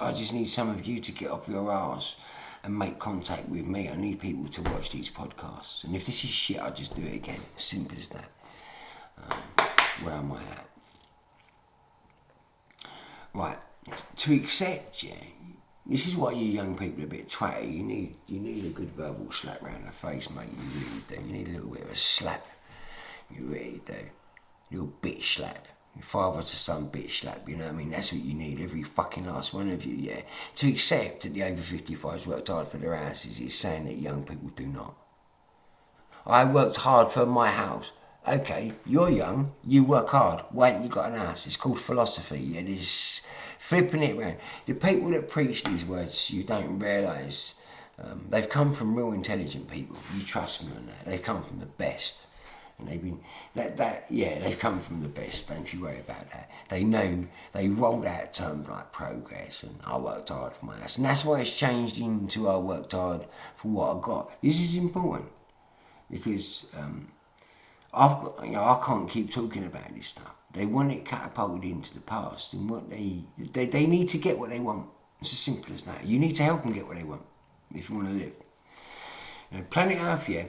[SPEAKER 1] I just need some of you to get off your arse and make contact with me. I need people to watch these podcasts. And if this is shit, I'll just do it again. Simple as that. Where am I at? Right. To accept, yeah. This is why you young people are a bit twatty. You need a good verbal slap round the face, mate. You really do. You need a little bit of a slap. You really do. A little bitch slap. Your father to son bitch slap, you know what I mean? That's what you need, every fucking last one of you, yeah. To accept that the over 55s worked hard for their houses is saying that young people do not. I worked hard for my house. Okay, you're young, you work hard. Why ain't you got an house? It's called philosophy, yeah. There's flipping it around. The people that preach these words, you don't realise, they've come from real intelligent people. You trust me on that. They've come from the best. And they've been they've come from the best, don't you worry about that. They know, they rolled out terms like progress and I worked hard for my house. And that's why it's changed into I worked hard for what I got. This is important because I can't keep talking about this stuff. They want it catapulted into the past, and what they need to get what they want. It's as simple as that. You need to help them get what they want if you want to live. Planet Earth, yeah.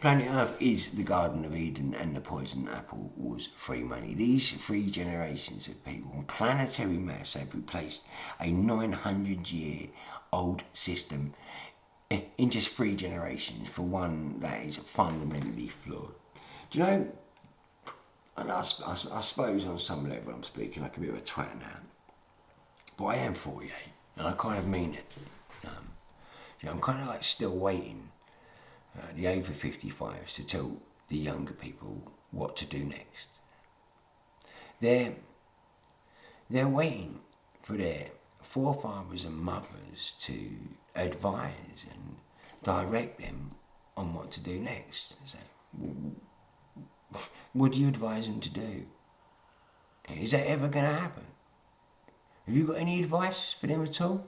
[SPEAKER 1] Planet Earth is the Garden of Eden, and the poison apple was free money. These 3 generations of people on planetary mass have replaced a 900-year-old system in just 3 generations for one that is fundamentally flawed. Do you know, and I suppose on some level I'm speaking like a bit of a twat now, but I am 48 and I kind of mean it. I'm kind of like still waiting the over 55s to tell the younger people what to do next. They're waiting for their forefathers and mothers to advise and direct them on what to do next. So, what do you advise them to do? Is that ever going to happen? Have you got any advice for them at all?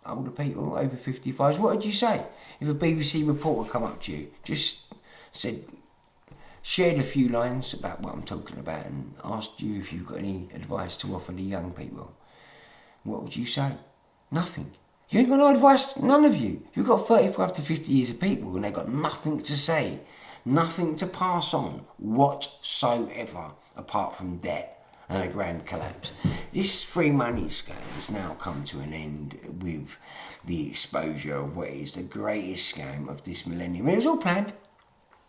[SPEAKER 1] Older people, over 55s, what would you say? If a BBC reporter come up to you, just shared a few lines about what I'm talking about and asked you if you've got any advice to offer the young people, what would you say? Nothing. You ain't got no advice, none of you. You've got 35 to 50 years of people and they've got nothing to say, nothing to pass on whatsoever apart from debt and a grand collapse. This free money scam has now come to an end with the exposure of what is the greatest scam of this millennium. It was all planned.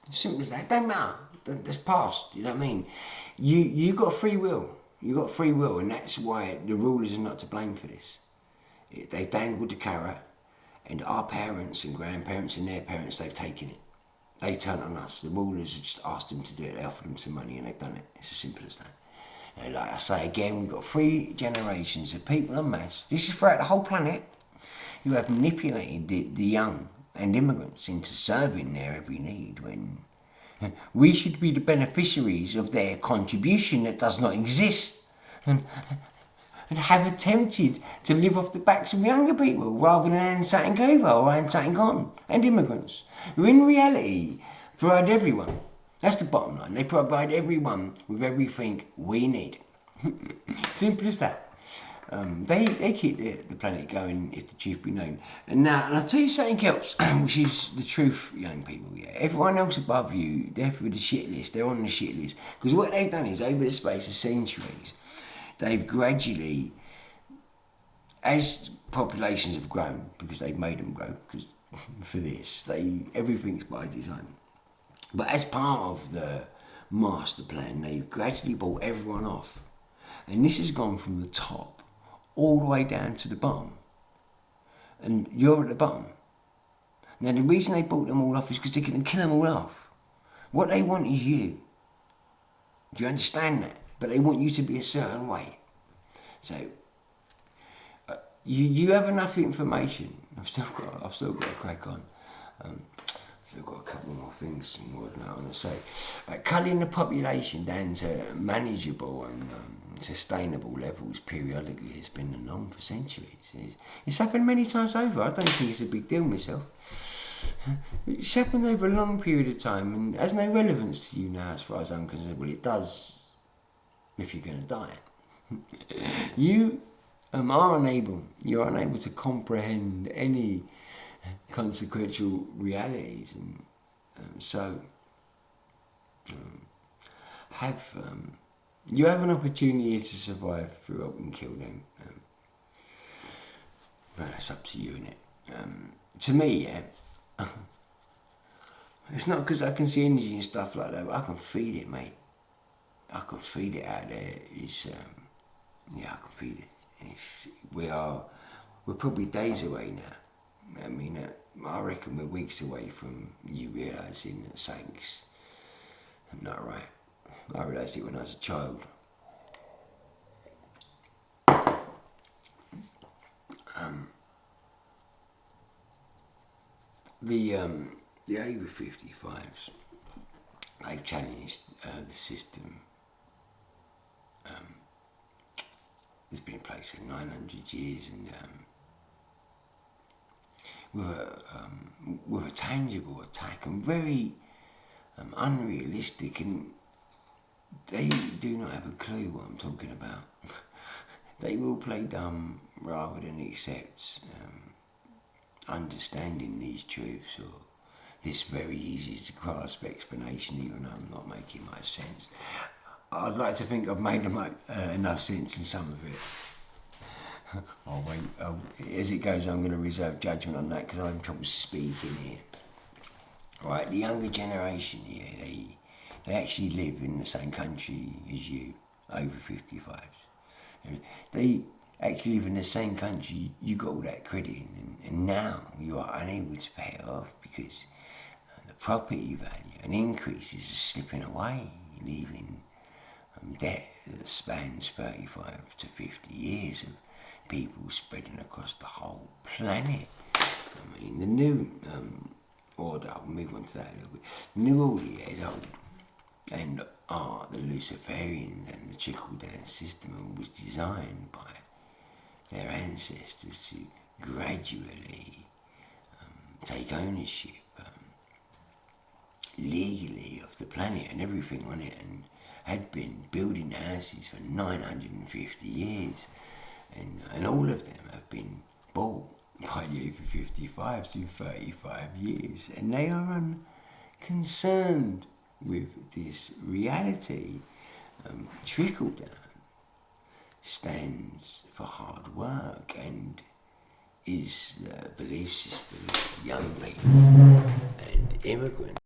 [SPEAKER 1] As simple as that. Don't matter. That's past. You know what I mean? You got free will. You got free will, and that's why the rulers are not to blame for this. They dangled the carrot, and our parents and grandparents and their parents, they've taken it. They turned on us. The rulers have just asked them to do it. They offered them some money, and they've done it. It's as simple as that. And like I say again, we've got 3 generations of people en masse. This is throughout the whole planet. You have manipulated the young and immigrants into serving their every need when we should be the beneficiaries of their contribution that does not exist, and have attempted to live off the backs of younger people rather than Anne or Anne and immigrants, who in reality provide everyone. That's the bottom line. They provide everyone with everything we need. Simple as that. They keep the planet going, if the truth be known. And I'll tell you something else, which is the truth, young people. Yeah, everyone else above you, they're for the shit list. They're on the shit list because what they've done is, over the space of centuries, they've gradually, as populations have grown, because they've made them grow, because for this, everything's by design. But as part of the master plan, they've gradually bought everyone off, and this has gone from the top all the way down to the bottom, and you're at the bottom. Now the reason they bought them all off is because they're going to kill them all off. What they want is you. Do you understand that? But they want you to be a certain way. So you have enough information. I've still got to crack on. Still got a couple more things more than I want to say. Cutting the population down to manageable and sustainable levels periodically has been the norm for centuries. It's happened many times over. I don't think it's a big deal myself. It's happened over a long period of time and has no relevance to you now as far as I'm concerned. Well, it does if you're going to die. You're unable to comprehend any consequential realities, and you have an opportunity to survive through helping kill them, but that's up to you, innit? To me, yeah, it's not because I can see energy and stuff like that, but I can feel it, mate. I can feel it out there. I can feel it. We're probably days away now. I mean, I reckon we're weeks away from you realising that something's not right. I realised it when I was a child. The over 55s, they've challenged the system. It's been in place for 900 years, and with a tangible attack and very unrealistic, and they do not have a clue what I'm talking about. They will play dumb rather than accept understanding these truths or this very easy to grasp explanation, even though I'm not making much sense. I'd like to think I've made enough sense in some of it. I'll wait. As it goes, I'm going to reserve judgment on that because I'm having trouble speaking here. Right, the younger generation, yeah, they actually live in the same country as you, over 55s. They actually live in the same country you got all that credit in, and now you are unable to pay it off because the property value and increases are slipping away, leaving debt that spans 35 to 50 years of people spreading across the whole planet. I mean, the new order, I'll move on to that a little bit. The new order is old, and the Luciferians and the trickle-down system was designed by their ancestors to gradually take ownership legally of the planet and everything on it, and had been building houses for 950 years, and all of them have been bought by the over 55s in 35 years, and they are unconcerned with this reality. Trickle down stands for hard work and is the belief system of young people and immigrants.